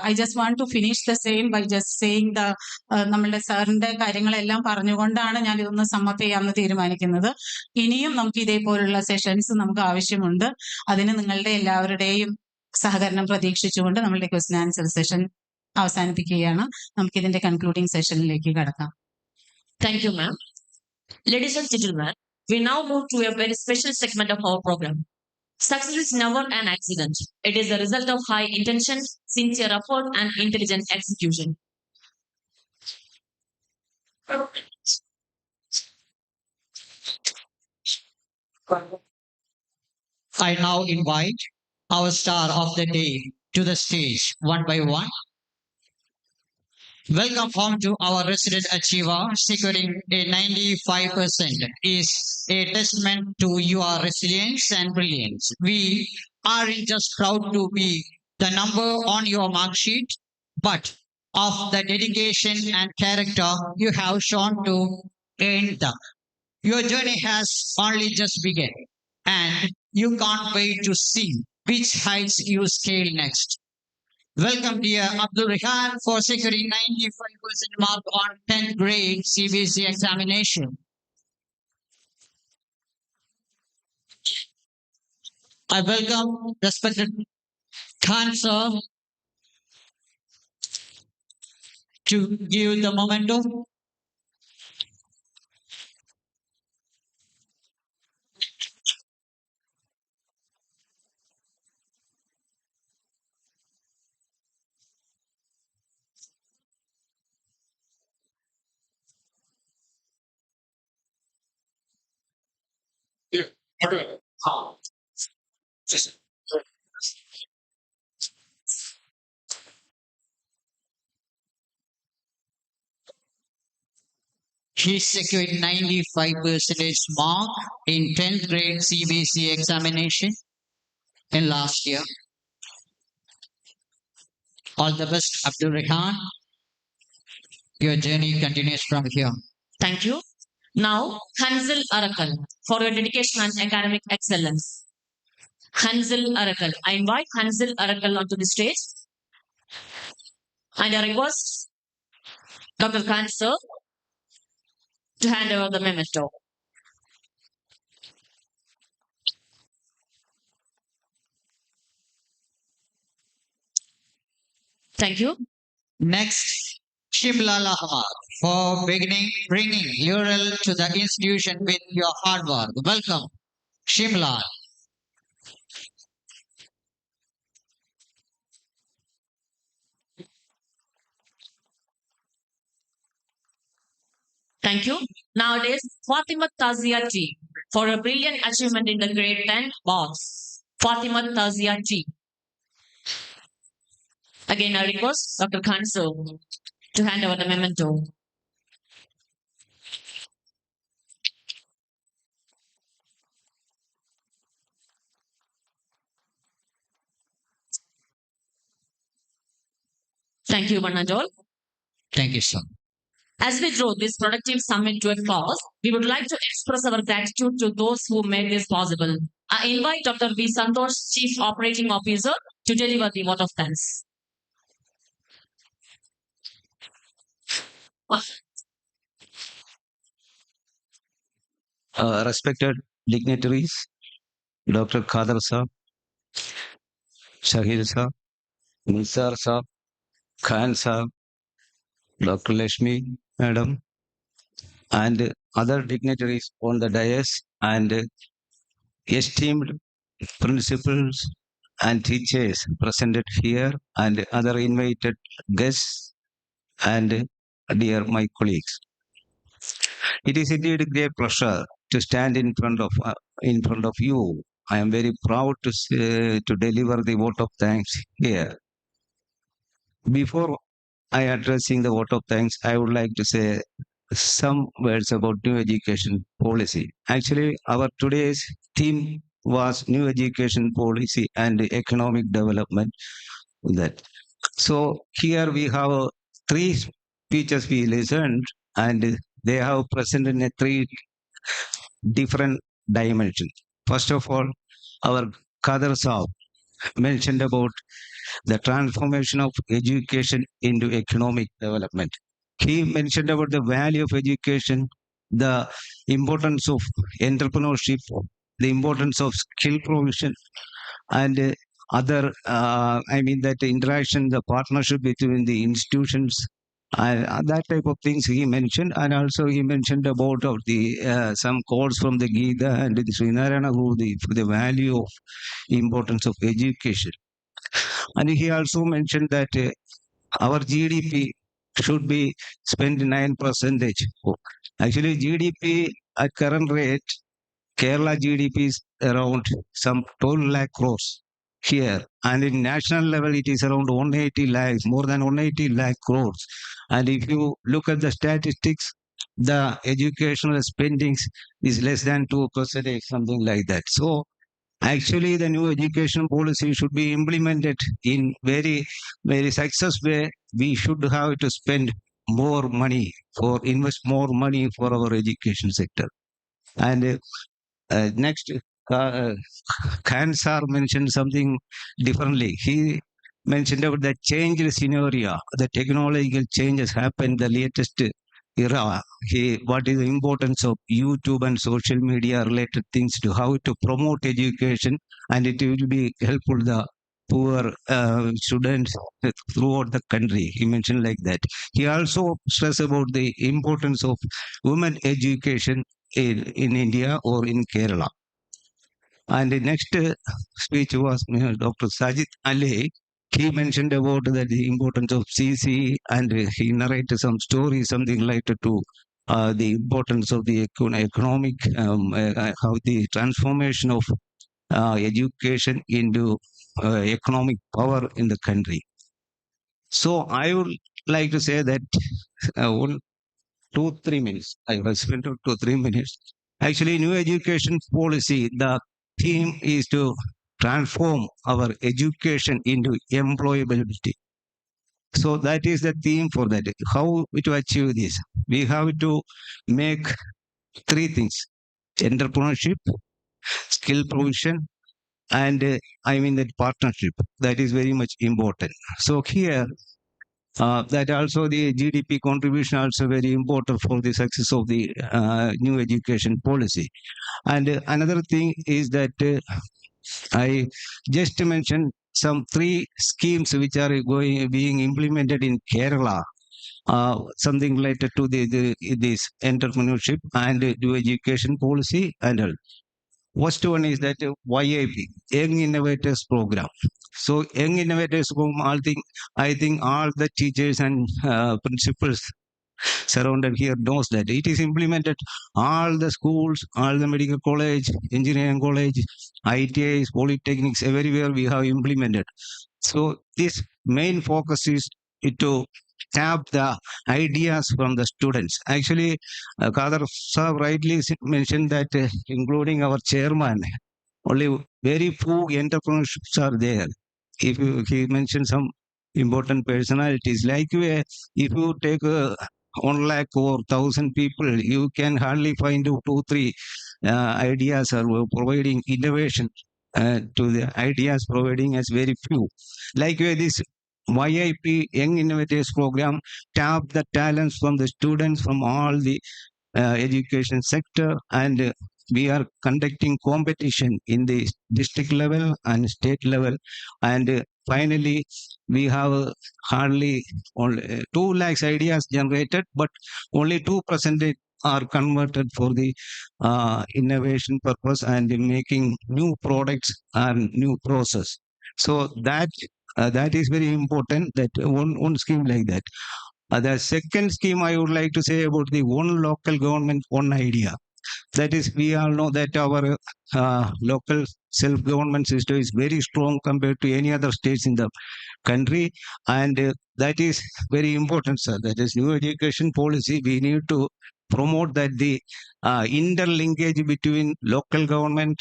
S5: I just want to finish the same by just saying നമ്മളുടെ സാറിന്റെ കാര്യങ്ങളെല്ലാം പറഞ്ഞുകൊണ്ടാണ് ഞാൻ ഇതൊന്ന് സമ്മപ്പ് ചെയ്യാമെന്ന് തീരുമാനിക്കുന്നത്. ഇനിയും നമുക്ക് ഇതേപോലുള്ള സെഷൻസ് നമുക്ക് ആവശ്യമുണ്ട്. അതിന് നിങ്ങളുടെ എല്ലാവരുടെയും സഹകരണം പ്രതീക്ഷിച്ചുകൊണ്ട് നമ്മളുടെ ക്വസ്റ്റ്യൻ ആൻസർ സെഷൻ അവസാനിപ്പിക്കുകയാണ്. നമുക്ക് ഇതിന്റെ കൺക്ലൂഡിംഗ് സെഷനിലേക്ക് കടക്കാം.
S4: Thank you, ma'am. Ladies and gentlemen, we now move to a very special segment of our program. Success is never an accident. It is the result of high intention, sincere effort, and intelligent execution.
S3: I now invite our star of the day to the stage one by one. Welcome home to our resident achiever. Securing a 95% is a testament to your resilience and brilliance. We aren't just proud to be the number on your mark sheet, but of the dedication and character you have shown to earn them. Your journey has only just begun, and you can't wait to see which heights you scale next. Welcome dear Abdul Rehan for securing 95% mark on 10th grade CBSE examination. I welcome respected Khan sir to give the momentum. He secured 95% mark in 10th grade CBSE examination in last year. All the best, Abdul Rehan. Your journey continues from here.
S4: Thank you. Now, Hanzel Arakal for your dedication and academic excellence. Hanzel Arakal. I invite Hanzel Arakal onto the stage. And I request Dr. Khan sir to hand over the memento. Thank you.
S3: Next, Shimlal Ahmad for bringing Laurel to the institution with your hard work. Welcome, Shimlal.
S4: Thank you. Nowadays, Fatima Tazia G for a brilliant achievement in the grade 10 box. Fatima Tazia G. Again, I request Dr. Khan sir to hand over the memento. Thank you, Banajol.
S3: Thank you, sir.
S4: As we draw this productive summit to a close, we would like to express our gratitude to those who made this possible. I invite Dr. V. Santosh, Chief Operating Officer, to deliver the vote of thanks.
S21: Respected dignitaries, Dr. Khadar Saab, Shahid Saab, Nisar Saab, Khan Saab, Dr. Lashmi Madam, and other dignitaries on the dais, and esteemed principals and teachers presented here, and other invited guests, and dear my colleagues. It is indeed a great pleasure to stand in front of you. I am very proud to deliver the vote of thanks here. Before I addressing the vote of thanks, I would like to say some words about new education policy. Actually, our today's theme was new education policy and economic development. So here we have three speeches we listened, and they have presented in three different dimensions. First of all, our Qadar Saab mentioned about the transformation of education into economic development. He mentioned about the value of education, the importance of entrepreneurship, the importance of skill provision, and other, that interaction, the partnership between the institutions, that type of things he mentioned. And also he mentioned about some quotes from the Gita and the Srinarayana Guru for the value of importance of education. And he also mentioned that our GDP should be spent 9%. Actually, GDP at current rate, Kerala GDP is around some 12 lakh crores here. And in national level, it is around 180 lakhs, more than 180 lakh crores. And if you look at the statistics, the educational spendings is less than 2%, something like that. So actually, the new education policy should be implemented in very, very successful way. We should have to spend more money invest more money for our education sector. And next, Khan sir mentioned something differently. He mentioned about the changed scenario, the technological changes happened, the latest era. What is the importance of YouTube and social media related things to how to promote education, and it will be helpful the poor students throughout the country. He mentioned like that. He also stressed about the importance of women education in India or in Kerala. And the next speech was Dr. Sajid Ali. He mentioned about the importance of CC, and he narrated some stories, something related to the importance of the economic, how the transformation of education into economic power in the country. So I would like to say that 2-3 minutes. I will spend 2-3 minutes. Actually, new education policy, the theme is to transform our education into employability. So that is the theme for that. How to achieve this? We have to make 3 things: entrepreneurship, skill provision, and that partnership. That is very much important. So here, that also the GDP contribution also very important for the success of the new education policy. And another thing is that I just mentioned some 3 schemes which are being implemented in Kerala. Something related to this entrepreneurship and new education policy and all. First one is that YIP, Young Innovators Program. So Young Innovators Program, I think all the teachers and principals surrounded here knows that it is implemented. All the schools, all the medical college, engineering college, ITIs, polytechnics, everywhere we have implemented. So this main focus is to tap the ideas from the students. Actually, Kadar sir rightly mentioned that including our chairman, only very few entrepreneurships are there. If he mentioned some important personalities, like if you take 1 lakh or 1,000 people, you can hardly find 2-3 ideas are providing innovation to the ideas providing as very few. Like this YIP, Young Innovators Program, tap the talents from the students from all the education sector, and we are conducting competition in the district level and state level, and finally we have hardly only 2 lakhs ideas generated, but only 2% are converted for the innovation purpose and making new products and new process. So that is very important, that one scheme like that. The second scheme I would like to say about the one local government, one idea. That is, we all know that our local self-government system is very strong compared to any other states in the country, and that is very important, sir. That is new education policy. We need to promote that the interlinkage between local government,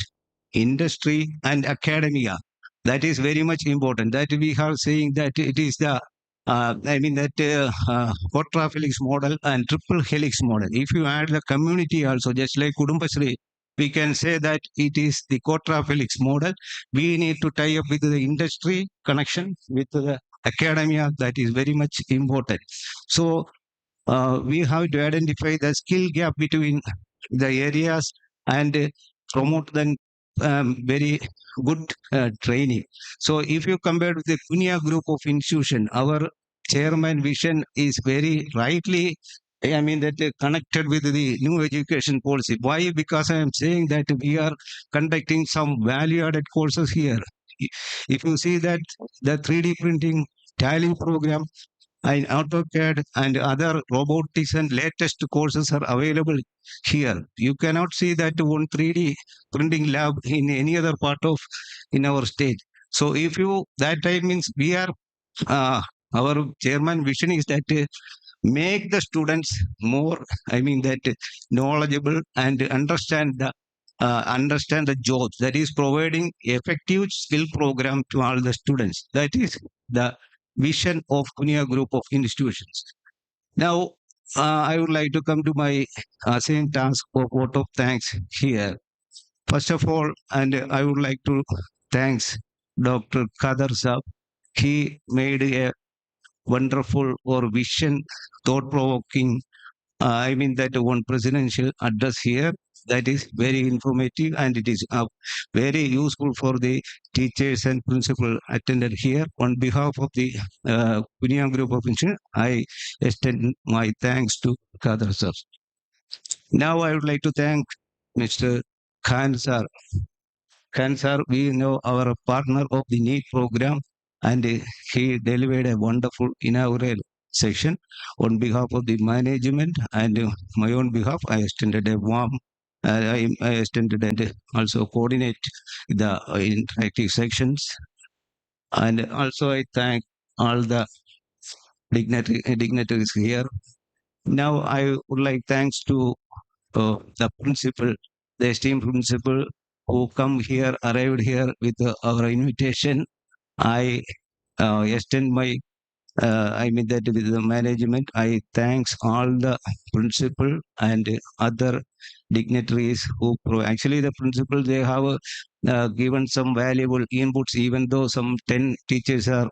S21: industry, and academia. That is very much important. That we are saying that it is the quadriplex model and triple helix model. If you add the community also, just like Kudumbashree, we can say that it is the quadriplex model. We need to tie up with the industry connection with the academia. That is very much important. So we have to identify the skill gap between the areas and promote them very good training. So if you compare with the Kunya group of institution, our chairman vision is very rightly connected with the new education policy. Why? Because I am saying that we are conducting some value-added courses here. If you see that the 3D printing, tiling program, and AutoCAD and other robotics and latest courses are available here. You cannot see that one 3D printing lab in any other part of in our state. So if you, that time means we are, our chairman vision is that make the students more, knowledgeable and understand the jobs. That is providing effective skill program to all the students. That is the vision of Kunya group of institutions. Now, I would like to come to my same task of vote of thanks here. First of all, and I would like to thanks Dr. Kadar Saab. He made a wonderful or vision, thought-provoking, that one presidential address here. That is very informative and it is very useful for the teachers and principal attended here. On behalf of the Kunya group of institutions, I extend my thanks to Kadar sir. Now I would like to thank Mr. Khan sir. Khan sir, we know our partner of the NEET program, and he delivered a wonderful inaugural section. On behalf of the management and my own behalf, I extended a warm I extended and also coordinate the interactive sections. And also I thank all the dignitaries here. Now I would like thanks to the principal, the esteemed principal who arrived here with our invitation. I extend my that with the management, I thanks all the principal and other dignitaries who actually the principal, they have given some valuable inputs, even though some 10 teachers are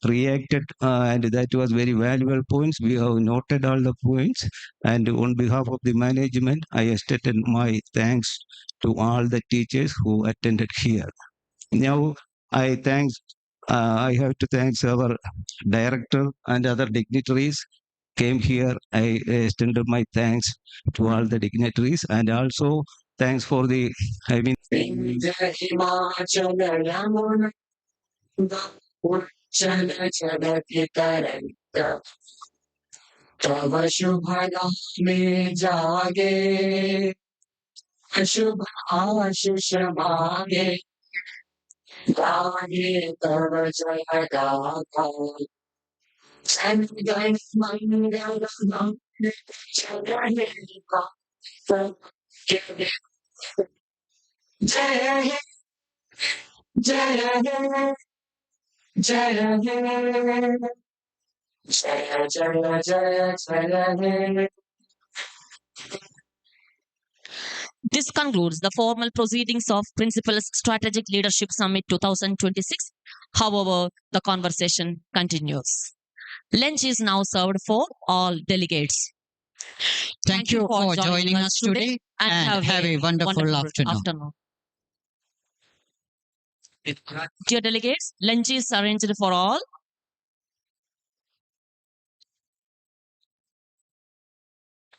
S21: reacted, and that was very valuable points. We have noted all the points, and on behalf of the management, I extended my thanks to all the teachers who attended here. Now, I have to thank our director and other dignitaries came here. I extended my thanks to all the dignitaries, and also thanks for the
S1: तव शुभ में जागे अशुभ आशीष मांगे गागे तव जय गाथा संगय मंगल जय जय जय जय Jaya Jaya Jaya Jaya.
S4: This concludes the formal proceedings of Principal's Strategic Leadership Summit 2026. However, the conversation continues. Lunch is now served for all delegates.
S3: Thank you for joining us today and have a wonderful afternoon.
S4: Dear delegates, lunch is arranged for all.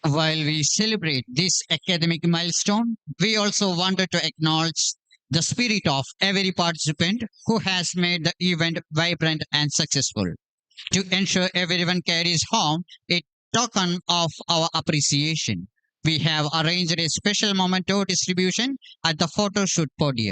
S3: While we celebrate this academic milestone, we also wanted to acknowledge the spirit of every participant who has made the event vibrant and successful. To ensure everyone carries home a token of our appreciation, we have arranged a special memento distribution at the photo shoot podium.